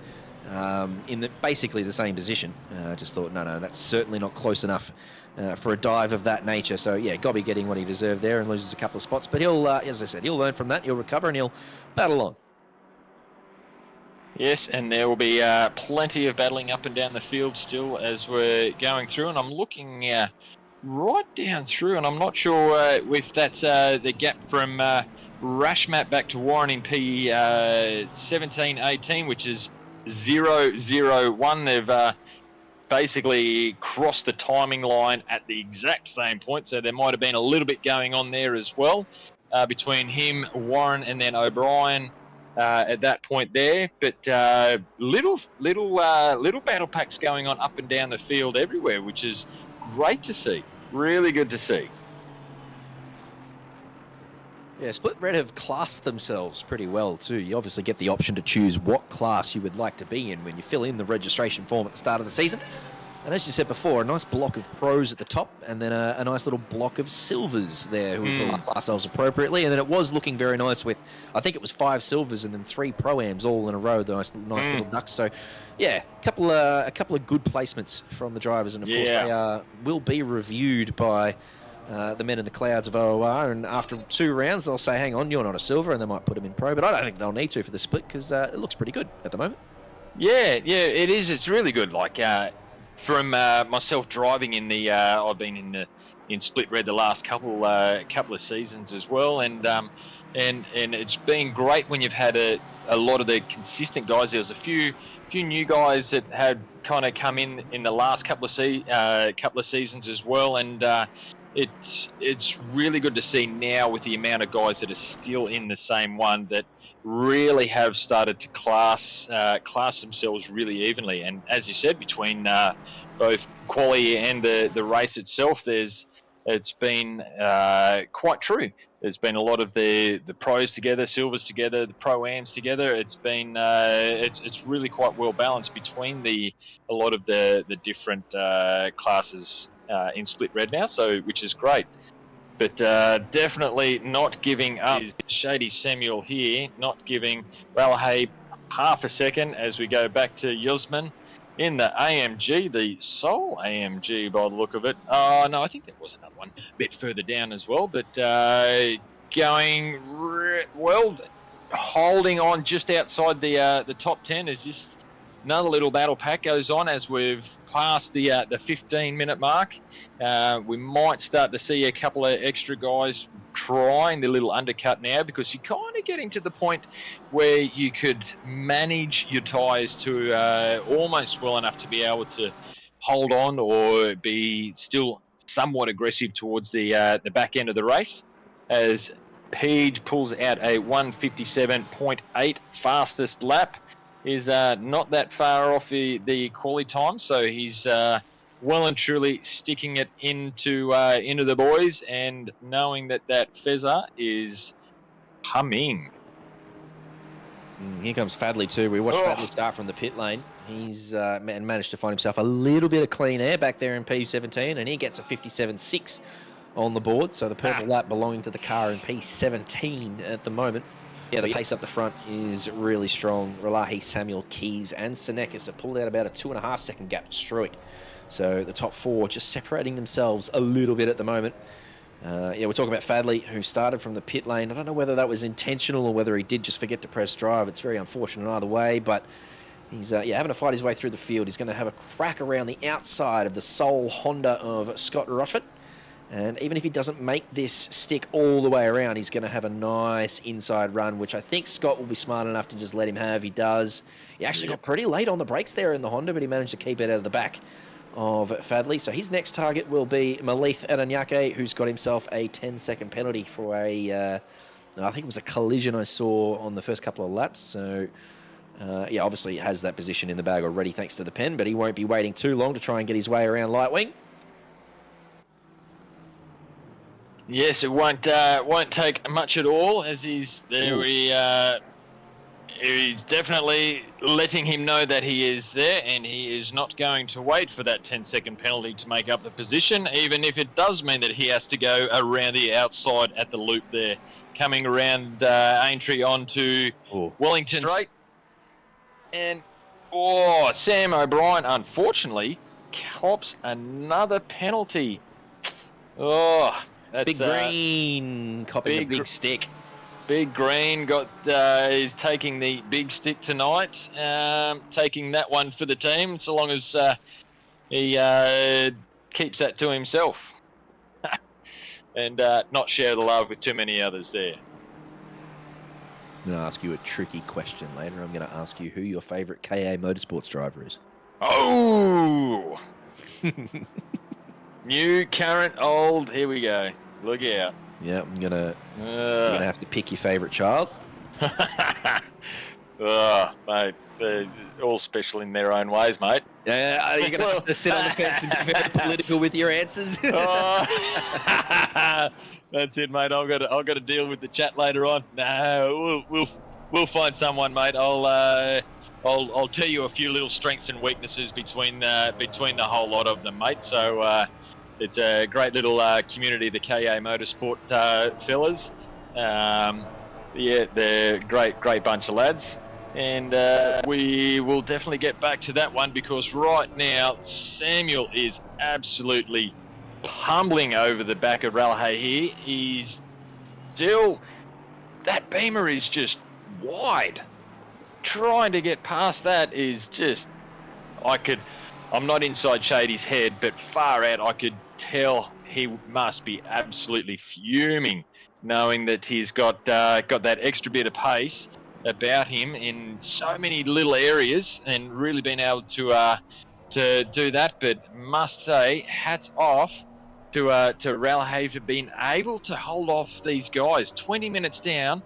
in basically the same position. Just thought, no, that's certainly not close enough for a dive of that nature. So yeah, Gobi getting what he deserved there and loses a couple of spots. But he'll, as I said, he'll learn from that. He'll recover and he'll battle on. Yes, and there will be plenty of battling up and down the field still as we're going through. And I'm looking right down through, and I'm not sure if that's the gap from Rashmat back to Warren in P17-18, which is 0-0-1. They've basically crossed the timing line at the exact same point, so there might have been a little bit going on there as well between him, Warren, and then O'Brien. At that point there, but little battle packs going on up and down the field everywhere, which is great to see. Really good to see. Yeah, Split Red have classed themselves pretty well too. You obviously get the option to choose what class you would like to be in when you fill in the registration form at the start of the season. And as you said before, a nice block of pros at the top, and then a nice little block of silvers there who have classed themselves appropriately. And then it was looking very nice with, I think it was 5 silvers and then 3 pro-ams all in a row. The nice little ducks. So, yeah, a couple of good placements from the drivers, and of course they will be reviewed by the men in the clouds of OOR. And after 2 rounds, they'll say, "Hang on, you're not a silver," and they might put them in pro. But I don't think they'll need to for the split because it looks pretty good at the moment. Yeah, it is. It's really good. Like. From myself driving in the, I've been in Split Red the last couple of seasons as well, and it's been great when you've had a lot of the consistent guys. There was a few new guys that had kind of come in the last couple of seasons as well, and it's really good to see now with the amount of guys that are still in the same one that really have started to class themselves really evenly. And as you said, between both quali and the race itself, there's it's been quite true. There's been a lot of the pros together, silvers together, the pro-ams together. It's been it's really quite well balanced between a lot of the different classes in Split Red now, so which is great. But definitely not giving up. Shady Samuel here, not giving Ralahay half a second as we go back to Yusman in the AMG, the sole AMG by the look of it. Oh, no, I think there was another one a bit further down as well, but going well, holding on just outside the top 10 as this another little battle pack goes on as we've passed the 15-minute mark. We might start to see a couple of extra guys trying the little undercut now, because you're kind of getting to the point where you could manage your tyres to almost well enough to be able to hold on or be still somewhat aggressive towards the back end of the race, as Page pulls out a 1:57.8 fastest lap. Is not that far off the quali time, so he's well and truly sticking it into the boys, and knowing that Fezza is humming. Here comes Fadley too. We watched Fadley start from the pit lane. He's managed to find himself a little bit of clean air back there in P17, and he gets a 57.6 on the board. So the purple lap belonging to the car in P17 at the moment. Yeah, the pace up the front is really strong. Ralahi, Samuel, Keys, and Senekis have pulled out about a 2.5 second gap to Struick. So the top four just separating themselves a little bit at the moment. Yeah, we're talking about Fadley, who started from the pit lane. I don't know whether that was intentional or whether he did just forget to press drive. It's very unfortunate either way, but he's having to fight his way through the field. He's going to have a crack around the outside of the sole Honda of Scott Rochford. And even if he doesn't make this stick all the way around, he's going to have a nice inside run, which I think Scott will be smart enough to just let him have. He does. He actually got pretty late on the brakes there in the Honda, but he managed to keep it out of the back of Fadley. So his next target will be Malith Adanyake, who's got himself a 10-second penalty for I think it was a collision I saw on the first couple of laps. So, yeah, obviously he has that position in the bag already thanks to the pen, but he won't be waiting too long to try and get his way around Lightwing. Yes, it won't take much at all, as he's there. He's definitely letting him know that he is there, and he is not going to wait for that 10-second penalty to make up the position, even if it does mean that he has to go around the outside at the loop there, coming around Aintree onto Wellington Straight. And Sam O'Brien, unfortunately, cops another penalty. That's Big Green copping the big stick. Big Green is taking the big stick tonight, taking that one for the team, so long as he keeps that to himself and not share the love with too many others there. I'm going to ask you a tricky question later. I'm going to ask you who your favourite KA Motorsports driver is. Oh! New, current, old. Here we go. Look out. Yeah, you're gonna have to pick your favourite child. Mate, they're all special in their own ways, mate. Yeah, you're gonna have to sit on the fence and be very political with your answers. That's it, mate. I've got to deal with the chat later on. No, we'll find someone, mate. I'll tell you a few little strengths and weaknesses between the whole lot of them, mate. So it's a great little community, the KA Motorsport fellas. Yeah, they're great bunch of lads, and we will definitely get back to that one, because right now Samuel is absolutely pummeling over the back of Ralahay here. He's still, that Beamer is just wide. Trying to get past that is just, I'm not inside Shady's head, but far out, I could tell he must be absolutely fuming, knowing that he's got that extra bit of pace about him in so many little areas, and really been able to do that. But must say, hats off to Ralahay for being able to hold off these guys. 20 minutes down,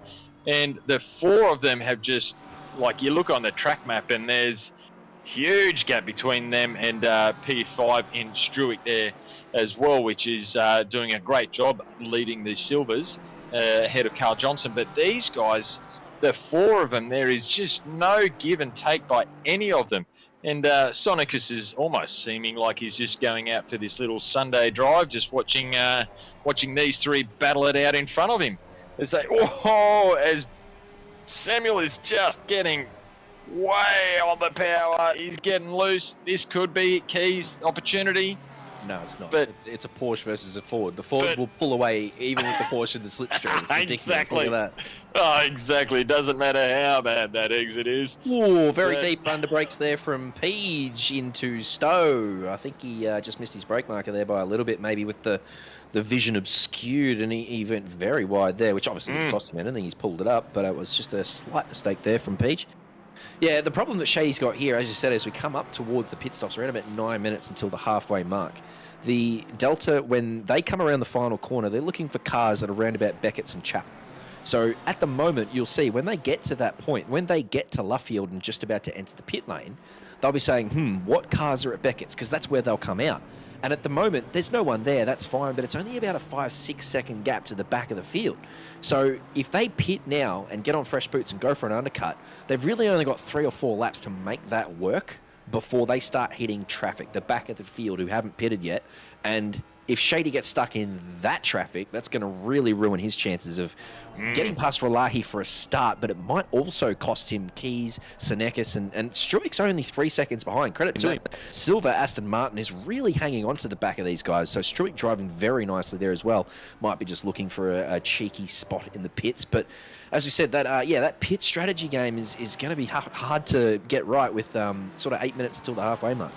and the four of them have just, like, you look on the track map and there's huge gap between them and P5 in Struick there as well, which is doing a great job leading the Silvers ahead of Carl Johnson. But these guys, the four of them, there is just no give and take by any of them. And Sonicus is almost seeming like he's just going out for this little Sunday drive, just watching these three battle it out in front of him. As Samuel is just getting way on the power. He's getting loose. This could be Key's opportunity. No, it's not. But it's a Porsche versus a Ford. The Ford will pull away even with the Porsche and the slipstream. It's ridiculous. Exactly. Look at that. Oh, exactly. Doesn't matter how bad that exit is. Ooh, very deep under brakes there from Page into Stowe. I think he just missed his brake marker there by a little bit, maybe with the vision obscured, and he went very wide there, which obviously didn't cost him anything. He's pulled it up, but it was just a slight mistake there from Page. Yeah, the problem that Shady's got here, as you said, as we come up towards the pit stops, we're at about 9 minutes until the halfway mark. The Delta, when they come around the final corner, they're looking for cars that are around about Beckett's and Chap. So at the moment, you'll see when they get to that point, when they get to Luffield and just about to enter the pit lane, they'll be saying, what cars are at Beckett's? Because that's where they'll come out. And at the moment, there's no one there, that's fine, but it's only about a 5-6 second gap to the back of the field. So if they pit now and get on fresh boots and go for an undercut, they've really only got 3 or 4 laps to make that work before they start hitting traffic, the back of the field who haven't pitted yet. And if Shady gets stuck in that traffic, that's going to really ruin his chances of getting past Relahi for a start, but it might also cost him Keys, Senekis, and Struick's only 3 seconds behind. Credit to him. Silver, Aston Martin is really hanging on to the back of these guys, so Struick driving very nicely there as well. Might be just looking for a cheeky spot in the pits, but as we said, that pit strategy game is going to be hard to get right with sort of 8 minutes until the halfway mark.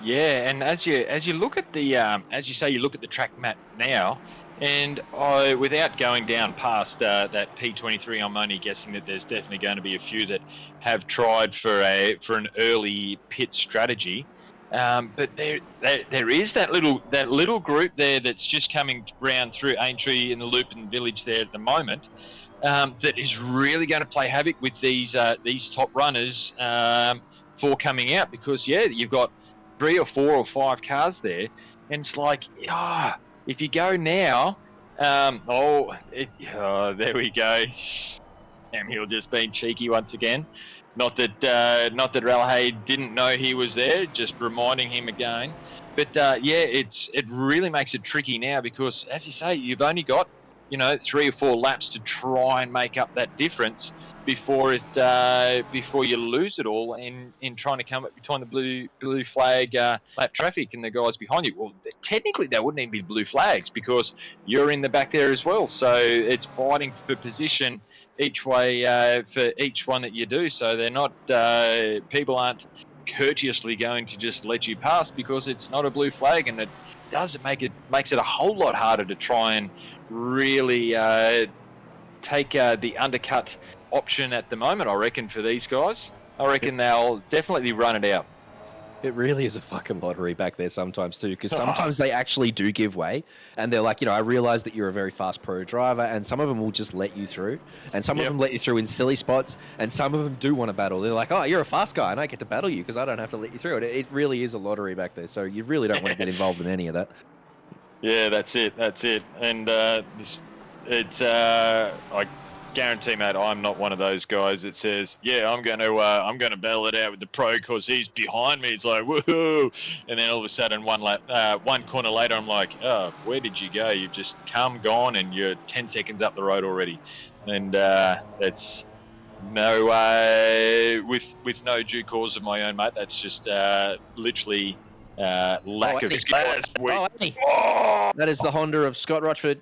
Yeah, and as you look at the as you say, you look at the track map now, and without going down past that P23, I'm only guessing that there's definitely going to be a few that have tried for an early pit strategy. But there is that little group there that's just coming round through Aintree in the loop and village there at the moment. That is really going to play havoc with these top runners for coming out, because you've got 3 or 4 or 5 cars there, and it's like, if you go now, there we go. Samuel just being cheeky once again. Not that Ralhay didn't know he was there, just reminding him again. But it really makes it tricky now, because as you say, you've only got 3 or 4 laps to try and make up that difference before you lose it all in trying to come up between the blue flag lap traffic and the guys behind you. Well, technically they wouldn't even be blue flags, because you're in the back there as well. So it's fighting for position each way for each one that you do. So they're not people aren't courteously going to just let you pass because it's not a blue flag, and it makes it a whole lot harder to try and really take the undercut option at the moment, I reckon, for these guys. I reckon they'll definitely run it out. It really is a fucking lottery back there sometimes too, because sometimes they actually do give way, and they're like, I realize that you're a very fast pro driver, and some of them will just let you through, and some of them let you through in silly spots, and some of them do want to battle. They're like, you're a fast guy, and I get to battle you because I don't have to let you through. It really is a lottery back there, so you really don't want to get involved in any of that. Yeah, that's it. And I guarantee, mate, I'm not one of those guys that says, I'm going to battle it out with the pro because he's behind me. It's like, woohoo! And then all of a sudden, one corner later, I'm like, where did you go? You've just gone, and you're 10 seconds up the road already. And that's no with no due cause of my own, mate. That's just literally lack of skills. That is the Honda of Scott Rochford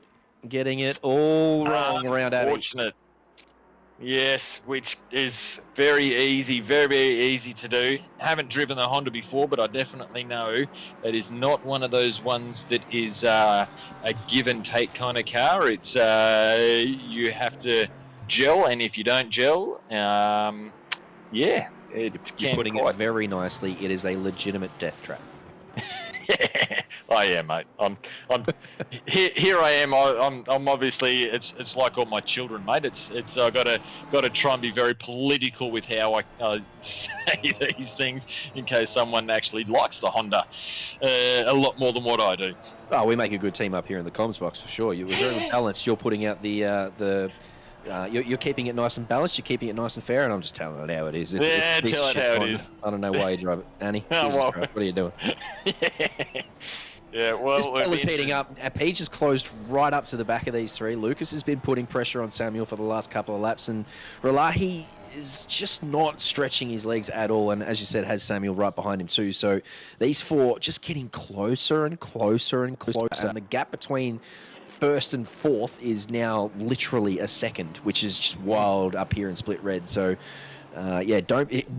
getting it all wrong around Abbey. Unfortunate. Yes, which is very easy to do. Haven't driven the Honda before, but I definitely know that is not one of those ones that is a give and take kind of car. It's you have to gel, and if you don't gel, you're putting it very nicely. It is a legitimate death trap. I am, mate. I'm here. I am. I'm obviously. It's like all my children, mate. It's. I gotta try and be very political with how I say these things in case someone actually likes the Honda a lot more than what I do. Oh, we make a good team up here in the comms box for sure. You're very balanced. You're putting out you're keeping it nice and balanced. You're keeping it nice and fair, and I'm just telling it how it is. Tell it how it is. I don't know why you drive it, Annie. Oh, well. Christ, what are you doing? Yeah, well, This battle's heating up. Peach is closed right up to the back of these three. Lucas has been putting pressure on Samuel for the last couple of laps, and Relahi is just not stretching his legs at all, and as you said, has Samuel right behind him too. So these four just getting closer and closer and closer, and the gap between first and fourth is now literally a second, which is just wild up here in Split Red. So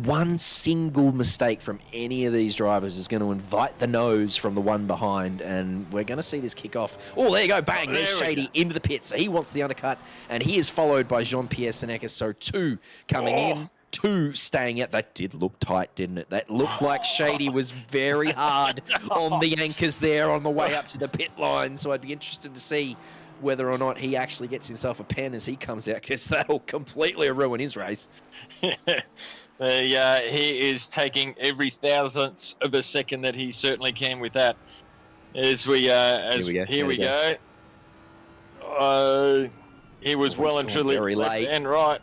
one single mistake from any of these drivers is going to invite the nose from the one behind, and we're going to see this kick off. Oh, there you go, bang, there's Shady into the pit, so he wants the undercut, and he is followed by Jean-Pierre Senecas, so two coming in, two staying out. That did look tight, didn't it? That looked like Shady was very hard on the anchors there on the way up to the pit line, so I'd be interested to see whether or not he actually gets himself a pen as he comes out, because that'll completely ruin his race. He is taking every thousandth of a second that he certainly can with that. Here we go. He was well and truly very left late. and right.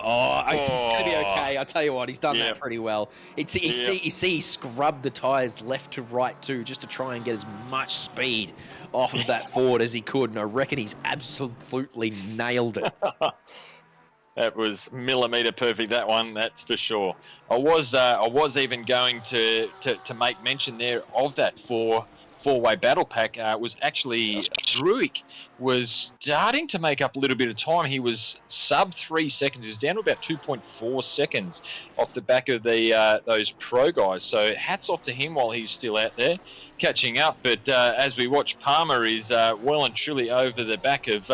He's going to be okay. I tell you what, he's done that pretty well. You see, he scrubbed the tyres left to right too, just to try and get as much speed off of that Ford as he could, and I reckon he's absolutely nailed it. That was millimetre perfect, that one, that's for sure. I was even going to make mention there of that four-way battle pack. Was actually Druick was starting to make up a little bit of time. He was sub 3 seconds. He was down to about 2.4 seconds off the back of those pro guys. So hats off to him while he's still out there catching up. But as we watch, Palmer is well and truly over the back of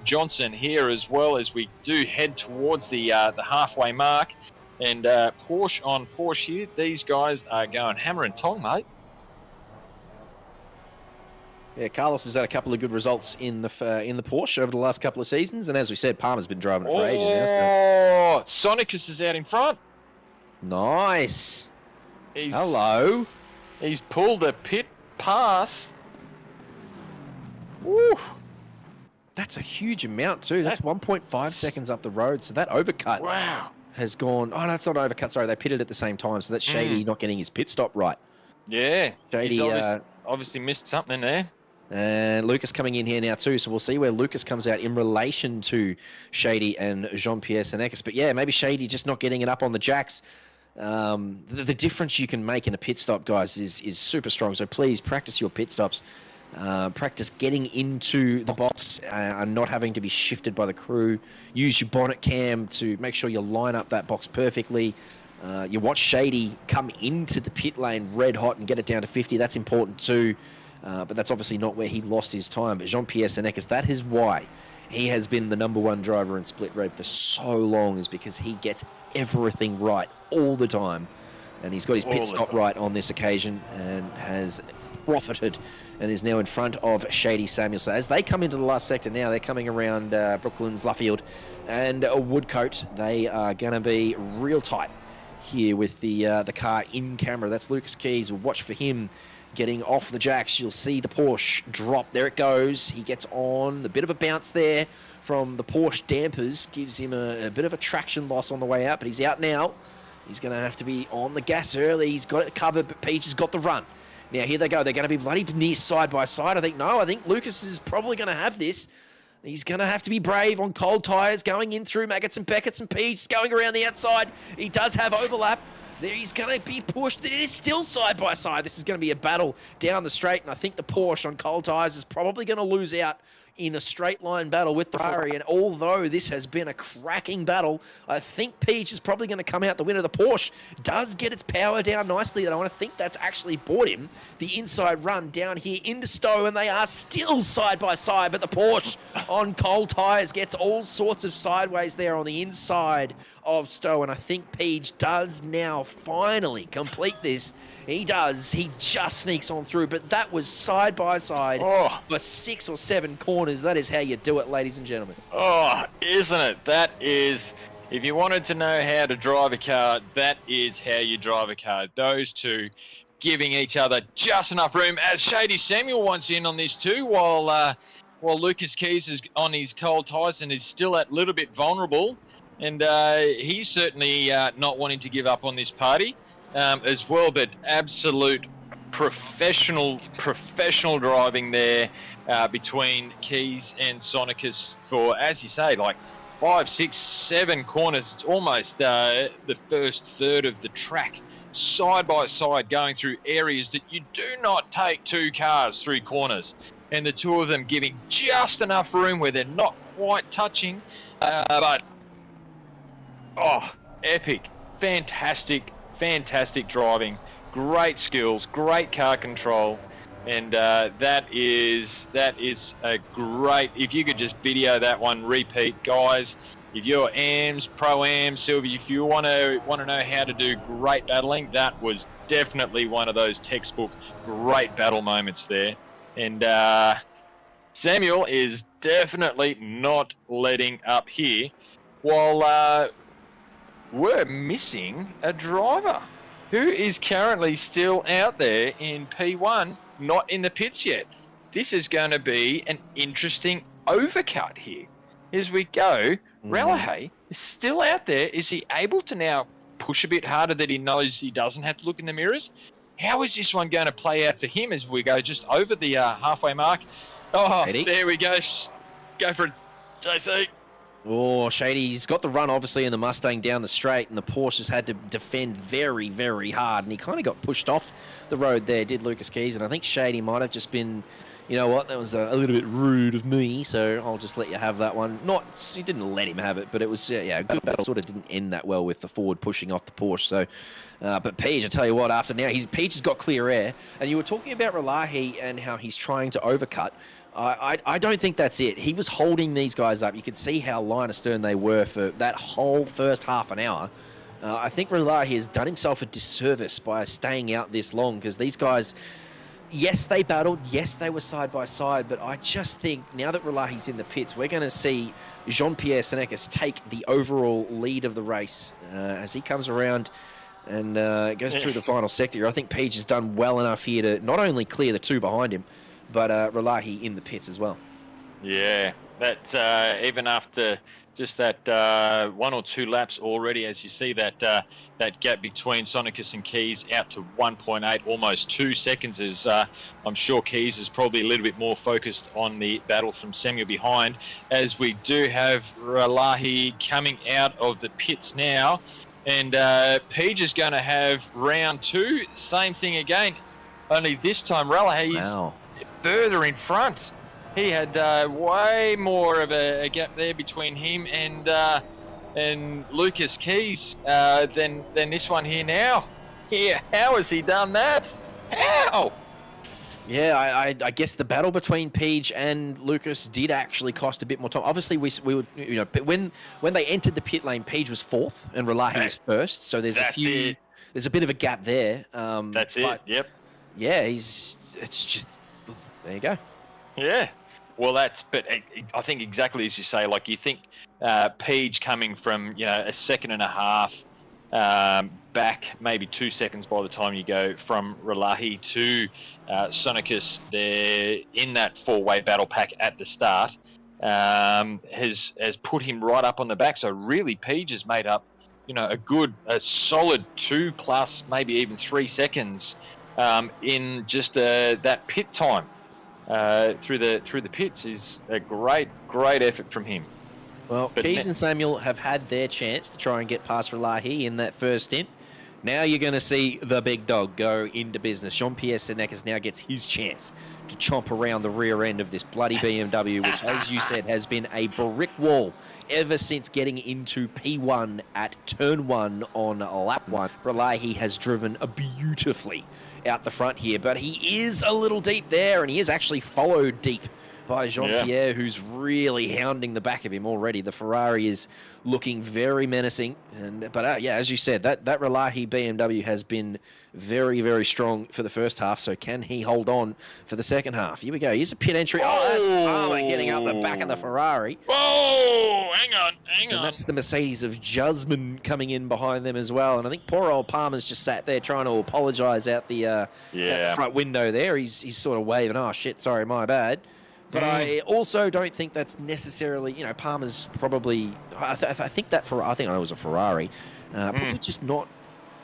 Johnson here, as well as we do head towards the halfway mark. And Porsche on Porsche here. These guys are going hammer and tong, mate. Yeah, Carlos has had a couple of good results in the Porsche over the last couple of seasons, and as we said, Palmer's been driving it for ages now. So. Sonicus is out in front. Nice. Hello. He's pulled a pit pass. Woo. That's a huge amount too. That's 1.5 seconds up the road, so that overcut has gone... Oh, no, it's not an overcut. Sorry, they pitted at the same time, so that's Shady not getting his pit stop right. Yeah. Shady he's obviously missed something there. And Lucas coming in here now too, so we'll see where Lucas comes out in relation to Shady and Jean-Pierre Senecas. But yeah, maybe Shady just not getting it up on the jacks. The difference you can make in a pit stop, guys, is super strong. So please practice your pit stops. Practice getting into the box and not having to be shifted by the crew. Use your bonnet cam to make sure you line up that box perfectly. You watch Shady come into the pit lane red hot and get it down to 50. That's important too. But that's obviously not where he lost his time. But Jean-Pierre Senecas, that is why he has been the #1 driver in Split Red for so long, is because he gets everything right all the time. And he's got his pit stop right on this occasion and has profited and is now in front of Shady Samuel. So as they come into the last sector now, they're coming around Brooklands, Luffield and Woodcote. They are going to be real tight here with the car in camera. That's Lucas Keys. We'll watch for him getting off the jacks. You'll see the Porsche drop. There it goes. He gets on. The bit of a bounce there from the Porsche dampers gives him a bit of a traction loss on the way out, but he's out now. He's going to have to be on the gas early. He's got it covered, but Peach has got the run. Now, here they go. They're going to be bloody near side by side. I think Lucas is probably going to have this. He's going to have to be brave on cold tyres, going in through Maggots and Beckett's and Peach, going around the outside. He does have overlap. There he's going to be pushed. It is still side by side. This is going to be a battle down the straight, and I think the Porsche on cold tyres is probably going to lose out in a straight line battle with the Ferrari. And although this has been a cracking battle, I think Peach is probably going to come out the winner. The Porsche does get its power down nicely, and I want to think that's actually bought him the inside run down here into Stowe, and they are still side by side, but the Porsche on cold tyres gets all sorts of sideways there on the inside of Stowe, and I think Peach does now finally complete this. He does. He just sneaks on through, but that was side by side for 6 or 7 corners. That is how you do it, ladies and gentlemen. Oh, isn't it? That is, if you wanted to know how to drive a car, that is how you drive a car. Those two giving each other just enough room. As Shady Samuel wants in on this too, while Lucas Keys is on his cold tyres and is still a little bit vulnerable. And he's certainly not wanting to give up on this party as well, but absolute professional driving there between Keys and Sonicus for, as you say, like 5, 6, 7 corners. It's almost the first third of the track side by side going through areas that you do not take 2 cars through corners. And the two of them giving just enough room where they're not quite touching, but epic, fantastic driving, great skills, great car control, and that is a great. If you could just video that one, repeat, guys. If you're AMs, Pro-Am, Sylvie, if you want to know how to do great battling, that was definitely one of those textbook great battle moments there. And Samuel is definitely not letting up here, while we're missing a driver who is currently still out there in P1, not in the pits yet. This is going to be an interesting overcut here as we go. Relahay is still out there. Is he able to now push a bit harder that he knows he doesn't have to look in the mirrors? How is this one going to play out for him as we go just over the halfway mark? Oh, Ready? There we go. Go for it, JC. Oh, Shady's got the run, obviously, in the Mustang down the straight, and the Porsche has had to defend very, very hard, and he kind of got pushed off the road there, did Lucas Keys, and I think Shady might have just been, you know what, that was a little bit rude of me, so I'll just let you have that one. He didn't let him have it, but it was, a good battle. Sort of didn't end that well with the Ford pushing off the Porsche, so... but Peach, I tell you what, after now, Peach has got clear air, and you were talking about Relahi and how he's trying to overcut. I don't think that's it. He was holding these guys up. You could see how line astern they were for that whole first half an hour. I think Relahi has done himself a disservice by staying out this long, because these guys, yes, they battled, yes, they were side by side, but I just think now that Relahi's in the pits, we're going to see Jean-Pierre Senekis take the overall lead of the race as he comes around and goes through the final sector. I think Peach has done well enough here to not only clear the 2 behind him, but Relahi in the pits as well. Yeah, that even after just that 1 or 2 laps already, as you see that gap between Sonicus and Keys out to 1.8, almost 2 seconds, as I'm sure Keys is probably a little bit more focused on the battle from Samuel behind, as we do have Relahi coming out of the pits now. And Peach is going to have round 2, same thing again, only this time Relahi's further in front. He had way more of a gap there between him and Lucas Keys than this one here now. Yeah, how has he done that? How? Yeah, I guess the battle between Peach and Lucas did actually cost a bit more time. Obviously, we would, when they entered the pit lane, Peach was 4th and Relahi was 1st. So there's there's a bit of a gap there. That's it. Yep. Yeah, it's just there you go. Yeah. Well, but I think exactly as you say, like you think Peach coming from, a second and a half back, maybe 2 seconds by the time you go from Relahi to Sonicus there in that 4-way battle pack at the start, has put him right up on the back. So really Peach has made up, a solid 2+, maybe even 3 seconds in just that pit time. Through the pits is a great effort from him. Well, Keys and Samuel have had their chance to try and get past Relahi in that first stint. Now you're going to see the big dog go into business. Jean-Pierre Senekis now gets his chance to chomp around the rear end of this bloody BMW, which, as you said, has been a brick wall ever since getting into P1 at turn 1 on lap 1. Relahi has driven beautifully out the front here, but he is a little deep there, and he is actually followed deep by Jean-Pierre, who's really hounding the back of him already. The Ferrari is looking very menacing. But yeah, as you said, that Relahi BMW has been very, very strong for the first half. So can he hold on for the second half? Here we go. Here's a pit entry. Oh, that's Palmer getting up the back of the Ferrari. Oh, hang on. And that's the Mercedes of Jusman coming in behind them as well. And I think poor old Palmer's just sat there trying to apologise out the front window there. He's sort of waving, oh, shit, sorry, my bad. But I also don't think that's necessarily, Palmer's probably, I think it was a Ferrari, probably just not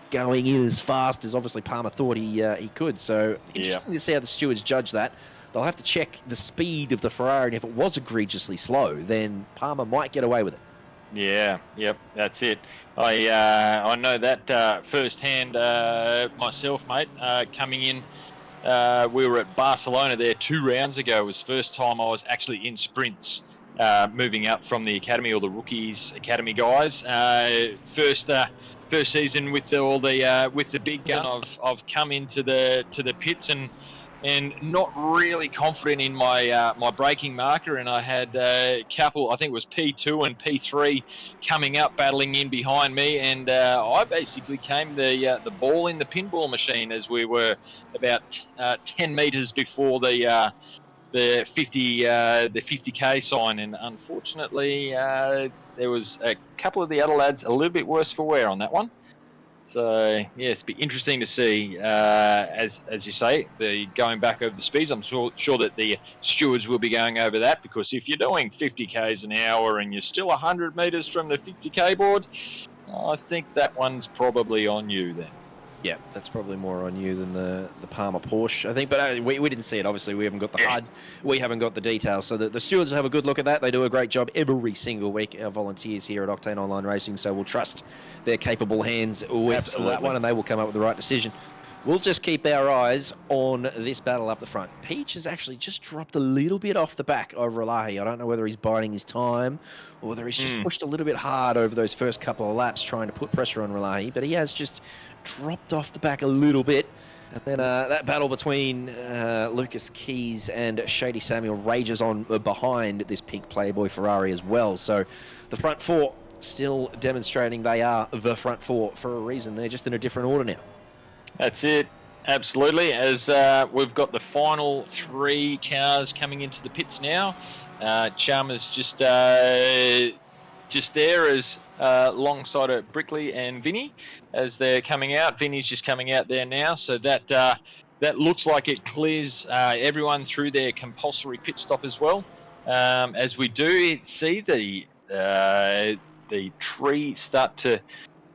going in as fast as obviously Palmer thought he could. So interesting to see how the stewards judge that. They'll have to check the speed of the Ferrari, and if it was egregiously slow, then Palmer might get away with it. Yeah, yep, that's it. I know that firsthand myself, mate, coming in. We were at Barcelona there 2 rounds ago. It was the first time I was actually in sprints, moving up from the academy, or the rookies academy guys. First season with the big gun. I've come into the pits and not really confident in my braking marker, and I had a couple, I think it was P2 and P3 coming up, battling in behind me, and I basically came the ball in the pinball machine as we were about 10 meters before the 50k sign, and unfortunately there was a couple of the other lads a little bit worse for wear on that one. So yes, it'll be interesting to see, as you say, the going back over the speeds. I'm sure that the stewards will be going over that, because if you're doing 50 k's an hour and you're still 100 meters from the 50k board, I think that one's probably on you then. Yeah, that's probably more on you than the Palmer Porsche, I think. But we didn't see it, obviously. We haven't got the HUD. We haven't got the details. So the stewards will have a good look at that. They do a great job every single week, our volunteers here at Octane Online Racing. So we'll trust their capable hands with that one, and they will come up with the right decision. We'll just keep our eyes on this battle up the front. Peach has actually just dropped a little bit off the back of Relahi. I don't know whether he's biding his time or whether he's just pushed a little bit hard over those first couple of laps trying to put pressure on Relahi, but he has just dropped off the back a little bit. And then that battle between Lucas Keys and Shady Samuel rages on behind this Pink Playboy Ferrari as well. So the front four still demonstrating they are the front four for a reason. They're just in a different order now. That's it, absolutely. As we've got the final 3 cars coming into the pits now. Chalmers just there as alongside of Brickley and Vinny as they're coming out. Vinny's just coming out there now, so that looks like it clears everyone through their compulsory pit stop as well. As we do see the tree start to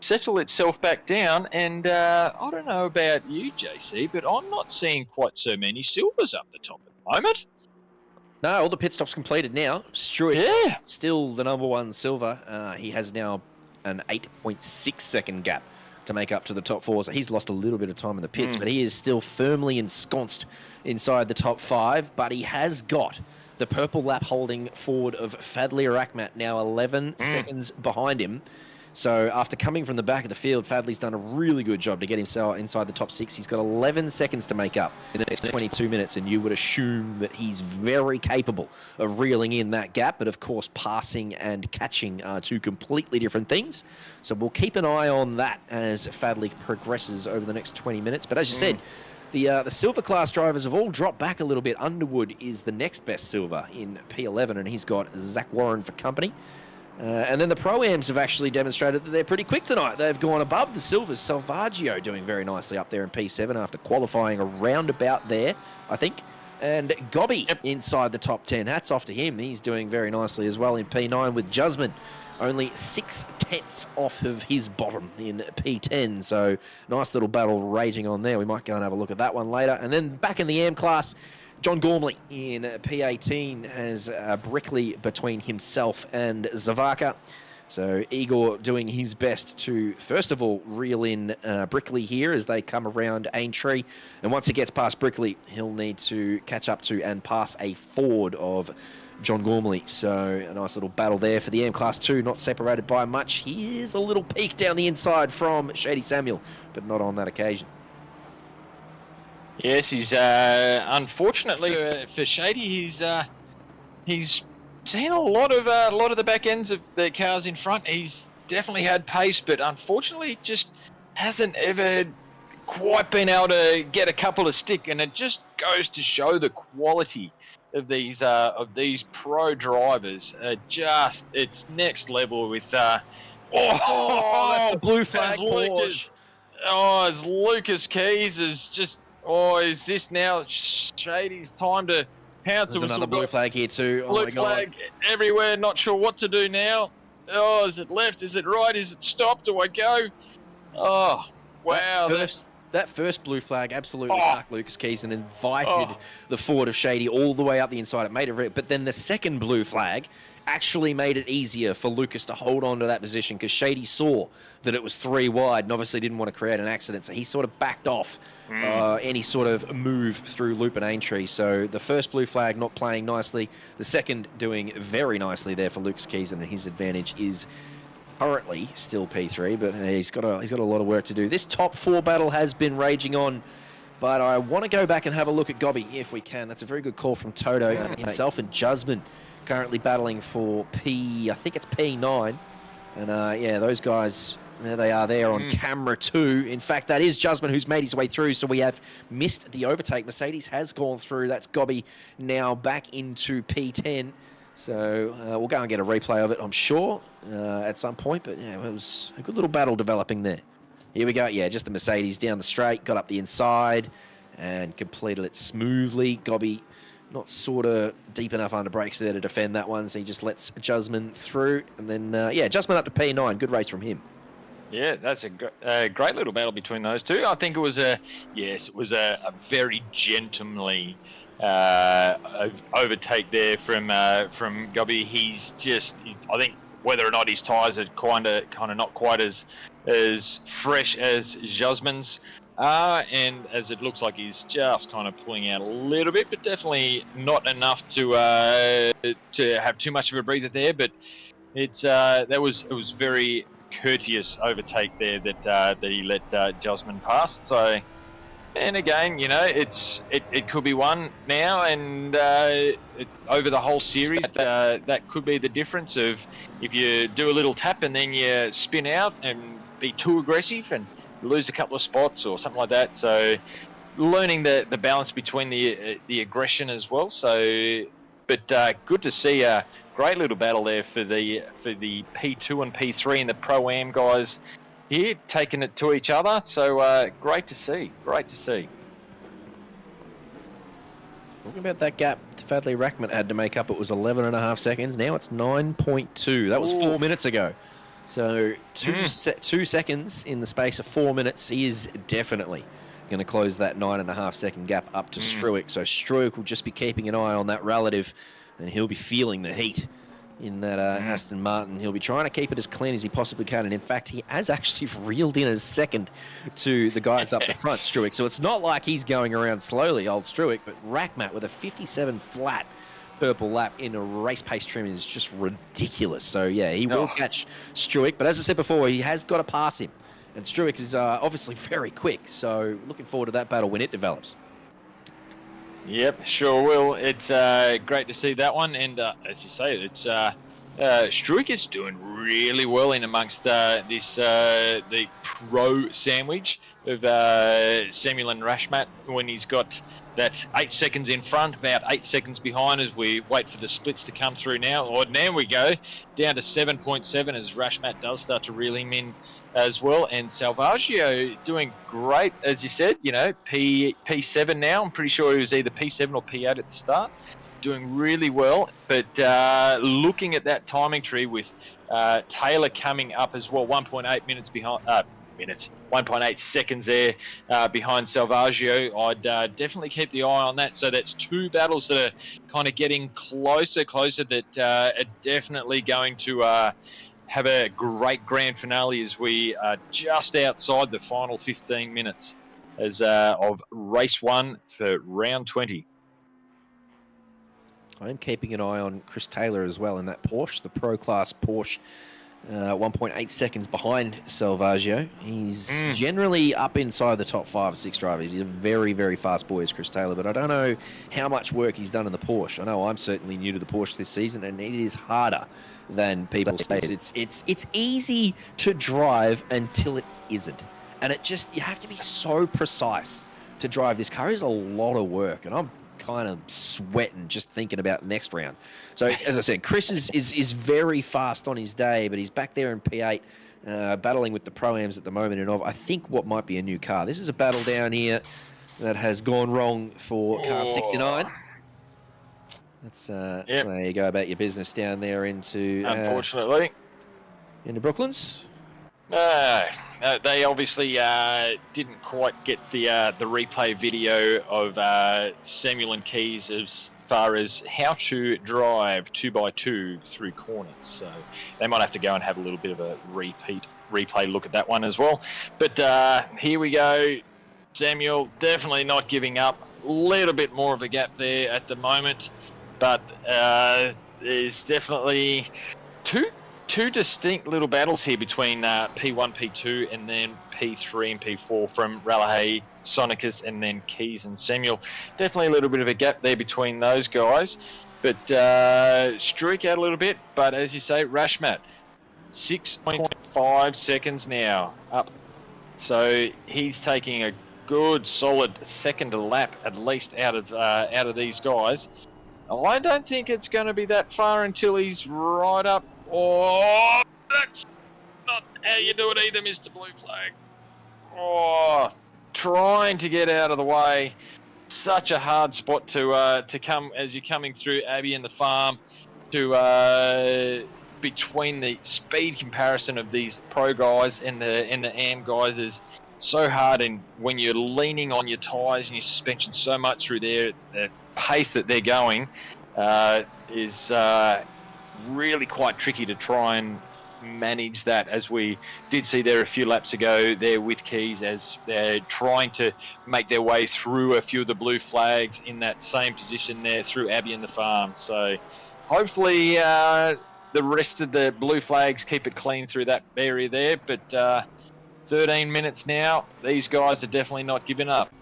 settle itself back down, and I don't know about you, JC, but I'm not seeing quite so many silvers up the top at the moment. No, all the pit stops completed now. Stewart, still the number 1 silver. He has now an 8.6 second gap to make up to the top 4, so he's lost a little bit of time in the pits, but he is still firmly ensconced inside the top 5, but he has got the purple lap holding forward of Fadli Arakmat, now 11 seconds behind him. So after coming from the back of the field, Fadley's done a really good job to get himself inside the top 6. He's got 11 seconds to make up in the next 22 minutes, and you would assume that he's very capable of reeling in that gap. But of course, passing and catching are 2 completely different things. So we'll keep an eye on that as Fadley progresses over the next 20 minutes. But as you said, the silver class drivers have all dropped back a little bit. Underwood is the next best silver in P11, and he's got Zach Warren for company. And then the Pro-Ams have actually demonstrated that they're pretty quick tonight. They've gone above the silvers. Salvaggio doing very nicely up there in P7 after qualifying around about there, I think. And Gobby inside the top 10. Hats off to him. He's doing very nicely as well in P9 with Jusman. Only 6/10 off of his bottom in P10. So nice little battle raging on there. We might go and have a look at that one later. And then back in the AM class, John Gormley in P18 has Brickley between himself and Zavaka. So Igor doing his best to, first of all, reel in Brickley here as they come around Aintree. And once he gets past Brickley, he'll need to catch up to and pass a Ford of John Gormley. So a nice little battle there for the M Class 2, not separated by much. Here's a little peek down the inside from Shady Samuel, but not on that occasion. Yes, he's unfortunately for Shady, he's seen a lot of the back ends of the cars in front. He's definitely had pace, but unfortunately, just hasn't ever quite been able to get a couple of stick. And it just goes to show the quality of these pro drivers. Just it's next level with that's the blue flag Porsche. As Lucas Keys is just. Is this now Shady's time to pounce? There's another blue flag here too. Oh blue my God. Flag everywhere. Not sure what to do now. Oh, is it left? Is it right? Is it stop? Do I go? Oh, wow. That first blue flag absolutely fucked Lucas Keys and invited the Ford of Shady all the way up the inside. It made it, but then the second blue flag actually made it easier for Lucas to hold on to that position because Shady saw that it was 3 wide and obviously didn't want to create an accident, so he sort of backed off any sort of move through Loop and Aintree. So the first blue flag not playing nicely, the second doing very nicely there for Lucas Keys, and his advantage is currently still P3, but he's got a lot of work to do. This top 4 battle has been raging on, but I want to go back and have a look at Gobby if we can. That's a very good call from Toto himself, and Jusman currently battling for I think it's P9. And yeah, those guys, there they are there on camera too. In fact, that is Jusman who's made his way through, so we have missed the overtake. Mercedes has gone through. That's Gobby now back into P10. So we'll go and get a replay of it, I'm sure, at some point. But yeah, it was a good little battle developing there. Here we go. Yeah, just the Mercedes down the straight, got up the inside and completed it smoothly. Gobby not sort of deep enough under brakes there to defend that one, so he just lets Jusman through. And then, yeah, Jusman up to P9. Good race from him. Yeah, that's a great little battle between those two. I think it was a very gentlemanly overtake there from Gobby. I think whether or not his tyres are kind of not quite as fresh as Jusman's. And as it looks like he's just kind of pulling out a little bit, but definitely not enough to have too much of a breather there. But it was very courteous overtake there that he let Jusman pass. So, and again, you know, it could be one now, and over the whole series, that could be the difference of if you do a little tap and then you spin out and be too aggressive and lose a couple of spots or something like that. So learning the balance between the aggression as well. So, but good to see a great little battle there for the P2 and P3 and the Pro-Am guys here taking it to each other. So great to see. Talking about that gap Fadley Rackman had to make up, it was 11.5 seconds. Now it's 9.2. That was 4 minutes ago. So 2 seconds in the space of 4 minutes. He is definitely going to close that 9.5 second gap up to Struick. So Struick will just be keeping an eye on that relative, and he'll be feeling the heat in that Aston Martin. He'll be trying to keep it as clean as he possibly can. And in fact, he has actually reeled in as second to the guys up the front, Struick. So it's not like he's going around slowly, old Struick, but Rackmat with a 57 flat purple lap in a race pace trim is just ridiculous. So yeah, he will catch Struick, but as I said before, he has got to pass him, and Struick is obviously very quick, so looking forward to that battle when it develops. Yep, sure will. It's great to see that one, and as you say, it's Struick is doing really well in amongst the pro sandwich of Samuel and Rashmat when he's got that 8 seconds in front, about 8 seconds behind as we wait for the splits to come through now. Or now we go down to 7.7 as Rashmat does start to reel him in as well. And Salvaggio doing great, as you said, you know, P7 now. I'm pretty sure he was either P7 or P8 at the start. Doing really well, but looking at that timing tree with Taylor coming up as well, 1.8 minutes behind. 1.8 seconds there behind Salvaggio. I'd definitely keep the eye on that. So that's 2 battles that are kind of getting closer that are definitely going to have a great grand finale as we are just outside the final 15 minutes of race 1 for round 20. I'm keeping an eye on Chris Taylor as well in that Porsche, the Pro Class Porsche. 1.8 seconds behind Salvaggio. He's generally up inside the top 5 or 6 drivers. He's a very, very fast boy, is Chris Taylor, but I don't know how much work he's done in the Porsche. I know I'm certainly new to the Porsche this season, and it is harder than people say. It's easy to drive until it isn't. And you have to be so precise to drive this car. It's a lot of work, and I'm kind of sweating just thinking about next round. So, as I said, Chris is very fast on his day, but he's back there in P8 battling with the Pro-Ams at the moment and I think what might be a new car. This is a battle down here that has gone wrong for car 69. That's where you go about your business down there into... Unfortunately. Into Brooklands. They obviously didn't quite get the replay video of Samuel and Keys as far as how to drive 2x2 through corners. So they might have to go and have a little bit of a replay look at that one as well. But here we go. Samuel definitely not giving up. A little bit more of a gap there at the moment. But there's definitely two distinct little battles here between P1, P2, and then P3 and P4 from Ralahay, Sonicus, and then Keys and Samuel. Definitely a little bit of a gap there between those guys. But Struik out a little bit. But as you say, Rashmat, 6.5 seconds now up. So he's taking a good, solid second lap at least out of these guys. I don't think it's going to be that far until he's right up. Oh, that's not how you do it either, Mr. Blue Flag. Oh, trying to get out of the way. Such a hard spot to come as you're coming through Abbey and the farm to between the speed comparison of these pro guys and the AM guys is so hard, and when you're leaning on your tyres and your suspension so much through there, the pace that they're going is really quite tricky to try and manage that, as we did see there a few laps ago there with Keys as they're trying to make their way through a few of the blue flags in that same position there through Abbey and the farm. So hopefully the rest of the blue flags keep it clean through that area there, but 13 minutes now, these guys are definitely not giving up.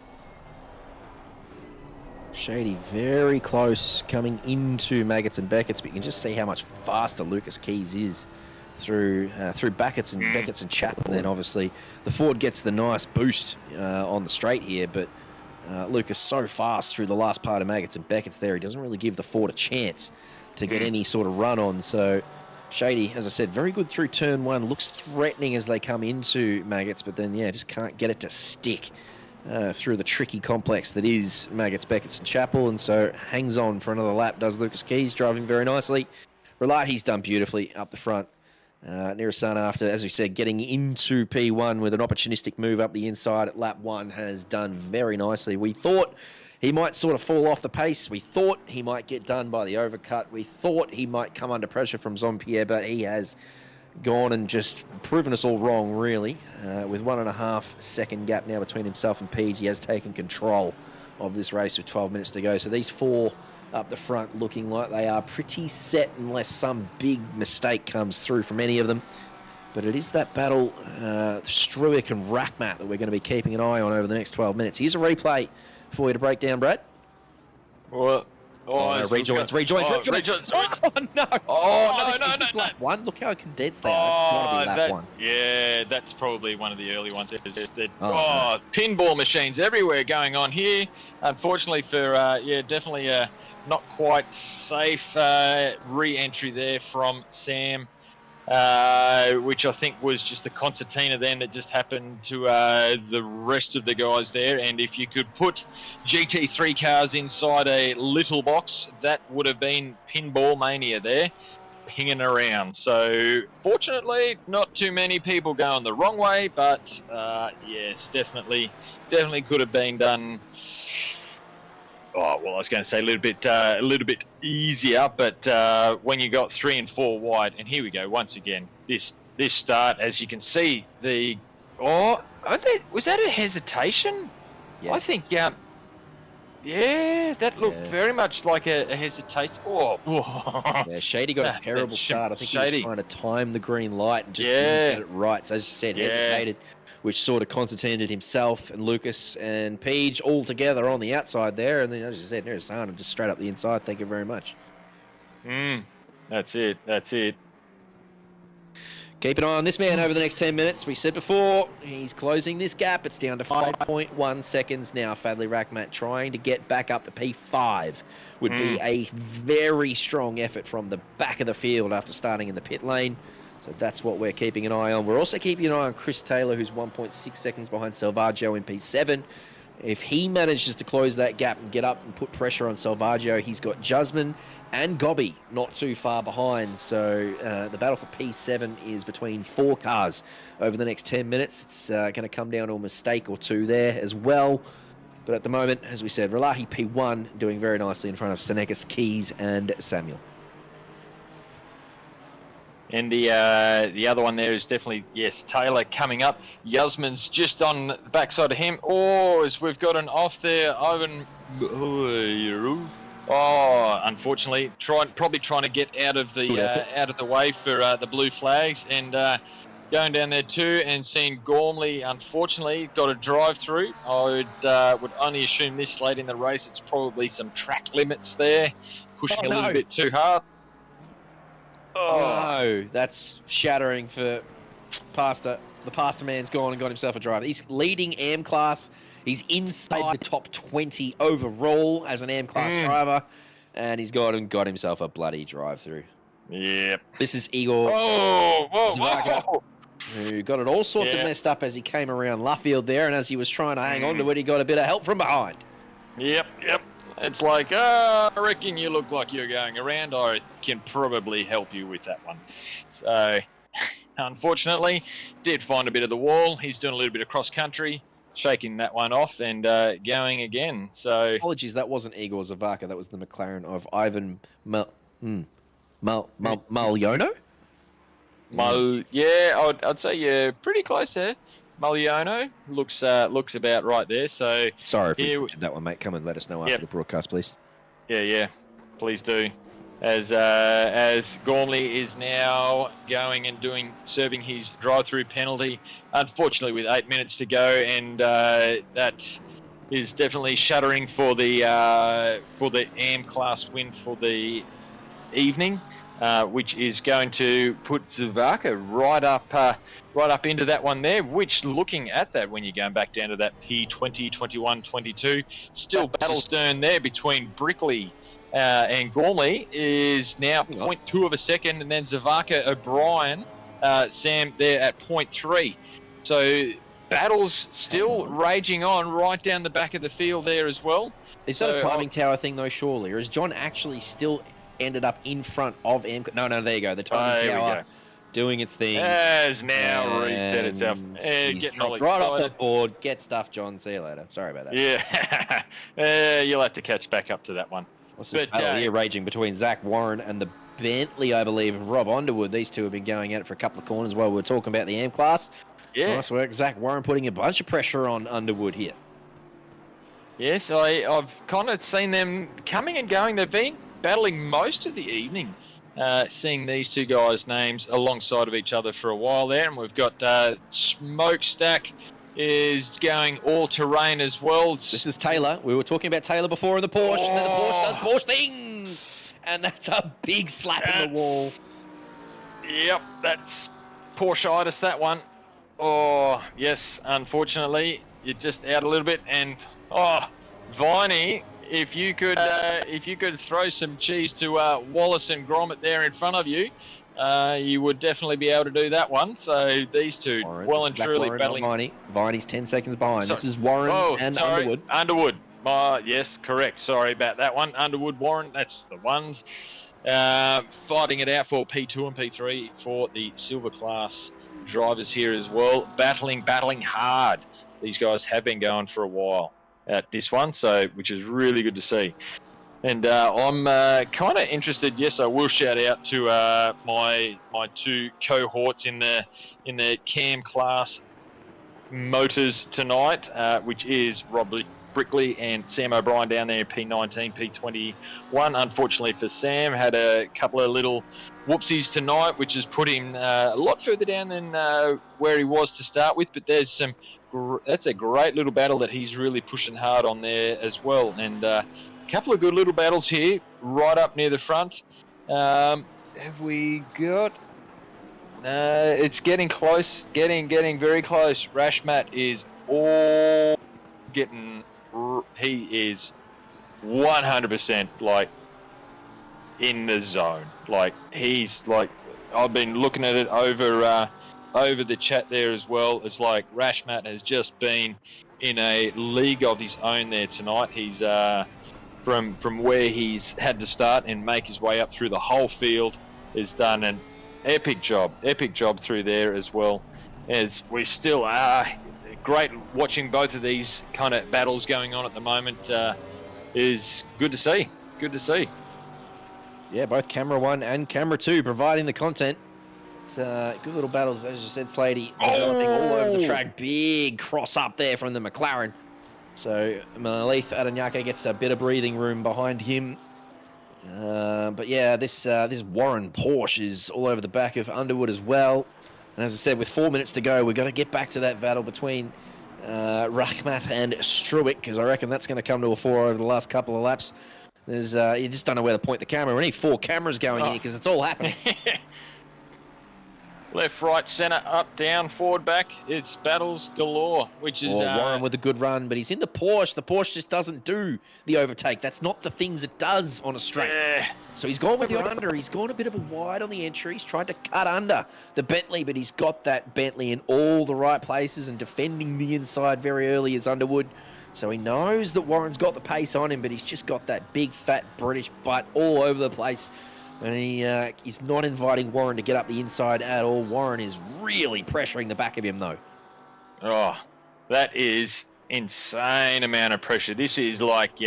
Shady very close coming into Maggots and Beckett's, but you can just see how much faster Lucas Keys is through Beckett's and Chapman. And then obviously the Ford gets the nice boost on the straight here, but Lucas so fast through the last part of Maggots and Beckett's there, he doesn't really give the Ford a chance to get any sort of run on. So Shady, as I said, very good through turn 1, looks threatening as they come into Maggots, but then just can't get it to stick through the tricky complex that is Maggots, Beckett's and Chapel, and so hangs on for another lap, does Lucas Keys, driving very nicely. Relati's done beautifully up the front. Nirasan, after, as we said, getting into P1 with an opportunistic move up the inside at lap 1, has done very nicely. We thought he might sort of fall off the pace. We thought he might get done by the overcut. We thought he might come under pressure from Zompierre, but he has gone and just proven us all wrong, really. With 1.5 second gap now between himself and Peach, he has taken control of this race with 12 minutes to go. So these 4 up the front looking like they are pretty set unless some big mistake comes through from any of them. But it is that battle, Struik and Rackmat, that we're going to be keeping an eye on over the next 12 minutes. Here's a replay for you to break down, Brad. Well, no, rejoins. Oh, no. This is lap 1. Look how condensed they are. It's got to be lap 1. Yeah, that's probably one of the early ones. Pinball machines everywhere going on here. Unfortunately for, definitely not quite safe re-entry there from Sam. Which I think was just the concertina then that just happened to the rest of the guys there. And if you could put GT3 cars inside a little box, that would have been Pinball Mania there, pinging around. So fortunately, not too many people going the wrong way, but yes, definitely could have been done. I was going to say a little bit easier, but when you got 3 and 4 wide, and here we go once again. This start, as you can see, was that a hesitation? Yes. I think, that looked very much like a hesitation. Yeah, Shady got a terrible start. I think he was trying to time the green light and just didn't get it right. So as you said, hesitated, which sort of concentrated himself and Lucas and Peach all together on the outside there. And then, as you said, there's Sana just straight up the inside. Thank you very much. That's it. Keep an eye on this man over the next 10 minutes. We said before, he's closing this gap. It's down to 5.1 seconds now. Fadli Rakhmat trying to get back up to P5 would be a very strong effort from the back of the field after starting in the pit lane. So that's what we're keeping an eye on. We're also keeping an eye on Chris Taylor, who's 1.6 seconds behind Salvaggio in P7. If he manages to close that gap and get up and put pressure on Salvaggio, he's got Jusman and Gobby not too far behind. So the battle for P7 is between 4 cars over the next 10 minutes. It's going to come down to a mistake or two there as well. But at the moment, as we said, Relahi P1 doing very nicely in front of Senekis, Keys and Samuel. And the other one there is definitely, Taylor coming up. Yasmin's just on the backside of him. As we've got an off there, Ivan. Unfortunately, probably trying to get out of the way for the blue flags, and going down there too, and seeing Gormley, unfortunately, got a drive through. I would only assume this late in the race, it's probably some track limits there, pushing a little bit too hard. No, that's shattering for Pastor. The Pastor man's gone and got himself a driver. He's leading AM class. He's inside the top 20 overall as an AM class driver, and he's got himself a bloody drive-through. Yep. This is Igor Zvaka, who got it all sorts of messed up as he came around Luffield there, and as he was trying to hang on to it, he got a bit of help from behind. Yep. It's like, I reckon you look like you're going around. I can probably help you with that one. So, unfortunately, did find a bit of the wall. He's doing a little bit of cross-country, shaking that one off and going again. So, apologies, that wasn't Igor Zavaka. That was the McLaren of Ivan Malyono? I'd say you're pretty close there. Malyono looks about right there. So sorry if we did that one, mate. Come and let us know after the broadcast, please. Yeah, please do. As Gormley is now going and serving his drive-through penalty, unfortunately with 8 minutes to go, and that is definitely shuddering for the AM class win for the evening. Which is going to put Zavaka right up into that one there, which looking at that when you're going back down to that P20, 21, 22, still battle stern there between Brickley and Gormley is now 0.2 of a second, and then Zavaka, O'Brien, Sam there at 0.3. So battles still raging on right down the back of the field there as well. Is that a timing tower thing though, surely? Or is John actually still ended up in front of M? No, there you go. The timing tower doing its thing. Has now reset itself. He's dropped right off the board. Get stuff, John. See you later. Sorry about that. Yeah. You'll have to catch back up to that one. What's this battle here raging between Zach Warren and the Bentley, I believe, of Rob Underwood. These two have been going at it for a couple of corners while we're talking about the AM class. Yeah. Nice work. Zach Warren putting a bunch of pressure on Underwood here. Yes, I've kind of seen them coming and going. They've been battling most of the evening, seeing these two guys' names alongside of each other for a while there. And we've got Smokestack is going all-terrain as well. This is Taylor. We were talking about Taylor before in the Porsche, and then the Porsche does Porsche things. And that's a big slap in the wall. Yep, that's Porsche-itis, that one. Oh, yes, unfortunately, you're just out a little bit. And, Viney, if you could throw some cheese to Wallace and Gromit there in front of you, you would definitely be able to do that one. So these two, Warren, well and truly Warren, battling. Viney's 10 seconds behind. This is Warren and Underwood. Underwood. Yes, correct. Sorry about that one. Underwood, Warren, that's the ones. Fighting it out for P2 and P3 for the silver class drivers here as well. Battling hard. These guys have been going for a while. at this one, so which is really good to see. And I'm kind of interested. Yes, I will shout out to my two cohorts in the Cam class motors tonight, which is Rob Brickley and Sam O'Brien down there in P19, P21. Unfortunately for Sam, had a couple of little whoopsies tonight, which has put him a lot further down than where he was to start with. But there's that's a great little battle that he's really pushing hard on there as well. And a couple of good little battles here, right up near the front. Have we got? It's getting close, getting very close. Rashmat is all getting. He is 100% like in the zone. Like he's like, I've been looking at it over the chat there as well. It's like Rashmat has just been in a league of his own there tonight. He's from where he's had to start and make his way up through the whole field, has done an epic job through there as well. As we still are great watching both of these kind of battles going on at the moment. Is good to see. Yeah, both camera 1 and camera 2 providing the content. It's good little battles, as you said, Slady. Developing all over the track. Big cross up there from the McLaren. So Malith Adanyaka gets a bit of breathing room behind him. But yeah, this Warren Porsche is all over the back of Underwood as well. And as I said, with 4 minutes to go, we're going to get back to that battle between Rachmat and Struick, because I reckon that's going to come to a fore over the last couple of laps. There's you just don't know where to point the camera. We need 4 cameras going here because it's all happening. Left, right, centre, up, down, forward, back. It's battles galore, which is... Warren with a good run, but he's in the Porsche. The Porsche just doesn't do the overtake. That's not the things it does on a straight. Yeah. So he's gone with the under. He's gone a bit of a wide on the entry. He's tried to cut under the Bentley, but he's got that Bentley in all the right places and defending the inside very early as Underwood. So he knows that Warren's got the pace on him, but he's just got that big, fat British butt all over the place. And he's not inviting Warren to get up the inside at all. Warren is really pressuring the back of him, though. Oh, that is insane amount of pressure. This is like,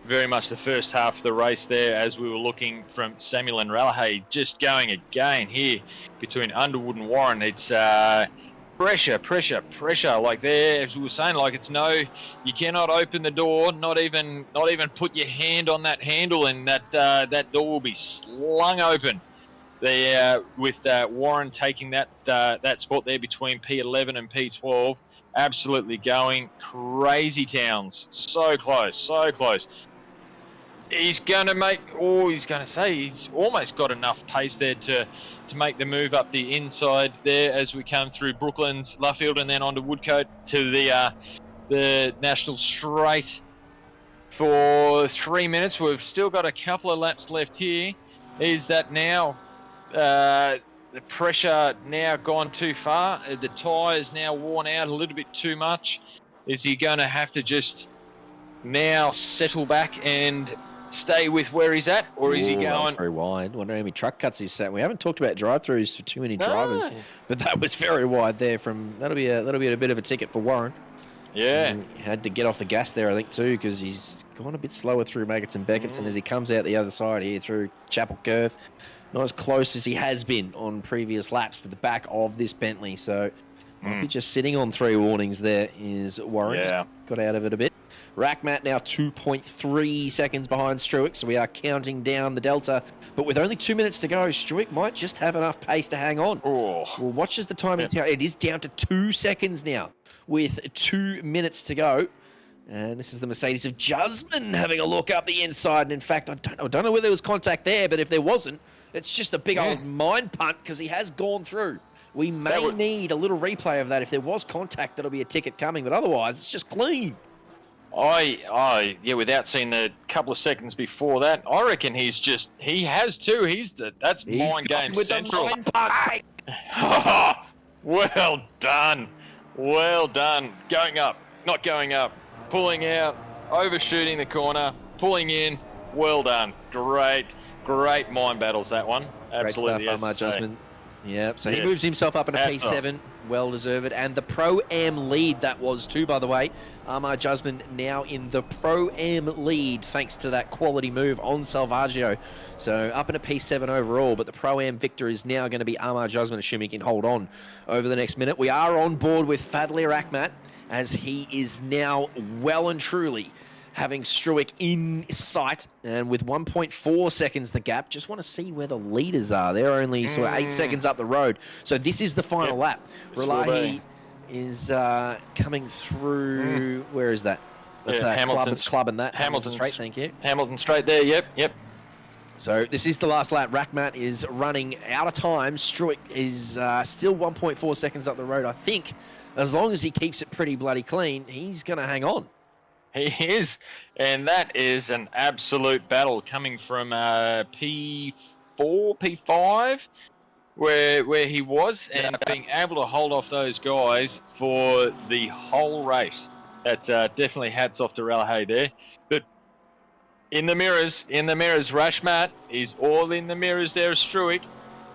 very much the first half of the race there as we were looking from Samuel and Ralahay just going again here between Underwood and Warren. It's pressure. Like there, as we were saying, like it's you cannot open the door, not even put your hand on that handle, and that door will be slung open. With Warren taking that spot there between P11 and P12, absolutely going crazy towns. So close. He's going to say he's almost got enough pace there to make the move up the inside there as we come through Brooklands, Luffield, and then onto Woodcote to the National Straight for 3 minutes. We've still got a couple of laps left here. Is that now the pressure now gone too far? The tyres now worn out a little bit too much? Is he going to have to just now settle back and stay with where he's at, or is he going? That was very wide. Wonder how many truck cuts he's sat. We haven't talked about drive-throughs for too many drivers, but that was very wide there. That'll be a bit of a ticket for Warren. Yeah, and he had to get off the gas there, I think, too, because he's gone a bit slower through Maggots and Beckett's, and as he comes out the other side here through Chapel Curve, not as close as he has been on previous laps to the back of this Bentley. So might be just sitting on 3 warnings there is Warren. Yeah. Got out of it a bit. Rachmat now 2.3 seconds behind Struick, so we are counting down the delta. But with only 2 minutes to go, Struick might just have enough pace to hang on. Oh. Well, watch as the timing tower. It is down to 2 seconds now with 2 minutes to go. And this is the Mercedes of Jusman having a look up the inside. And in fact, I don't know whether there was contact there, but if there wasn't, it's just a big old mind punt because he has gone through. We may need a little replay of that. If there was contact, that'll be a ticket coming, but otherwise, it's just clean. Without seeing the couple of seconds before that, I reckon he has too. That's mind game with central. The mind punt. Well done. Going up, not going up, pulling out, overshooting the corner, pulling in. Well done. Great mind battles, that one. Absolutely. Great stuff, Jusman. Yeah, so he Yes. moves himself up in a Hats P7, well deserved. And the Pro-Am lead that was too, by the way. Amar Jusman now in the Pro-Am lead thanks to that quality move on Salvaggio. So up in a P7 overall, but the Pro-Am victor is now going to be Amar Jusman, assuming he can hold on over the next minute. We are on board with Fadlir Akhmat as he is now well and truly having Struick in sight, and with 1.4 seconds the gap. Just want to see where the leaders are. They're only sort of 8 seconds up the road. So this is the final lap. This will Relahi is coming through. Where is that? That's Yeah, that Hamilton's- club and that. Hamilton Hamilton's- Straight, thank you. Hamilton straight there. Yep. So this is the last lap. Rakhmat is running out of time. Struick is still 1.4 seconds up the road. I think as long as he keeps it pretty bloody clean, he's going to hang on. He is, and that is an absolute battle coming from P4, P5, where he was, and being able to hold off those guys for the whole race. That's definitely hats off to Relahay there. But in the mirrors, Rashmat is all in the mirrors there, Struick.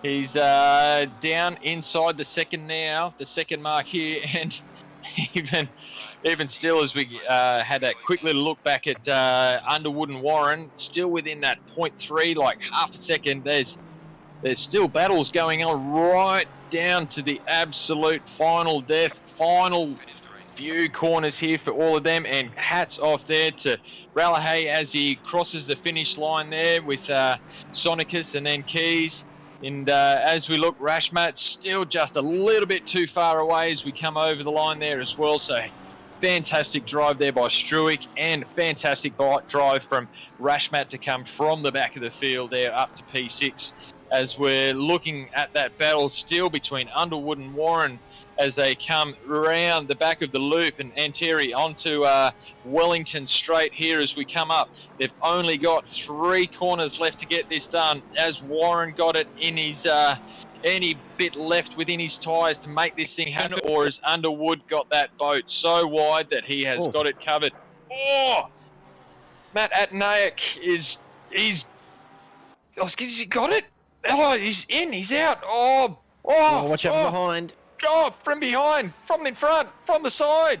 He's down inside the second mark here, and even still, as we had that quick little look back at Underwood and Warren, still within that 0.3, like half a second, there's still battles going on right down to the absolute final few corners here for all of them, and hats off there to Relahay as he crosses the finish line there with Sonicus and then Keys. And as we look, Rashmat still just a little bit too far away as we come over the line there as well. So fantastic drive there by Struick, and fantastic drive from Rashmat to come from the back of the field there up to P6. As we're looking at that battle still between Underwood and Warren as they come around the back of the loop and Anteri onto Wellington straight here as we come up. They've only got 3 corners left to get this done, as Warren got it in his any bit left within his tyres to make this thing happen, or as Underwood got that boat so wide that he has got it covered. Matt Atanayak he's got it. Oh, he's in, he's out. Watch out from behind. Oh, from behind, from in front, from the side.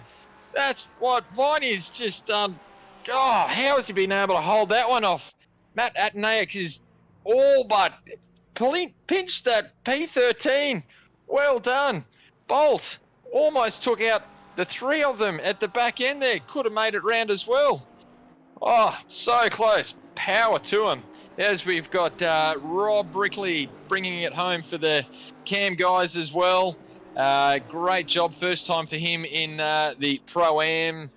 That's what Viney is just done. How has he been able to hold that one off? Matt Atanayak is all but pinched that P13. Well done. Bolt almost took out the 3 of them at the back end there. Could have made it round as well. So close. Power to him. As we've got Rob Brickley bringing it home for the Cam guys as well. Great job, first time for him in the Pro-Am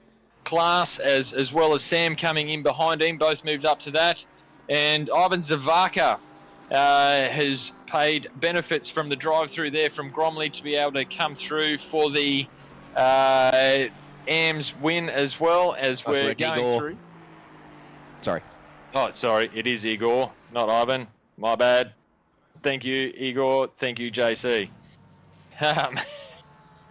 class, as well as Sam coming in behind him. Both moved up to that. And Ivan Zavaka has paid benefits from the drive-through there from Gromley to be able to come through for the AMS win as well, as we're going through. Sorry. Oh, sorry, it is Igor, not Ivan. My bad. Thank you, Igor. Thank you, JC.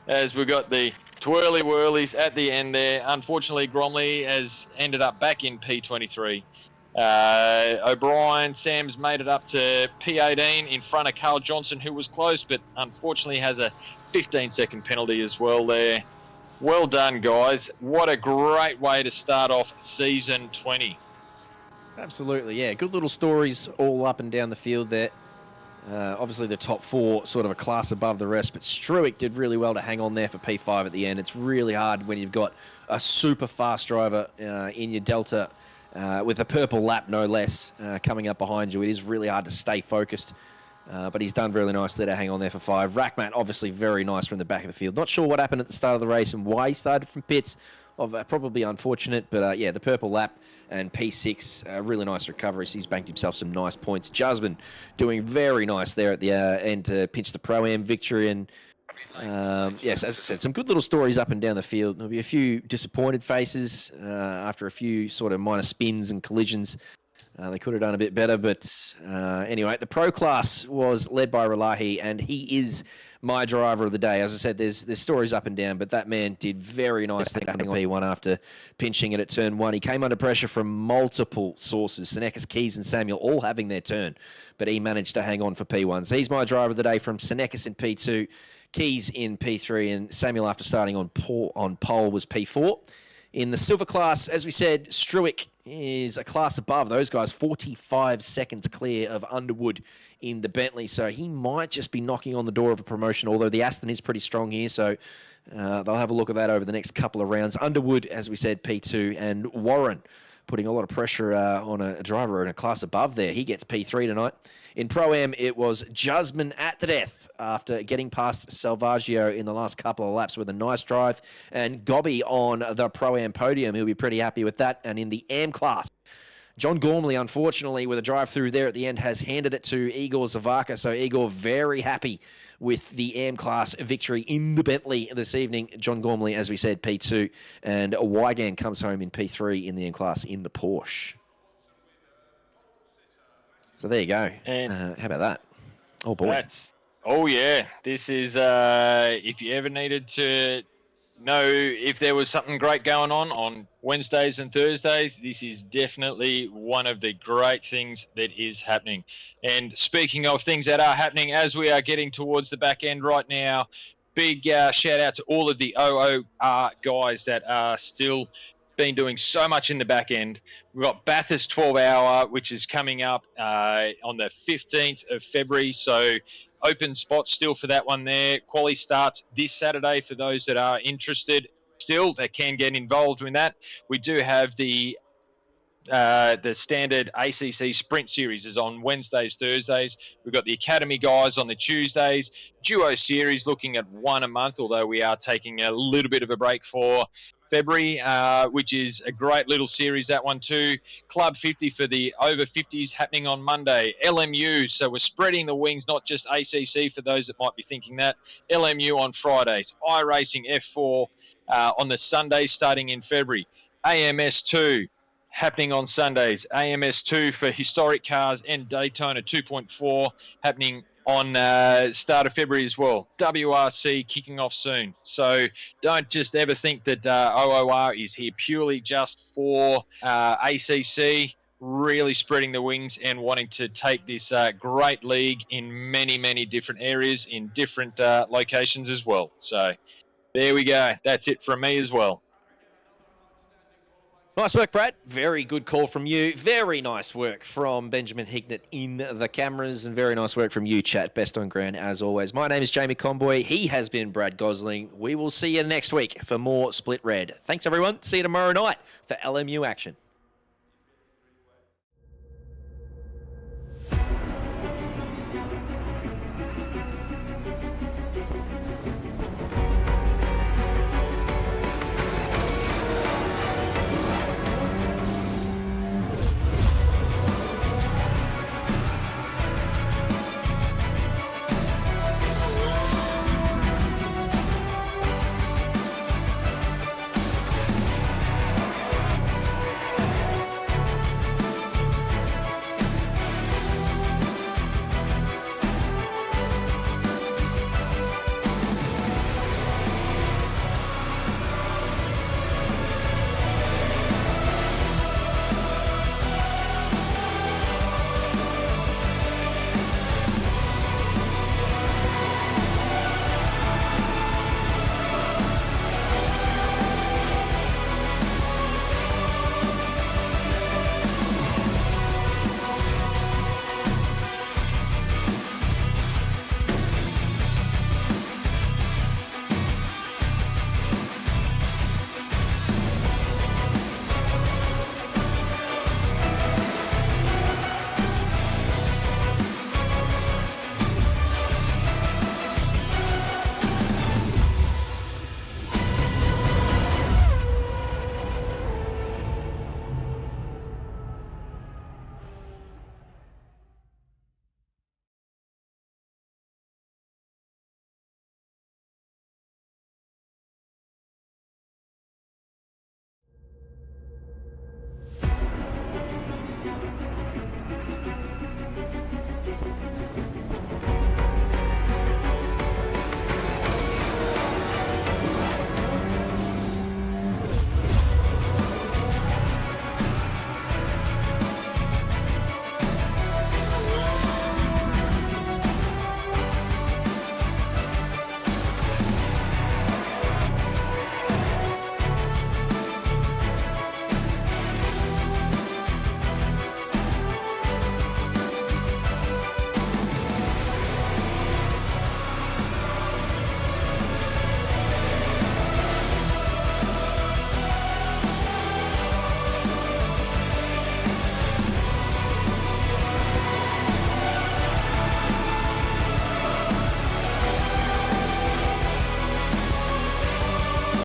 As we got the twirly whirlies at the end there. Unfortunately, Gromley has ended up back in P23. O'Brien, Sam's made it up to P18 in front of Carl Johnson, who was close, but unfortunately has a 15-second penalty as well there. Well done, guys. What a great way to start off season 20. Absolutely, yeah. Good little stories all up and down the field there. Obviously, the top 4 sort of a class above the rest, but Struick did really well to hang on there for P5 at the end. It's really hard when you've got a super fast driver in your Delta with a purple lap, no less, coming up behind you. It is really hard to stay focused, but he's done really nice there to hang on there for 5. Rakhmat, obviously very nice from the back of the field. Not sure what happened at the start of the race and why he started from pits. Probably unfortunate, but yeah, the purple lap and P6, really nice recovery. So he's banked himself some nice points. Jasmine doing very nice there at the end to pinch the Pro-Am victory. And yes, as I said, some good little stories up and down the field. There'll be a few disappointed faces after a few sort of minor spins and collisions. They could have done a bit better, but anyway, the pro class was led by Relahi, and he is my driver of the day. As I said, there's stories up and down, but that man did very nice thing on P1 after pinching it at turn 1. He came under pressure from multiple sources, Senecas, Keys and Samuel all having their turn, but he managed to hang on for P1. So he's my driver of the day from Senecas in P2, Keys in P3, and Samuel, after starting on pole, was P4. In the silver class, as we said, Struick is a class above those guys, 45 seconds clear of Underwood in the Bentley. So he might just be knocking on the door of a promotion, although the Aston is pretty strong here. So they'll have a look at that over the next couple of rounds. Underwood, as we said, P2, and Warren putting a lot of pressure on a driver in a class above there. He gets P3 tonight. In Pro-Am, it was Jusman at the death after getting past Salvaggio in the last couple of laps with a nice drive. And Gobby on the Pro-Am podium. He'll be pretty happy with that. And in the Am class, John Gormley, unfortunately, with a drive-through there at the end, has handed it to Igor Zavaka. So Igor very happy with the Am class victory in the Bentley this evening. John Gormley, as we said, P2. And Wigan comes home in P3 in the Am class in the Porsche. So there you go. And how about that? Oh, boy. Oh, yeah. This is, if you ever needed to know if there was something great going on Wednesdays and Thursdays, this is definitely one of the great things that is happening. And speaking of things that are happening, as we are getting towards the back end right now, big shout out to all of the OOR guys that are still been doing so much in the back end. We've got Bathurst 12 hour, which is coming up on the 15th of February. So open spots still for that one there. Quali starts this Saturday for those that are interested. Still, they can get involved in that. We do have the standard ACC Sprint Series is on Wednesdays, Thursdays. We've got the Academy guys on the Tuesdays. Duo Series looking at one a month, although we are taking a little bit of a break for February, which is a great little series, that one too. Club 50 for the over 50s happening on Monday. LMU, so we're spreading the wings, not just ACC for those that might be thinking that. LMU on Fridays. iRacing F4 on the Sundays starting in February. AMS2 happening on Sundays. AMS2 for historic cars and Daytona 2.4 happening on start of February as well. WRC kicking off soon. So don't just ever think that OOR is here purely just for ACC. Really spreading the wings and wanting to take this great league in many, many different areas in different locations as well. So there we go. That's it from me as well. Nice work, Brad. Very good call from you. Very nice work from Benjamin Hignett in the cameras, and very nice work from you, chat. Best on ground as always. My name is Jamie Comboy. He has been Brad Gosling. We will see you next week for more Split Red. Thanks, everyone. See you tomorrow night for LMU action.